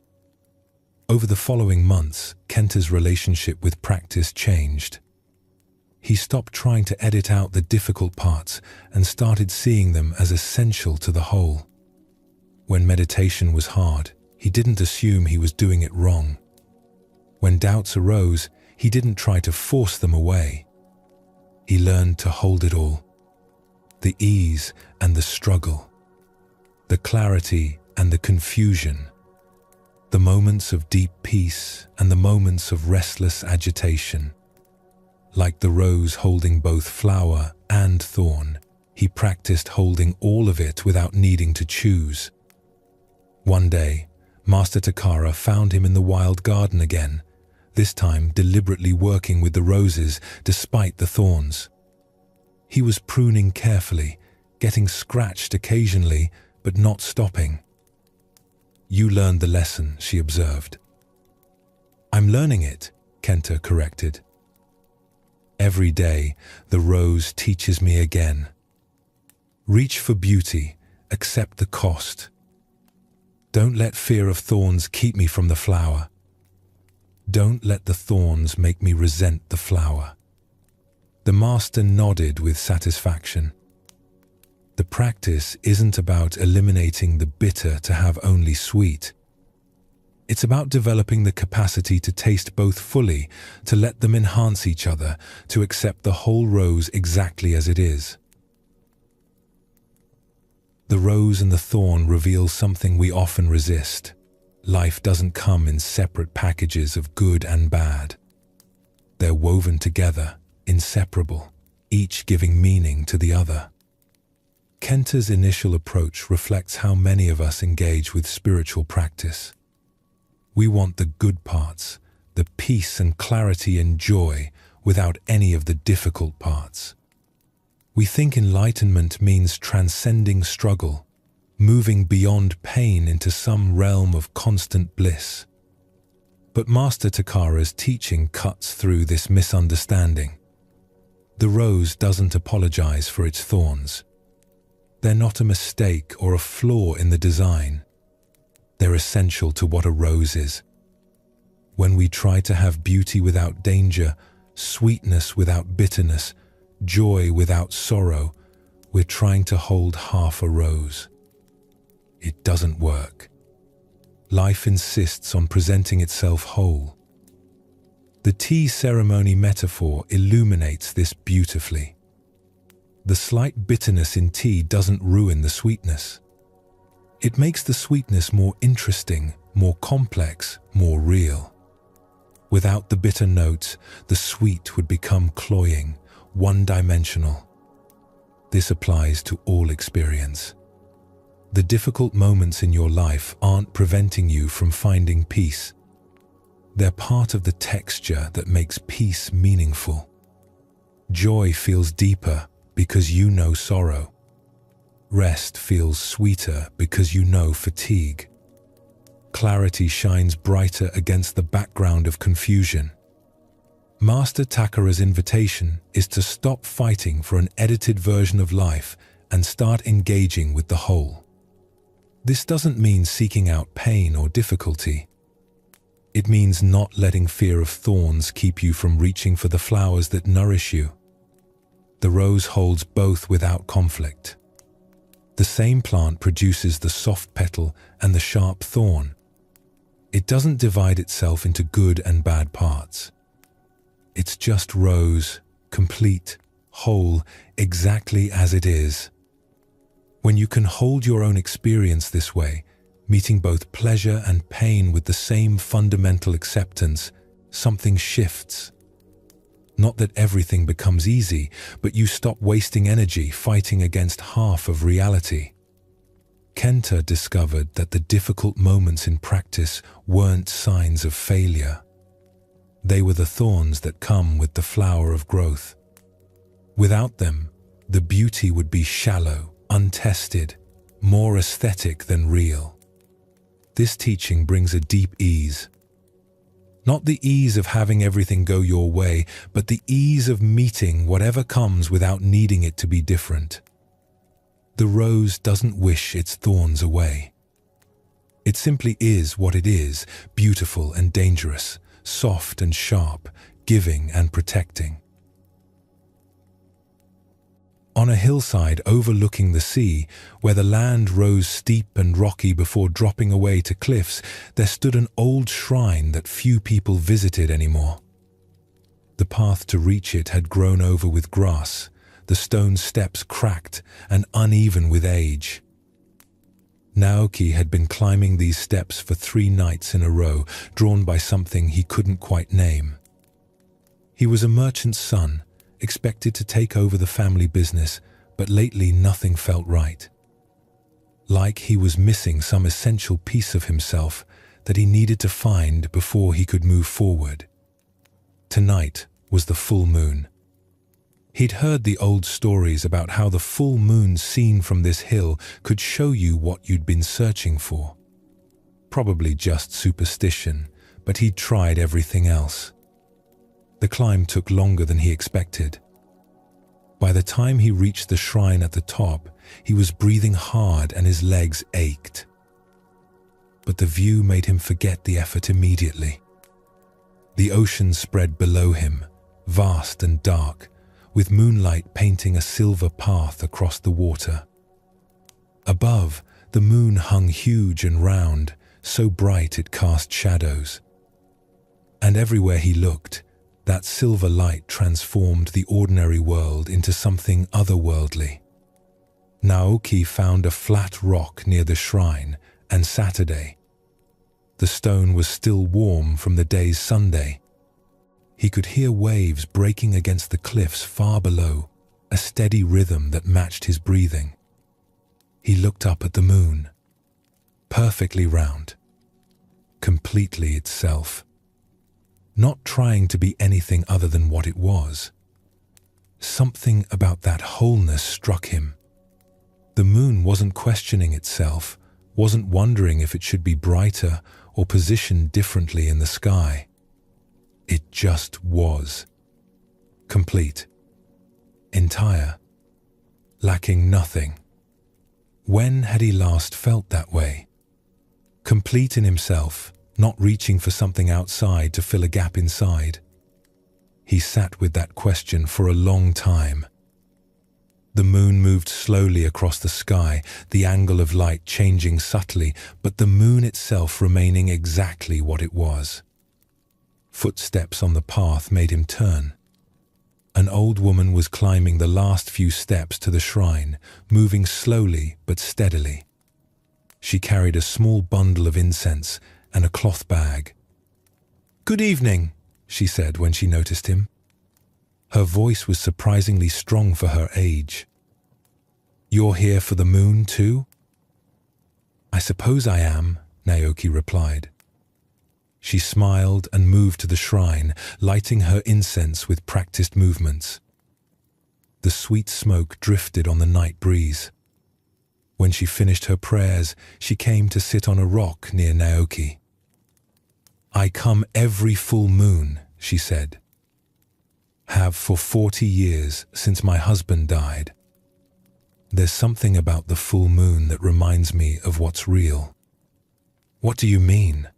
[SPEAKER 1] Over the following months, Kenta's relationship with practice changed. He stopped trying to edit out the difficult parts and started seeing them as essential to the whole. When meditation was hard, he didn't assume he was doing it wrong. When doubts arose, he didn't try to force them away. He learned to hold it all. the ease and the struggle, the clarity and the confusion, the moments of deep peace and the moments of restless agitation. Like the rose holding both flower and thorn, he practiced holding all of it without needing to choose. One day, Master Takara found him in the wild garden again, this time deliberately working with the roses despite the thorns. He was pruning carefully, getting scratched occasionally, but not stopping. "You learned the lesson," she observed. "I'm learning it," Kenta corrected. "Every day, the rose teaches me again. Reach for beauty, accept the cost. Don't let fear of thorns keep me from the flower. Don't let the thorns make me resent the flower." The master nodded with satisfaction. The practice isn't about eliminating the bitter to have only sweet. It's about developing the capacity to taste both fully, to let them enhance each other, to accept the whole rose exactly as it is. The rose and the thorn reveal something we often resist. Life doesn't come in separate packages of good and bad. They're woven together, inseparable, each giving meaning to the other. Kenta's initial approach reflects how many of us engage with spiritual practice. We want the good parts, the peace and clarity and joy, without any of the difficult parts. We think enlightenment means transcending struggle, moving beyond pain into some realm of constant bliss. But Master Takara's teaching cuts through this misunderstanding. The rose doesn't apologize for its thorns. They're not a mistake or a flaw in the design. They're essential to what a rose is. When we try to have beauty without danger, sweetness without bitterness, joy without sorrow, we're trying to hold half a rose. It doesn't work. Life insists on presenting itself whole. The tea ceremony metaphor illuminates this beautifully. The slight bitterness in tea doesn't ruin the sweetness. It makes the sweetness more interesting, more complex, more real. Without the bitter notes, the sweet would become cloying, one-dimensional. This applies to all experience. The difficult moments in your life aren't preventing you from finding peace. They're part of the texture that makes peace meaningful. Joy feels deeper because you know sorrow. Rest feels sweeter because you know fatigue. Clarity shines brighter against the background of confusion. Master Takara's invitation is to stop fighting for an edited version of life and start engaging with the whole. This doesn't mean seeking out pain or difficulty. It means not letting fear of thorns keep you from reaching for the flowers that nourish you. The rose holds both without conflict. The same plant produces the soft petal and the sharp thorn. It doesn't divide itself into good and bad parts. It's just rose, complete, whole, exactly as it is. When you can hold your own experience this way, meeting both pleasure and pain with the same fundamental acceptance, something shifts. Not that everything becomes easy, but you stop wasting energy fighting against half of reality. Kenta discovered that the difficult moments in practice weren't signs of failure. They were the thorns that come with the flower of growth. Without them, the beauty would be shallow, untested, more aesthetic than real. This teaching brings a deep ease. Not the ease of having everything go your way, but the ease of meeting whatever comes without needing it to be different. The rose doesn't wish its thorns away. It simply is what it is, beautiful and dangerous, soft and sharp, giving and protecting. On a hillside overlooking the sea, where the land rose steep and rocky before dropping away to cliffs, there stood an old shrine that few people visited anymore. The path to reach it had grown over with grass, the stone steps cracked and uneven with age. Naoki had been climbing these steps for 3 nights in a row, drawn by something he couldn't quite name. He was a merchant's son, expected to take over the family business, but lately nothing felt right. Like he was missing some essential piece of himself that he needed to find before he could move forward. Tonight was the full moon. He'd heard the old stories about how the full moon seen from this hill could show you what you'd been searching for. Probably just superstition, but he'd tried everything else. The climb took longer than he expected. By the time he reached the shrine at the top, he was breathing hard and his legs ached. But the view made him forget the effort immediately. The ocean spread below him, vast and dark, with moonlight painting a silver path across the water. Above, the moon hung huge and round, so bright it cast shadows. And everywhere he looked, that silver light transformed the ordinary world into something otherworldly. Naoki found a flat rock near the shrine and Saturday. The stone was still warm from the day's Sunday. He could hear waves breaking against the cliffs far below, a steady rhythm that matched his breathing. He looked up at the moon, perfectly round, completely itself, not trying to be anything other than what it was. Something about that wholeness struck him. The moon wasn't questioning itself, wasn't wondering if it should be brighter or positioned differently in the sky. It just was. Complete. Entire. Lacking nothing. When had he last felt that way? Complete in himself, not reaching for something outside to fill a gap inside. He sat with that question for a long time. The moon moved slowly across the sky, the angle of light changing subtly, but the moon itself remaining exactly what it was. Footsteps on the path made him turn. An old woman was climbing the last few steps to the shrine, moving slowly but steadily. She carried a small bundle of incense and a cloth bag. "Good evening," she said when she noticed him. Her voice was surprisingly strong for her age. "You're here for the moon too?" "I suppose I am," Naoki replied. She smiled and moved to the shrine, lighting her incense with practiced movements. The sweet smoke drifted on the night breeze. When she finished her prayers, she came to sit on a rock near Naoki. "I come every full moon," she said. "Have for 40 years since my husband died. There's something about the full moon that reminds me of what's real." "What do you mean?"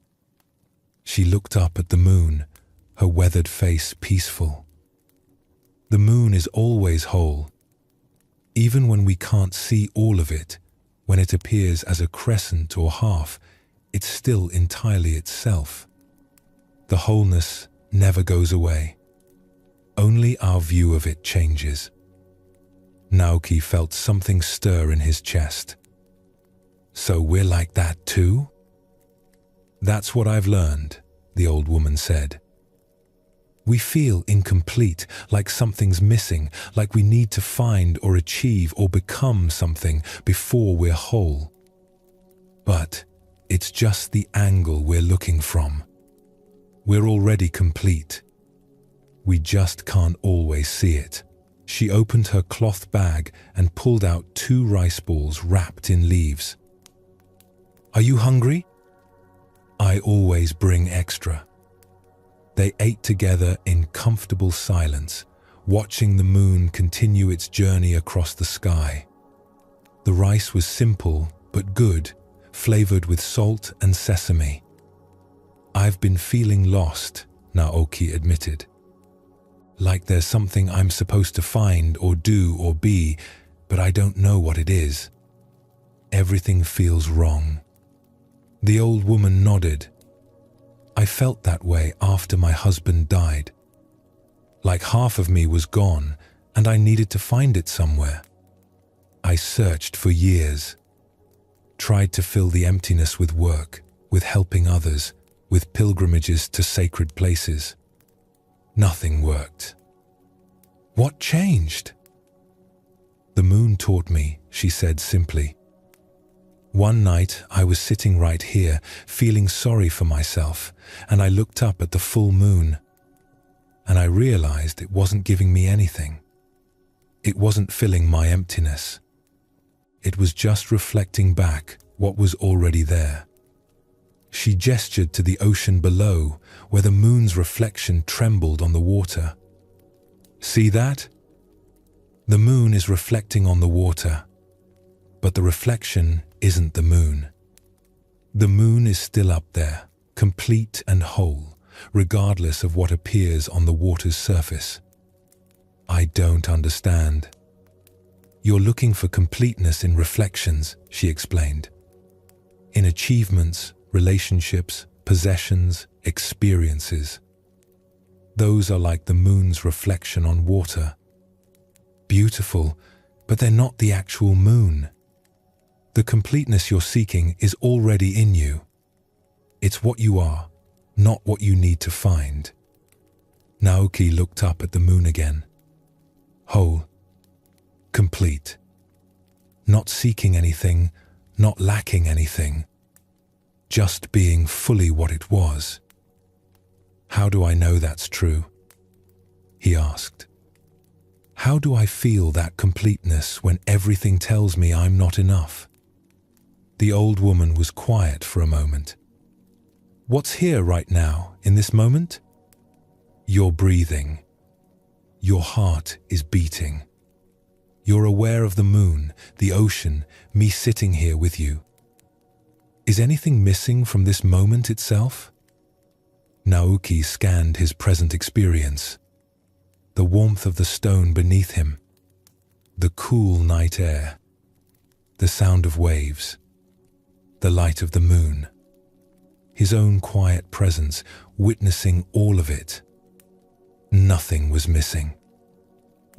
[SPEAKER 1] She looked up at the moon, her weathered face peaceful. "The moon is always whole. Even when we can't see all of it, when it appears as a crescent or half, it's still entirely itself. The wholeness never goes away. Only our view of it changes." Naoki felt something stir in his chest. "So we're like that too?" "That's what I've learned," the old woman said. "We feel incomplete, like something's missing, like we need to find or achieve or become something before we're whole. But it's just the angle we're looking from. We're already complete. We just can't always see it." She opened her cloth bag and pulled out 2 rice balls wrapped in leaves. "Are you hungry?" "I always bring extra." They ate together in comfortable silence, watching the moon continue its journey across the sky. The rice was simple but good, flavored with salt and sesame. "I've been feeling lost," Naoki admitted. "Like there's something I'm supposed to find or do or be, but I don't know what it is. Everything feels wrong." The old woman nodded. "I felt that way after my husband died. Like half of me was gone and I needed to find it somewhere. I searched for years, tried to fill the emptiness with work, with helping others, with pilgrimages to sacred places. Nothing worked. What changed? The moon taught me, she said simply. One night I was sitting right here, feeling sorry for myself, and I looked up at the full moon, and I realized it wasn't giving me anything. It wasn't filling my emptiness. It was just reflecting back what was already there. She gestured to the ocean below, where the moon's reflection trembled on the water. See that? The moon is reflecting on the water, but the reflection isn't the moon. The moon is still up there, complete and whole, regardless of what appears on the water's surface. I don't understand. You're looking for completeness in reflections, she explained. In achievements, relationships, possessions, experiences. Those are like the moon's reflection on water. Beautiful, but they're not the actual moon. The completeness you're seeking is already in you. It's what you are, not what you need to find. Naoki looked up at the moon again. Whole, complete. Not seeking anything, not lacking anything. Just being fully what it was. How do I know that's true? He asked. How do I feel that completeness when everything tells me I'm not enough? The old woman was quiet for a moment. What's here right now, in this moment? You're breathing. Your heart is beating. You're aware of the moon, the ocean, me sitting here with you. Is anything missing from this moment itself? Naoki scanned his present experience. The warmth of the stone beneath him, the cool night air, the sound of waves, the light of the moon, his own quiet presence, witnessing all of it. Nothing was missing.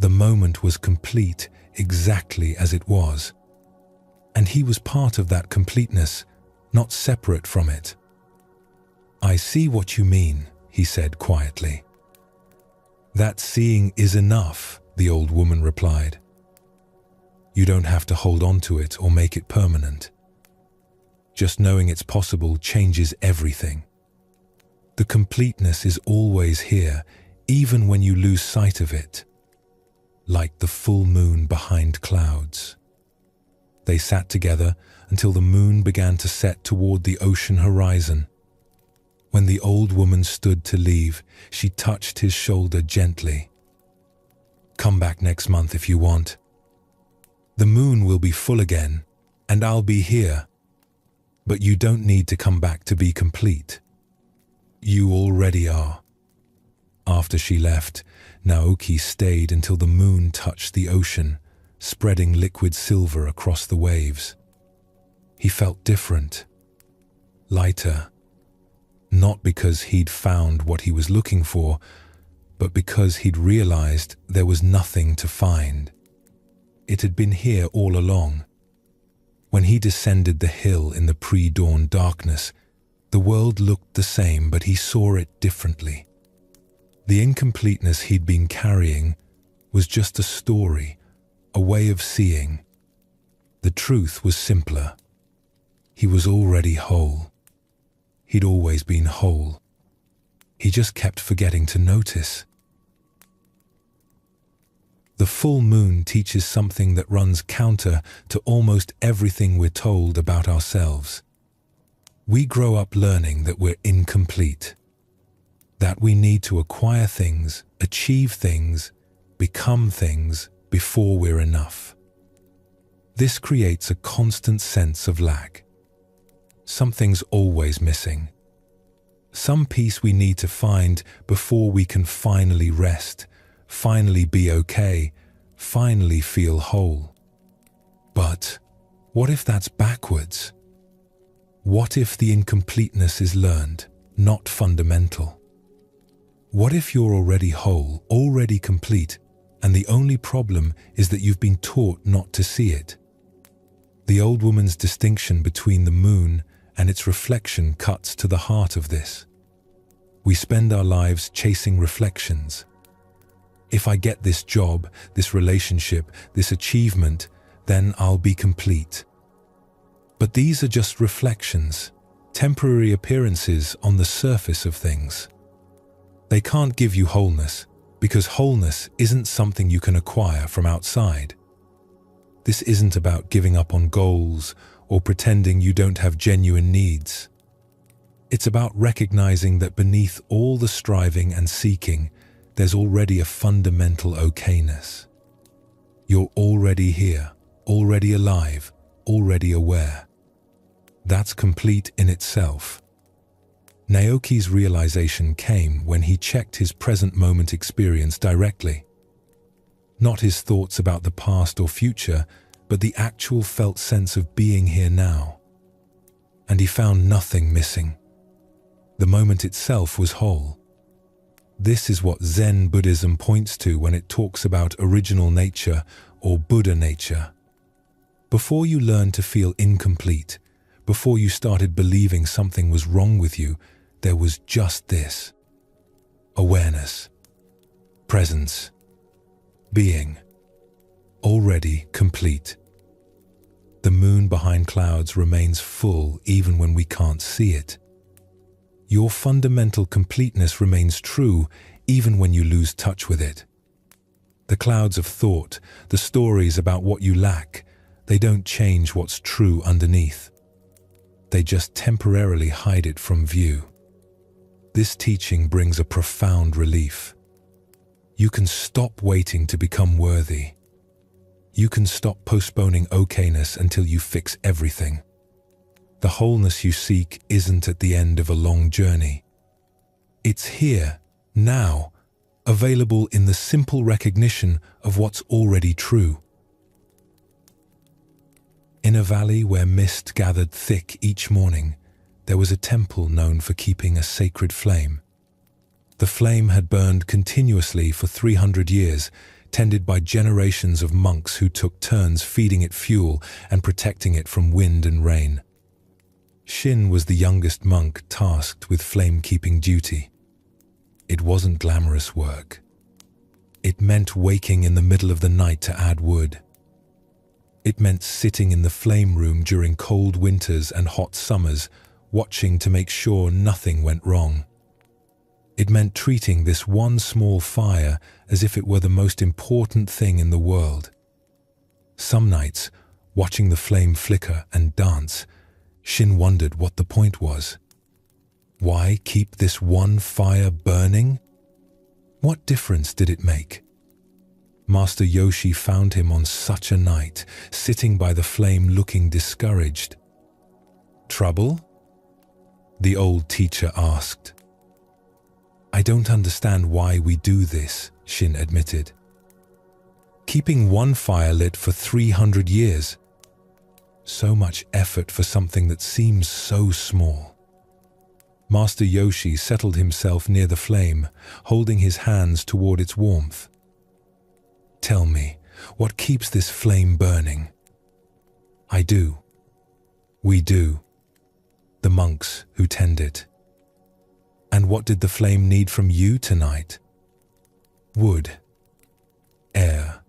[SPEAKER 1] The moment was complete exactly as it was, and he was part of that completeness, not separate from it. I see what you mean, he said quietly. That seeing is enough, the old woman replied. You don't have to hold on to it or make it permanent. Just knowing it's possible changes everything. The completeness is always here, even when you lose sight of it. Like the full moon behind clouds. They sat together until the moon began to set toward the ocean horizon. When the old woman stood to leave, she touched his shoulder gently. Come back next month if you want. The moon will be full again, and I'll be here. But you don't need to come back to be complete. You already are. After she left, Naoki stayed until the moon touched the ocean, spreading liquid silver across the waves. He felt different, lighter, not because he'd found what he was looking for, but because he'd realized there was nothing to find. It had been here all along. When he descended the hill in the pre-dawn darkness, the world looked the same, but he saw it differently. The incompleteness he'd been carrying was just a story, a way of seeing. The truth was simpler. He was already whole. He'd always been whole. He just kept forgetting to notice. The full moon teaches something that runs counter to almost everything we're told about ourselves. We grow up learning that we're incomplete, that we need to acquire things, achieve things, become things before we're enough. This creates a constant sense of lack. Something's always missing. Some piece we need to find before we can finally rest, finally be okay, finally feel whole. But what if that's backwards? What if the incompleteness is learned, not fundamental? What if you're already whole, already complete, And the only problem is that you've been taught not to see it. The old woman's distinction between the moon and its reflection cuts to the heart of this. We spend our lives chasing reflections. If I get this job, this relationship, this achievement, then I'll be complete. But these are just reflections, temporary appearances on the surface of things. They can't give you wholeness, because wholeness isn't something you can acquire from outside. This isn't about giving up on goals or pretending you don't have genuine needs. It's about recognizing that beneath all the striving and seeking, there's already a fundamental okayness. You're already here, already alive, already aware. That's complete in itself. Naoki's realization came when he checked his present moment experience directly. Not his thoughts about the past or future, but the actual felt sense of being here now. And he found nothing missing. The moment itself was whole. This is what Zen Buddhism points to when it talks about original nature or Buddha nature. Before you learned to feel incomplete, before you started believing something was wrong with you, there was just this: awareness, presence, being, already complete. The moon behind clouds remains full even when we can't see it. Your fundamental completeness remains true even when you lose touch with it. The clouds of thought, the stories about what you lack, they don't change what's true underneath. They just temporarily hide it from view. This teaching brings a profound relief. You can stop waiting to become worthy. You can stop postponing okayness until you fix everything. The wholeness you seek isn't at the end of a long journey. It's here, now, available in the simple recognition of what's already true. In a valley where mist gathered thick each morning, there was a temple known for keeping a sacred flame. The flame had burned continuously for 300 years, tended by generations of monks who took turns feeding it fuel and protecting it from wind and rain. Shin was the youngest monk tasked with flame-keeping duty. It wasn't glamorous work. It meant waking in the middle of the night to add wood. It meant sitting in the flame room during cold winters and hot summers, watching to make sure nothing went wrong. It meant treating this one small fire as if it were the most important thing in the world. Some nights, watching the flame flicker and dance, Shin wondered what the point was. Why keep this one fire burning? What difference did it make? Master Yoshi found him on such a night, sitting by the flame looking discouraged. "Trouble?" the old teacher asked. "I don't understand why we do this," Shin admitted. "Keeping one fire lit for 300 years. So much effort for something that seems so small." Master Yoshi settled himself near the flame, holding his hands toward its warmth. "Tell me, what keeps this flame burning?" "I do. We do. The monks who tend it." "And what did the flame need from you tonight?" "Wood, air,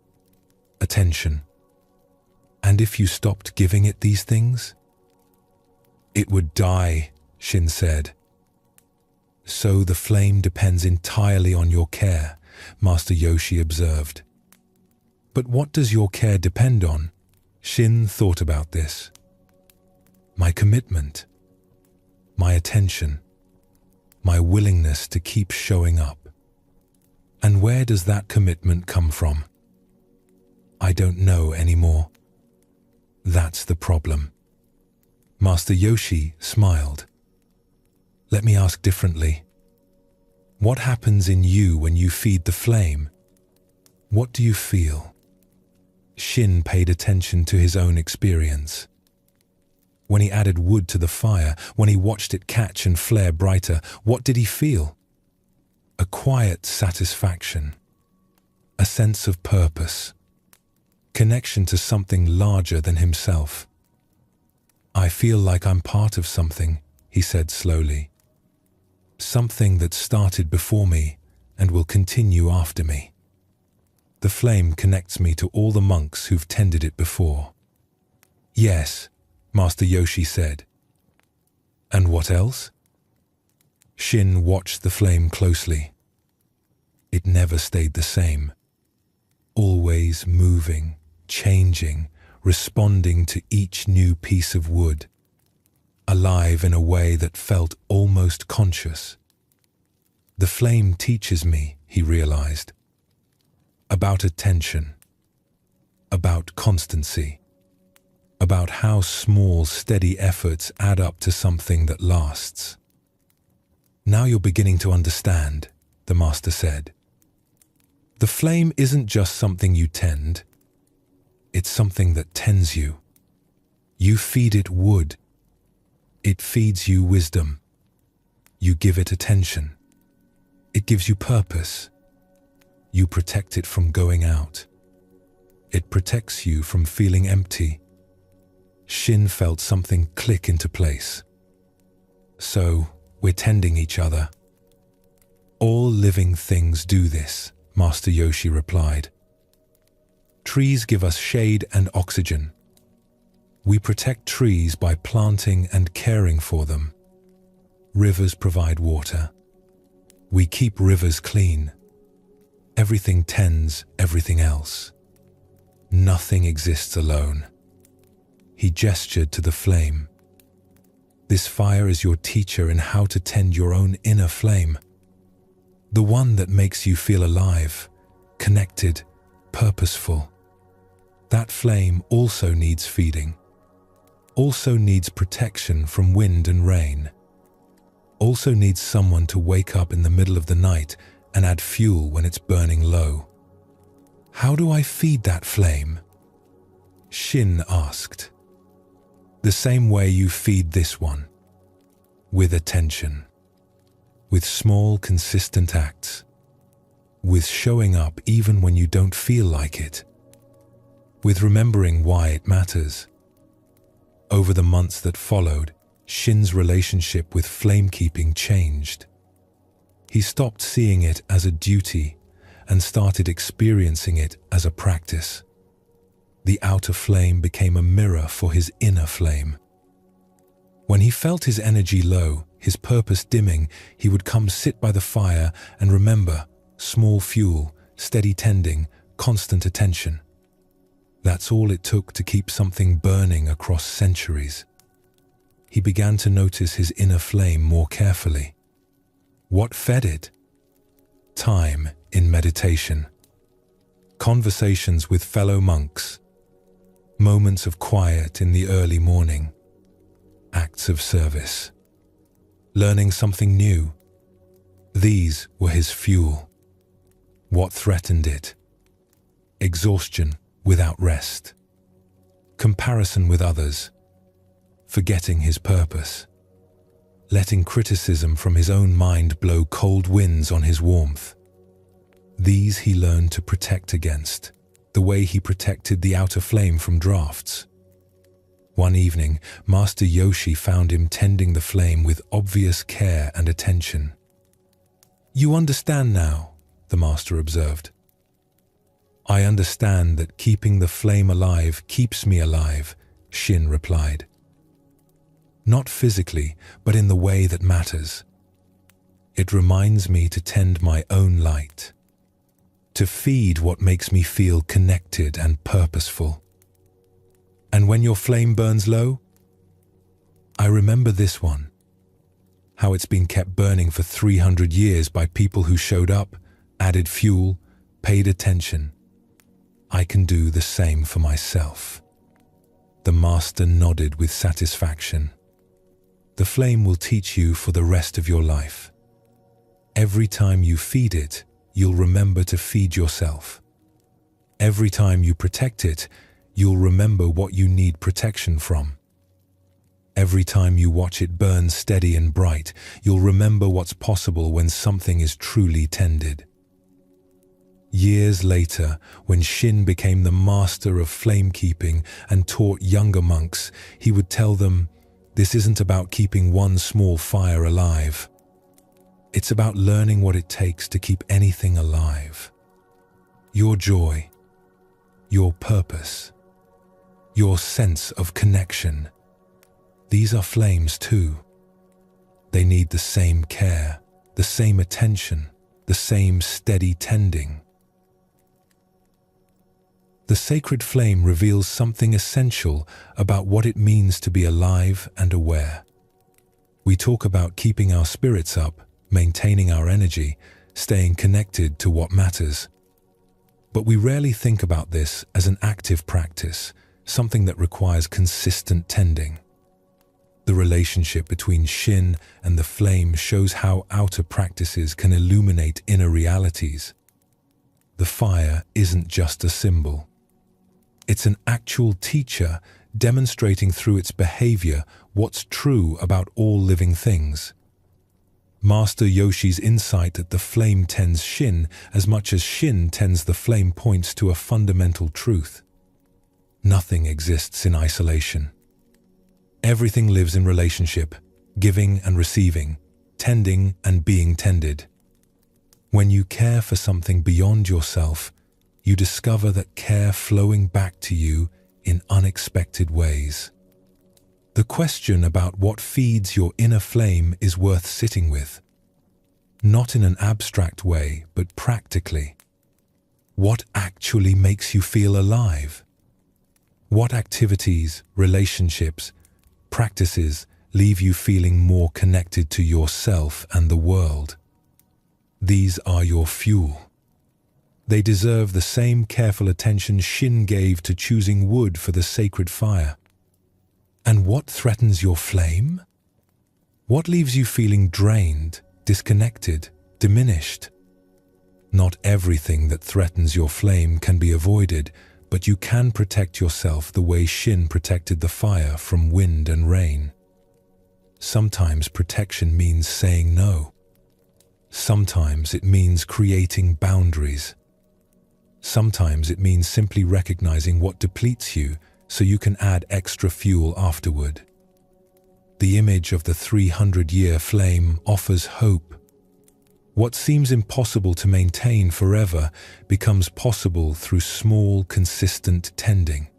[SPEAKER 1] attention. And if you stopped giving it these things?" "It would die," Shin said. "So the flame depends entirely on your care," Master Yoshi observed. "But what does your care depend on?" Shin thought about this. "My commitment, my attention, my willingness to keep showing up. And where does that commitment come from? I don't know anymore. That's the problem." Master Yoshi smiled. "Let me ask differently. What happens in you when you feed the flame? What do you feel?" Shin paid attention to his own experience. When he added wood to the fire, when he watched it catch and flare brighter, what did he feel? A quiet satisfaction. a sense of purpose, connection to something larger than himself. "I feel like I'm part of something," he said slowly. "Something that started before me and will continue after me. The flame connects me to all the monks who've tended it before." "Yes," Master Yoshi said. "And what else?" Shin watched the flame closely. It never stayed the same. Always moving, changing, responding to each new piece of wood. Alive in a way that felt almost conscious. "The flame teaches me," he realized, "about attention, about constancy, about how small, steady efforts add up to something that lasts." "Now you're beginning to understand," the master said. "The flame isn't just something you tend. It's something that tends you. You feed it wood. It feeds you wisdom. You give it attention. It gives you purpose. You protect it from going out. It protects you from feeling empty." Shin felt something click into place. "So, we're tending each other." "All living things do this," Master Yoshi replied. "Trees give us shade and oxygen. We protect trees by planting and caring for them. Rivers provide water. We keep rivers clean. Everything tends everything else. Nothing exists alone." He gestured to the flame. "This fire is your teacher in how to tend your own inner flame. The one that makes you feel alive, connected, purposeful. That flame also needs feeding. Also needs protection from wind and rain. Also needs someone to wake up in the middle of the night and add fuel when it's burning low." "How do I feed that flame?" Shin asked. "The same way you feed this one. With attention. With small, consistent acts. With showing up even when you don't feel like it. With remembering why it matters." Over the months that followed, Shin's relationship with flamekeeping changed. He stopped seeing it as a duty and started experiencing it as a practice. The outer flame became a mirror for his inner flame. When he felt his energy low, his purpose dimming, he would come sit by the fire and remember: small fuel, steady tending, constant attention. That's all it took to keep something burning across centuries. He began to notice his inner flame more carefully. What fed it? Time in meditation. Conversations with fellow monks. Moments of quiet in the early morning. Acts of service. Learning something new. These were his fuel. What threatened it? Exhaustion without rest. Comparison with others. Forgetting his purpose. Letting criticism from his own mind blow cold winds on his warmth. These he learned to protect against, the way he protected the outer flame from drafts. One evening, Master Yoshi found him tending the flame with obvious care and attention. "You understand now," the master observed. "I understand that keeping the flame alive keeps me alive," Shin replied. "Not physically, but in the way that matters. It reminds me to tend my own light, to feed what makes me feel connected and purposeful. And when your flame burns low, I remember this one, how it's been kept burning for 300 years by people who showed up, added fuel, paid attention. I can do the same for myself." The master nodded with satisfaction. "The flame will teach you for the rest of your life. Every time you feed it, you'll remember to feed yourself. Every time you protect it, you'll remember what you need protection from. Every time you watch it burn steady and bright, you'll remember what's possible when something is truly tended." Years later, when Shin became the master of flame-keeping and taught younger monks, he would tell them, "This isn't about keeping one small fire alive. It's about learning what it takes to keep anything alive. Your joy, your purpose, your sense of connection. These are flames too. They need the same care, the same attention, the same steady tending." The sacred flame reveals something essential about what it means to be alive and aware. We talk about keeping our spirits up, maintaining our energy, staying connected to what matters. But we rarely think about this as an active practice, something that requires consistent tending. The relationship between Shin and the flame shows how outer practices can illuminate inner realities. The fire isn't just a symbol. It's an actual teacher demonstrating through its behavior what's true about all living things. Master Yoshi's insight that the flame tends Shin as much as Shin tends the flame points to a fundamental truth. Nothing exists in isolation. Everything lives in relationship, giving and receiving, tending and being tended. When you care for something beyond yourself, you discover that care flowing back to you in unexpected ways. The question about what feeds your inner flame is worth sitting with. Not in an abstract way, but practically. What actually makes you feel alive? What activities, relationships, practices leave you feeling more connected to yourself and the world? These are your fuel. They deserve the same careful attention Shin gave to choosing wood for the sacred fire. And what threatens your flame? What leaves you feeling drained, disconnected, diminished? Not everything that threatens your flame can be avoided, but you can protect yourself the way Shin protected the fire from wind and rain. Sometimes protection means saying no. Sometimes it means creating boundaries. Sometimes it means simply recognizing what depletes you so you can add extra fuel afterward. The image of the 300-year flame offers hope. What seems impossible to maintain forever becomes possible through small, consistent tending.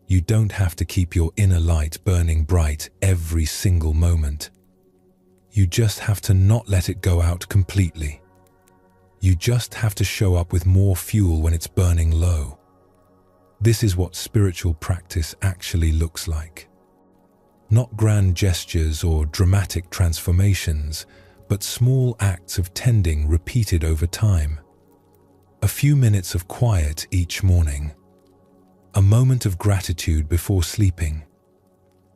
[SPEAKER 1] You don't have to keep your inner light burning bright every single moment. You just have to not let it go out completely. You just have to show up with more fuel when it's burning low. This is what spiritual practice actually looks like. Not grand gestures or dramatic transformations, but small acts of tending repeated over time. A few minutes of quiet each morning. A moment of gratitude before sleeping.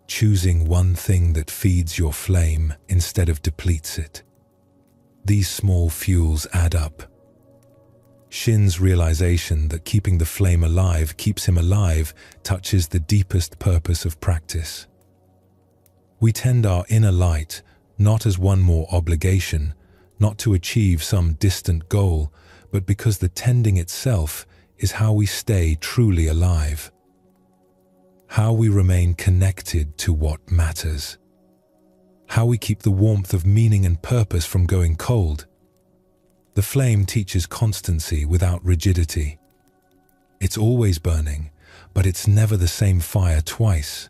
[SPEAKER 1] Choosing one thing that feeds your flame instead of depletes it. These small fuels add up. Shin's realization that keeping the flame alive keeps him alive touches the deepest purpose of practice. We tend our inner light not as one more obligation, not to achieve some distant goal, but because the tending itself is how we stay truly alive. How we remain connected to what matters. How we keep the warmth of meaning and purpose from going cold. The flame teaches constancy without rigidity. It's always burning, but it's never the same fire twice.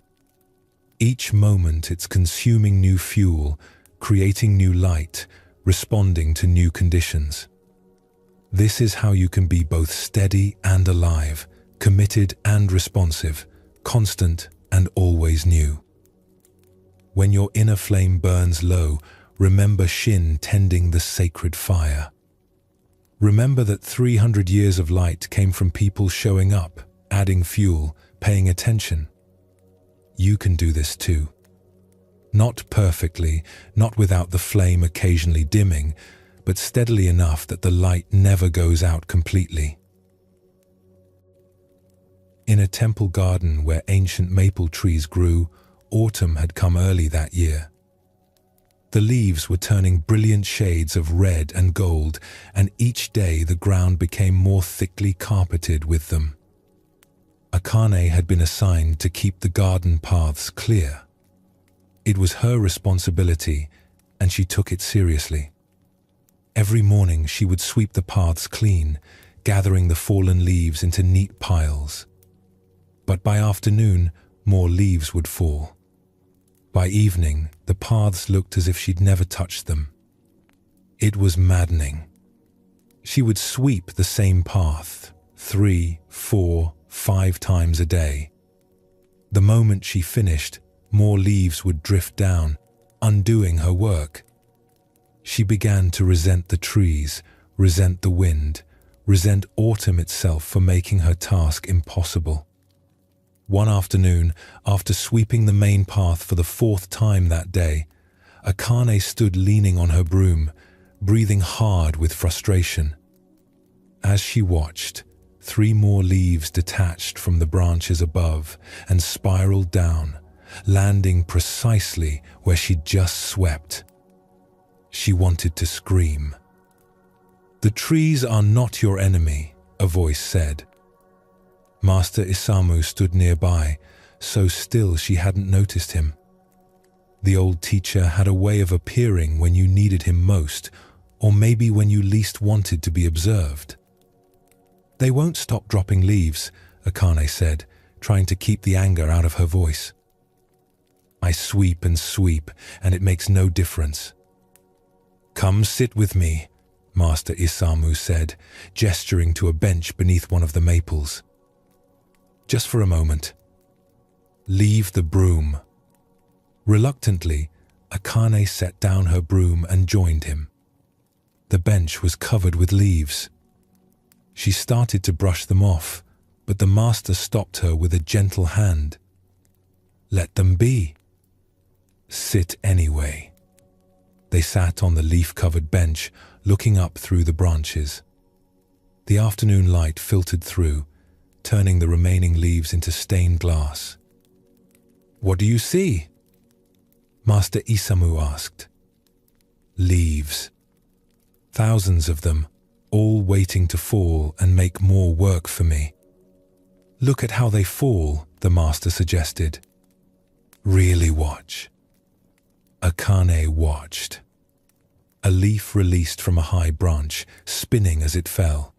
[SPEAKER 1] Each moment it's consuming new fuel, creating new light, responding to new conditions. This is how you can be both steady and alive, committed and responsive, constant and always new. When your inner flame burns low, remember Shin tending the sacred fire. Remember that 300 years of light came from people showing up, adding fuel, paying attention. You can do this too. Not perfectly, not without the flame occasionally dimming, but steadily enough that the light never goes out completely. In a temple garden where ancient maple trees grew, autumn had come early that year. The leaves were turning brilliant shades of red and gold, and each day the ground became more thickly carpeted with them. Akane had been assigned to keep the garden paths clear. It was her responsibility, and she took it seriously. Every morning she would sweep the paths clean, gathering the fallen leaves into neat piles. But by afternoon, more leaves would fall. By evening, the paths looked as if she'd never touched them. It was maddening. She would sweep the same path 3, 4, 5 times a day. The moment she finished, more leaves would drift down, undoing her work. She began to resent the trees, resent the wind, resent autumn itself for making her task impossible. One afternoon, after sweeping the main path for the 4th time that day, Akane stood leaning on her broom, breathing hard with frustration. As she watched, 3 more leaves detached from the branches above and spiraled down, landing precisely where she'd just swept. She wanted to scream. "The trees are not your enemy," a voice said. Master Isamu stood nearby, so still she hadn't noticed him. The old teacher had a way of appearing when you needed him most, or maybe when you least wanted to be observed. "They won't stop dropping leaves," Akane said, trying to keep the anger out of her voice. "I sweep and sweep, and it makes no difference." "Come sit with me," Master Isamu said, gesturing to a bench beneath one of the maples. "Just for a moment. Leave the broom." Reluctantly, Akane set down her broom and joined him. The bench was covered with leaves. She started to brush them off, but the master stopped her with a gentle hand. "Let them be. Sit anyway." They sat on the leaf-covered bench, looking up through the branches. The afternoon light filtered through, turning the remaining leaves into stained glass. "What do you see?" Master Isamu asked. "Leaves. Thousands of them, all waiting to fall and make more work for me." "Look at how they fall," the master suggested. "Really watch." Akane watched. A leaf released from a high branch, spinning as it fell.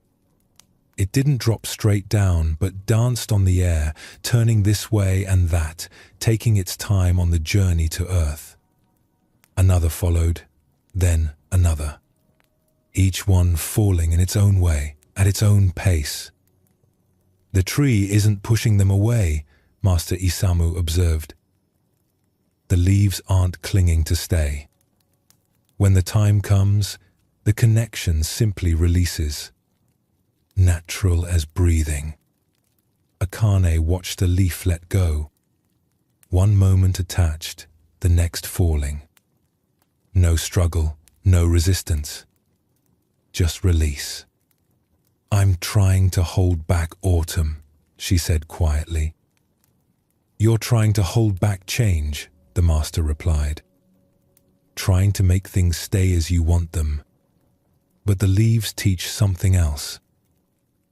[SPEAKER 1] It didn't drop straight down, but danced on the air, turning this way and that, taking its time on the journey to earth. Another followed, then another. Each one falling in its own way, at its own pace. "The tree isn't pushing them away," Master Isamu observed. "The leaves aren't clinging to stay. When the time comes, the connection simply releases. Natural as breathing." Akane watched a leaf let go. One moment attached, the next falling. No struggle, no resistance. Just release. "I'm trying to hold back autumn," she said quietly. "You're trying to hold back change," the master replied. "Trying to make things stay as you want them. But the leaves teach something else.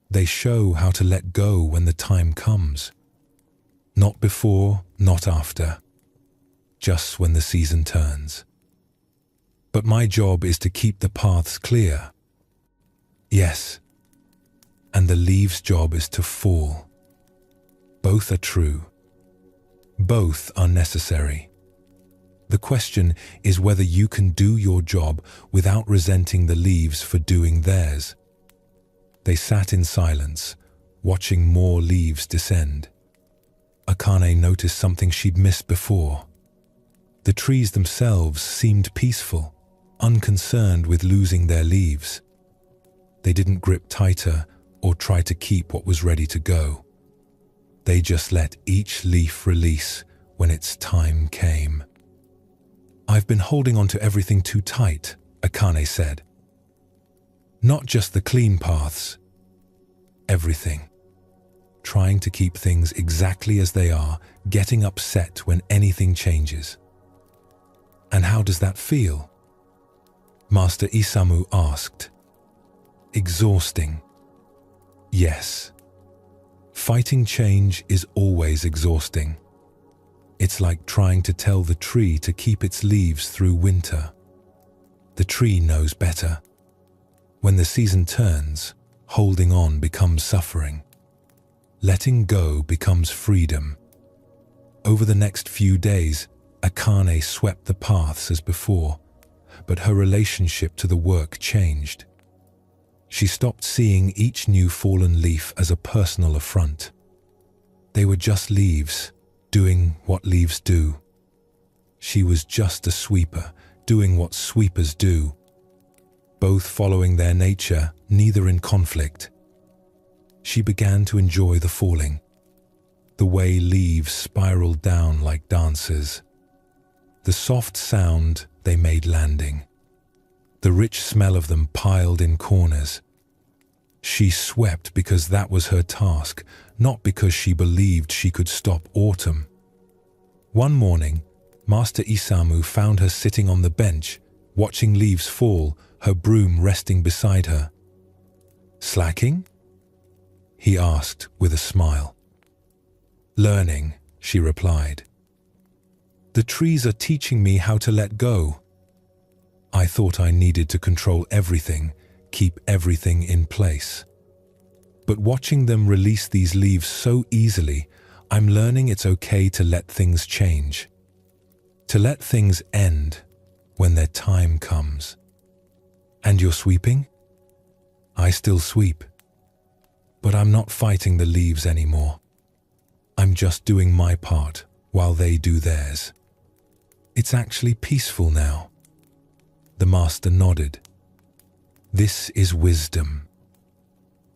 [SPEAKER 1] They show how to let go when the time comes. Not before, not after. Just when the season turns. But my job is to keep the paths clear." "Yes. And the leaves' job is to fall." Both are true. Both are necessary. The question is whether you can do your job without resenting the leaves for doing theirs. They sat in silence, watching more leaves descend. Akane noticed something she'd missed before. The trees themselves seemed peaceful, unconcerned with losing their leaves. They didn't grip tighter or try to keep what was ready to go. They just let each leaf release when its time came. "I've been holding on to everything too tight," Akane said. "Not just the clean paths. Everything. Trying to keep things exactly as they are, getting upset when anything changes." "And how does that feel?" Master Isamu asked. "Exhausting." "Yes. Fighting change is always exhausting. It's like trying to tell the tree to keep its leaves through winter. The tree knows better. When the season turns, holding on becomes suffering. Letting go becomes freedom." Over the next few days, Akane swept the paths as before, but her relationship to the work changed. She stopped seeing each new fallen leaf as a personal affront. They were just leaves, doing what leaves do. She was just a sweeper, doing what sweepers do. Both following their nature, neither in conflict. She began to enjoy the falling, the way leaves spiraled down like dancers, the soft sound they made landing, the rich smell of them piled in corners. She swept because that was her task, not because she believed she could stop autumn. One morning, Master Isamu found her sitting on the bench, watching leaves fall, her broom resting beside her. "Slacking?" he asked with a smile. "Learning," she replied. "The trees are teaching me how to let go. I thought I needed to control everything, keep everything in place. But watching them release these leaves so easily, I'm learning it's okay to let things change. To let things end when their time comes." "And you're sweeping?" "I still sweep. But I'm not fighting the leaves anymore. I'm just doing my part while they do theirs. It's actually peaceful now." The master nodded. "This is wisdom.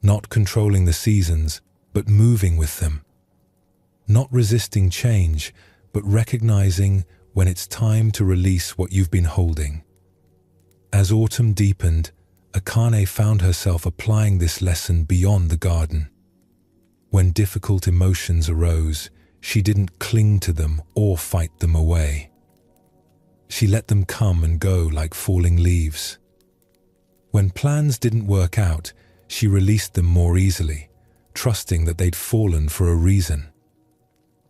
[SPEAKER 1] Not controlling the seasons, but moving with them. Not resisting change, but recognizing when it's time to release what you've been holding." As autumn deepened, Akane found herself applying this lesson beyond the garden. When difficult emotions arose, she didn't cling to them or fight them away. She let them come and go like falling leaves. When plans didn't work out, she released them more easily, trusting that they'd fallen for a reason.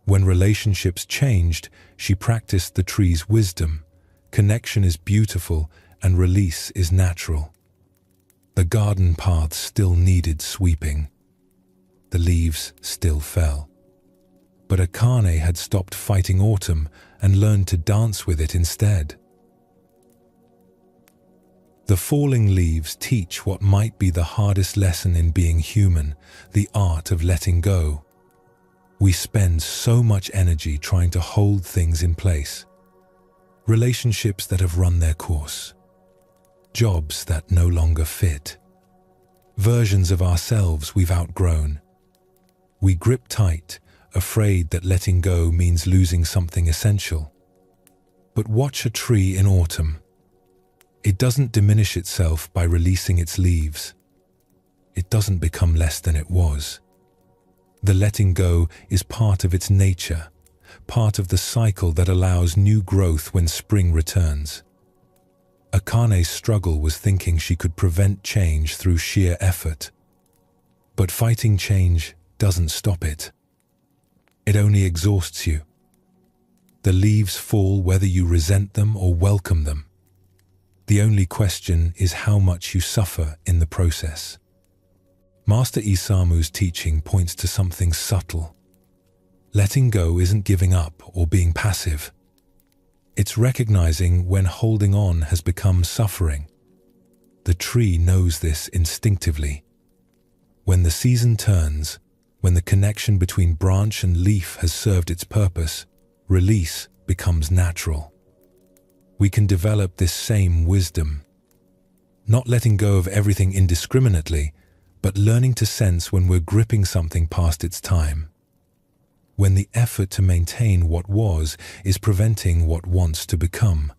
[SPEAKER 1] When relationships changed, she practiced the tree's wisdom. Connection is beautiful and release is natural. The garden paths still needed sweeping. The leaves still fell. But Akane had stopped fighting autumn and learned to dance with it instead. The falling leaves teach what might be the hardest lesson in being human, the art of letting go. We spend so much energy trying to hold things in place. Relationships that have run their course. Jobs that no longer fit. Versions of ourselves we've outgrown. We grip tight, afraid that letting go means losing something essential. But watch a tree in autumn. It doesn't diminish itself by releasing its leaves. It doesn't become less than it was. The letting go is part of its nature, part of the cycle that allows new growth when spring returns. Akane's struggle was thinking she could prevent change through sheer effort. But fighting change doesn't stop it. It only exhausts you. The leaves fall whether you resent them or welcome them. The only question is how much you suffer in the process. Master Isamu's teaching points to something subtle. Letting go isn't giving up or being passive. It's recognizing when holding on has become suffering. The tree knows this instinctively. When the season turns, when the connection between branch and leaf has served its purpose, release becomes natural. We can develop this same wisdom. Not letting go of everything indiscriminately, but learning to sense when we're gripping something past its time. When the effort to maintain what was is preventing what wants to become.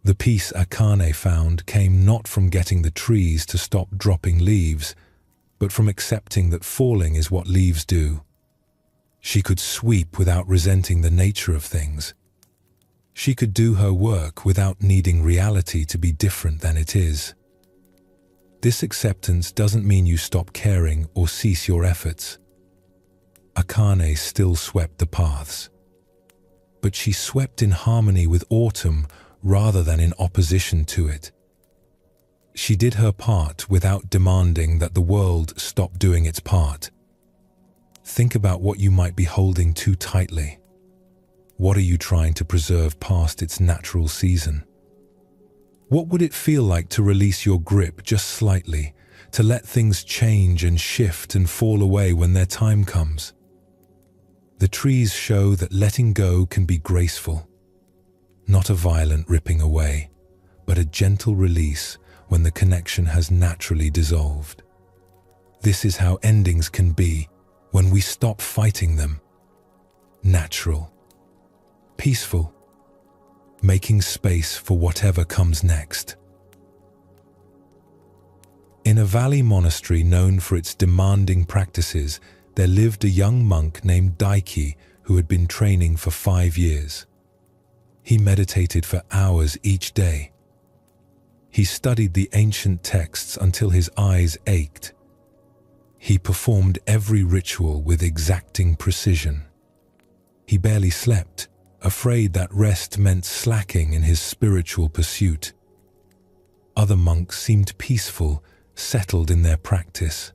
[SPEAKER 1] The peace Akane found came not from getting the trees to stop dropping leaves, but from accepting that falling is what leaves do. She could sweep without resenting the nature of things. She could do her work without needing reality to be different than it is. This acceptance doesn't mean you stop caring or cease your efforts. Akane still swept the paths, but she swept in harmony with autumn rather than in opposition to it. She did her part without demanding that the world stop doing its part. Think about what you might be holding too tightly. What are you trying to preserve past its natural season? What would it feel like to release your grip just slightly, to let things change and shift and fall away when their time comes? The trees show that letting go can be graceful, not a violent ripping away, but a gentle release when the connection has naturally dissolved. This is how endings can be when we stop fighting them. Natural, peaceful, making space for whatever comes next. In a valley monastery known for its demanding practices, there lived a young monk named Daiki who had been training for 5 years. He meditated for hours each day. He studied the ancient texts until his eyes ached. He performed every ritual with exacting precision. He barely slept, afraid that rest meant slacking in his spiritual pursuit. Other monks seemed peaceful, settled in their practice.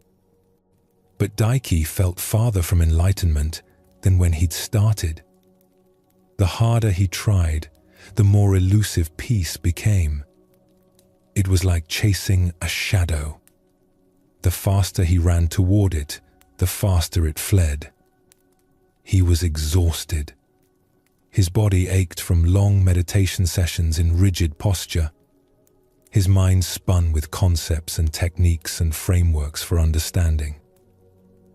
[SPEAKER 1] But Daiki felt farther from enlightenment than when he'd started. The harder he tried, the more elusive peace became. It was like chasing a shadow. The faster he ran toward it, the faster it fled. He was exhausted. His body ached from long meditation sessions in rigid posture. His mind spun with concepts and techniques and frameworks for understanding.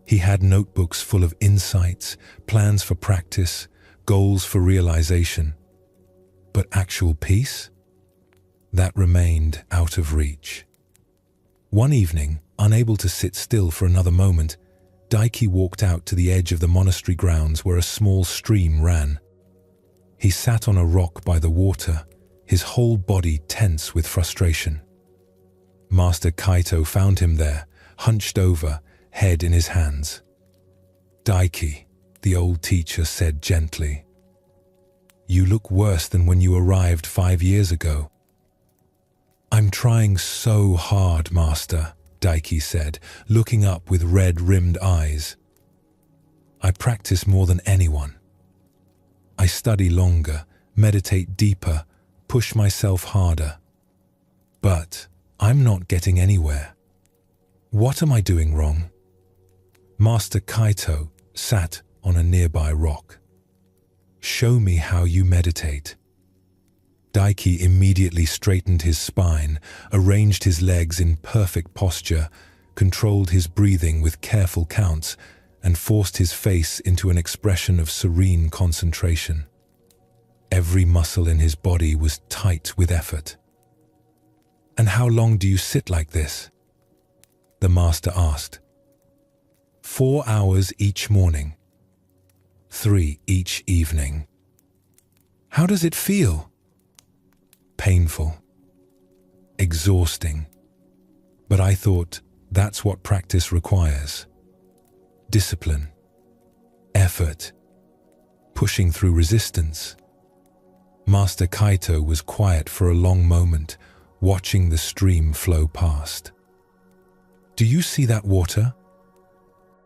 [SPEAKER 1] He had notebooks full of insights, plans for practice, goals for realization. But actual peace? That remained out of reach. One evening, unable to sit still for another moment, Daiki walked out to the edge of the monastery grounds where a small stream ran. He sat on a rock by the water, his whole body tense with frustration. Master Kaito found him there, hunched over, head in his hands. "Daiki," the old teacher said gently, "you look worse than when you arrived 5 years ago." "I'm trying so hard, Master," Daiki said, looking up with red-rimmed eyes. "I practice more than anyone. I study longer, meditate deeper, push myself harder. But I'm not getting anywhere. What am I doing wrong?" Master Kaito sat on a nearby rock. "Show me how you meditate." Daiki immediately straightened his spine, arranged his legs in perfect posture, controlled his breathing with careful counts, and forced his face into an expression of serene concentration. Every muscle in his body was tight with effort. "And how long do you sit like this?" the master asked. 4 hours each morning, 3 each evening." "How does it feel?" "Painful, exhausting. But I thought that's what practice requires. Discipline, effort, pushing through resistance." Master Kaito was quiet for a long moment, watching the stream flow past. "Do you see that water?"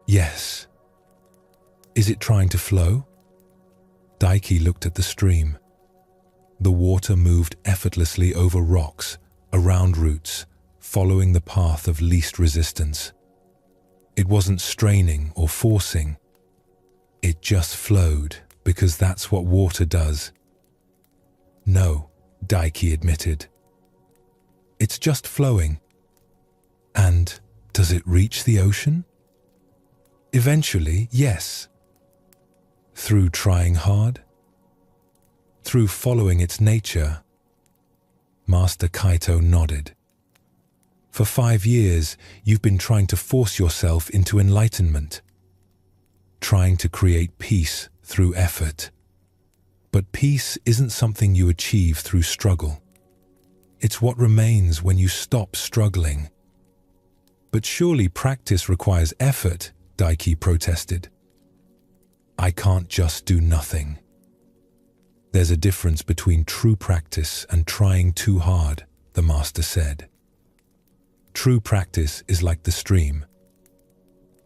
[SPEAKER 1] "Yes." "Is it trying to flow?" Daiki looked at the stream. The water moved effortlessly over rocks, around roots, following the path of least resistance. It wasn't straining or forcing. It just flowed, because that's what water does. "No," Daiki admitted. "It's just flowing." "And does it reach the ocean?" "Eventually, yes." "Through trying hard?" "Through following its nature." Master Kaito nodded. "For 5 years, you've been trying to force yourself into enlightenment, trying to create peace through effort. But peace isn't something you achieve through struggle. It's what remains when you stop struggling. But surely practice requires effort, Daiki protested. I can't just do nothing. There's a difference between true practice and trying too hard, the master said. True practice is like the stream.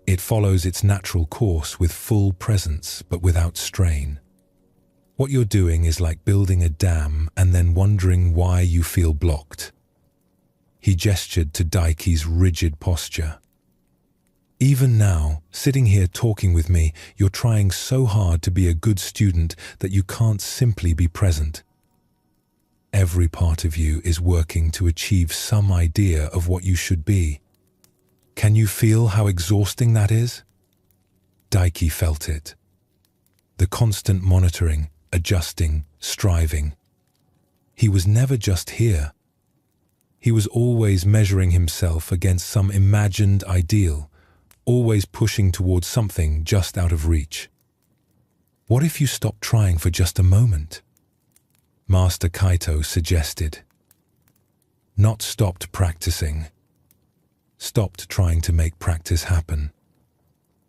[SPEAKER 1] It follows its natural course with full presence but without strain. What you're doing is like building a dam and then wondering why you feel blocked. He gestured to Daiki's rigid posture. Even now, sitting here talking with me, you're trying so hard to be a good student that you can't simply be present. Every part of you is working to achieve some idea of what you should be. Can you feel how exhausting that is? Daiki felt it. The constant monitoring, adjusting, striving. He was never just here. He was always measuring himself against some imagined ideal, always pushing towards something just out of reach. What if you stopped trying for just a moment? Master Kaito suggested. Not stopped practicing. Stopped trying to make practice happen.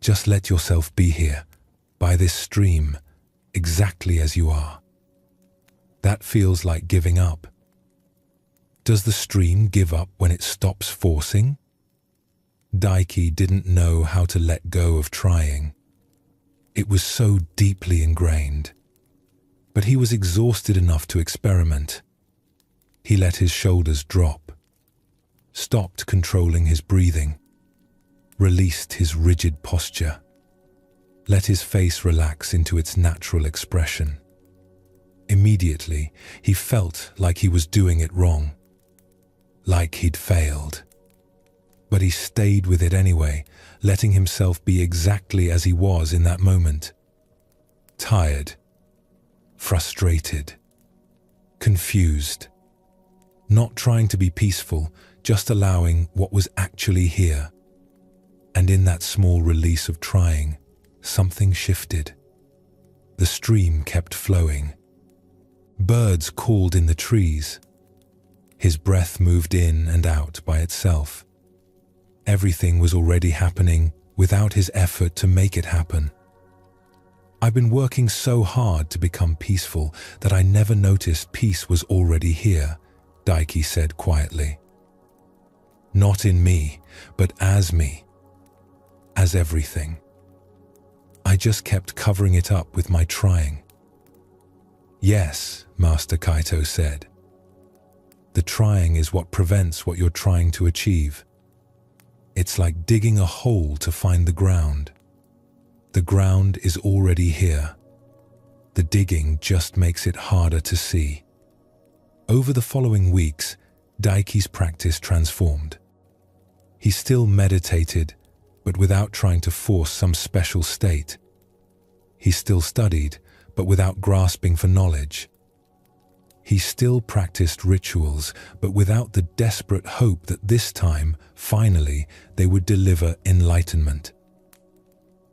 [SPEAKER 1] Just let yourself be here, by this stream, exactly as you are. That feels like giving up. Does the stream give up when it stops forcing? Daiki didn't know how to let go of trying. It was so deeply ingrained. But he was exhausted enough to experiment. He let his shoulders drop, stopped controlling his breathing, released his rigid posture, let his face relax into its natural expression. Immediately, he felt like he was doing it wrong, like he'd failed. But he stayed with it anyway, letting himself be exactly as he was in that moment. Tired, frustrated, confused, not trying to be peaceful, just allowing what was actually here. And in that small release of trying, something shifted. The stream kept flowing. Birds called in the trees. His breath moved in and out by itself. Everything was already happening without his effort to make it happen. I've been working so hard to become peaceful that I never noticed peace was already here, Daiki said quietly. Not in me, but as me. As everything. I just kept covering it up with my trying. Yes, Master Kaito said. The trying is what prevents what you're trying to achieve. It's like digging a hole to find the ground. The ground is already here. The digging just makes it harder to see. Over the following weeks, Daiki's practice transformed. He still meditated, but without trying to force some special state. He still studied, but without grasping for knowledge. He still practiced rituals, but without the desperate hope that this time, finally, they would deliver enlightenment.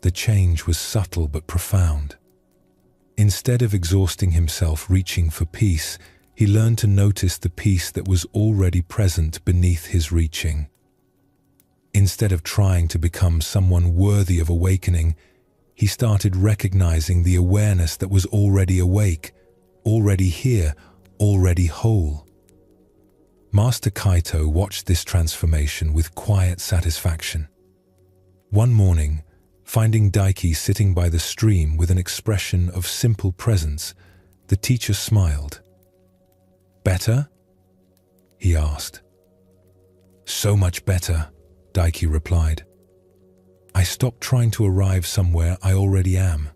[SPEAKER 1] The change was subtle but profound. Instead of exhausting himself reaching for peace, he learned to notice the peace that was already present beneath his reaching. Instead of trying to become someone worthy of awakening, he started recognizing the awareness that was already awake, already here, already whole. Master Kaito watched this transformation with quiet satisfaction. One morning, finding Daiki sitting by the stream with an expression of simple presence, the teacher smiled. "Better?" he asked. "So much better," Daiki replied. "I stopped trying to arrive somewhere I already am.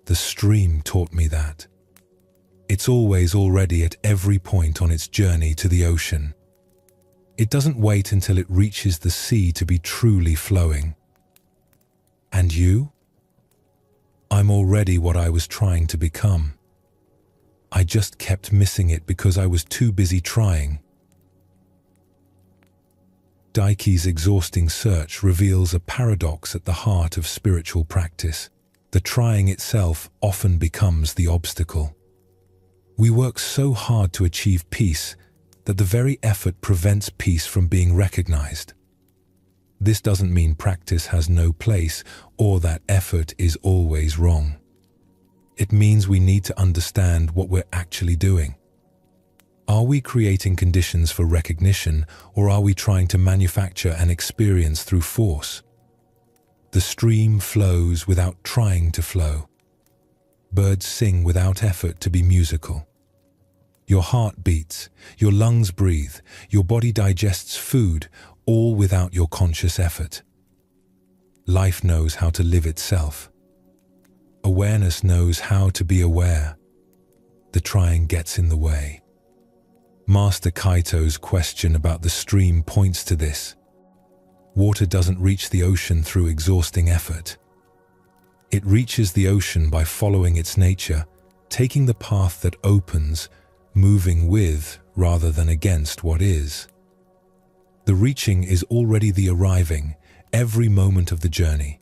[SPEAKER 1] The stream taught me that. It's always already at every point on its journey to the ocean. It doesn't wait until it reaches the sea to be truly flowing. And you? I'm already what I was trying to become. I just kept missing it because I was too busy trying." Daiki's exhausting search reveals a paradox at the heart of spiritual practice. The trying itself often becomes the obstacle. We work so hard to achieve peace that the very effort prevents peace from being recognized. This doesn't mean practice has no place or that effort is always wrong. It means we need to understand what we're actually doing. Are we creating conditions for recognition, or are we trying to manufacture an experience through force? The stream flows without trying to flow. Birds sing without effort to be musical. Your heart beats, your lungs breathe, your body digests food, all without your conscious effort. Life knows how to live itself. Awareness knows how to be aware. The trying gets in the way. Master Kaito's question about the stream points to this. Water doesn't reach the ocean through exhausting effort. It reaches the ocean by following its nature, taking the path that opens, moving with rather than against what is. The reaching is already the arriving, every moment of the journey.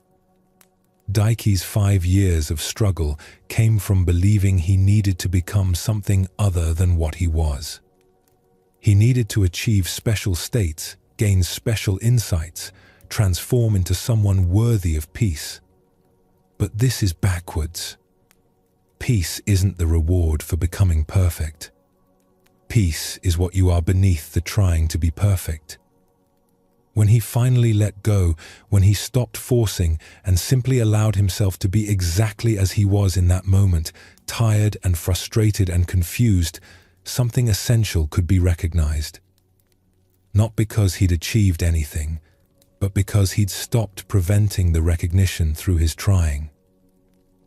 [SPEAKER 1] Daiki's 5 years of struggle came from believing he needed to become something other than what he was. He needed to achieve special states, gain special insights, transform into someone worthy of peace. But this is backwards. Peace isn't the reward for becoming perfect. Peace is what you are beneath the trying to be perfect. When he finally let go, when he stopped forcing and simply allowed himself to be exactly as he was in that moment, tired and frustrated and confused, something essential could be recognized. Not because he'd achieved anything, but because he'd stopped preventing the recognition through his trying.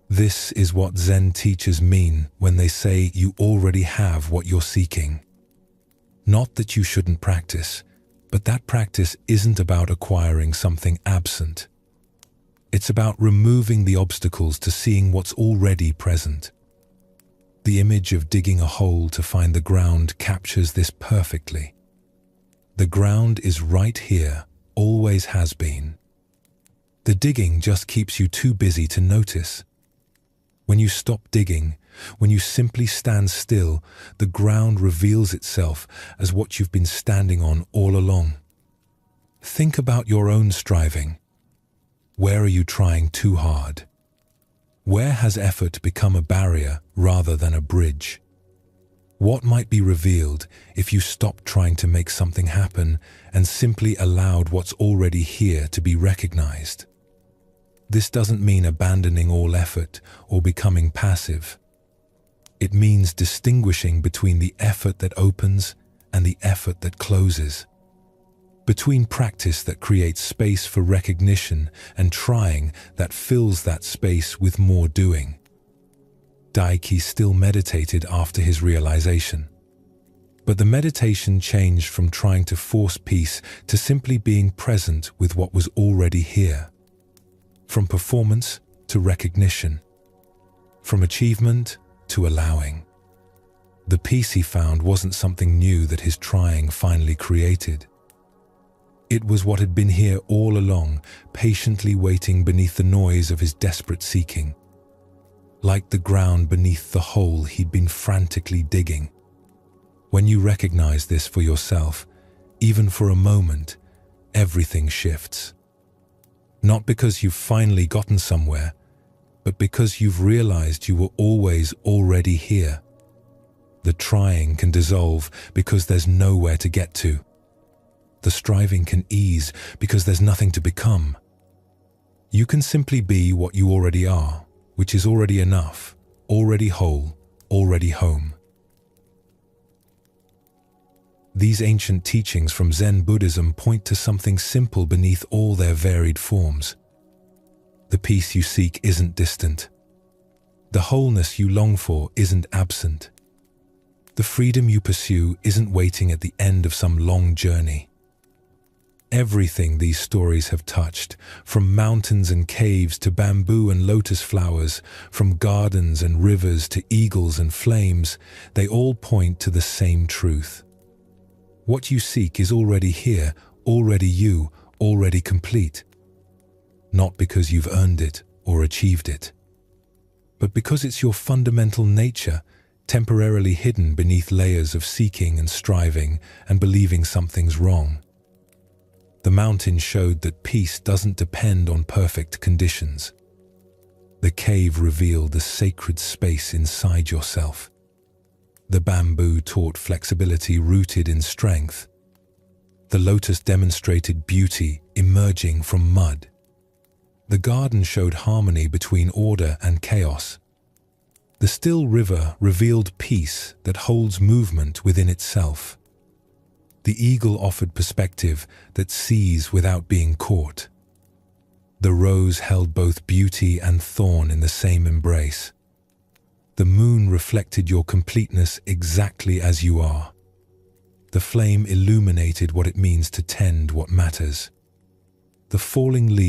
[SPEAKER 1] This is what Zen teachers mean when they say you already have what you're seeking. Not that you shouldn't practice, but that practice isn't about acquiring something absent. It's about removing the obstacles to seeing what's already present. The image of digging a hole to find the ground captures this perfectly. The ground is right here, always has been. The digging just keeps you too busy to notice. When you stop digging, when you simply stand still, the ground reveals itself as what you've been standing on all along. Think about your own striving. Where are you trying too hard? Where has effort become a barrier rather than a bridge? What might be revealed if you stopped trying to make something happen and simply allowed what's already here to be recognized? This doesn't mean abandoning all effort or becoming passive. It means distinguishing between the effort that opens and the effort that closes. Between practice that creates space for recognition and trying that fills that space with more doing. Daiki still meditated after his realization. But the meditation changed from trying to force peace to simply being present with what was already here. From performance to recognition. From achievement to allowing. The peace he found wasn't something new that his trying finally created. It was what had been here all along, patiently waiting beneath the noise of his desperate seeking. Like the ground beneath the hole he'd been frantically digging. When you recognize this for yourself, even for a moment, everything shifts. Not because you've finally gotten somewhere, but because you've realized you were always already here. The trying can dissolve because there's nowhere to get to. The striving can ease because there's nothing to become. You can simply be what you already are, which is already enough, already whole, already home. These ancient teachings from Zen Buddhism point to something simple beneath all their varied forms. The peace you seek isn't distant. The wholeness you long for isn't absent. The freedom you pursue isn't waiting at the end of some long journey. Everything these stories have touched, from mountains and caves to bamboo and lotus flowers, from gardens and rivers to eagles and flames, they all point to the same truth. What you seek is already here, already you, already complete. Not because you've earned it or achieved it, but because it's your fundamental nature, temporarily hidden beneath layers of seeking and striving and believing something's wrong. The mountain showed that peace doesn't depend on perfect conditions. The cave revealed the sacred space inside yourself. The bamboo taught flexibility rooted in strength. The lotus demonstrated beauty emerging from mud. The garden showed harmony between order and chaos. The still river revealed peace that holds movement within itself. The eagle offered perspective that sees without being caught. The rose held both beauty and thorn in the same embrace. The moon reflected your completeness exactly as you are. The flame illuminated what it means to tend what matters. The falling leaves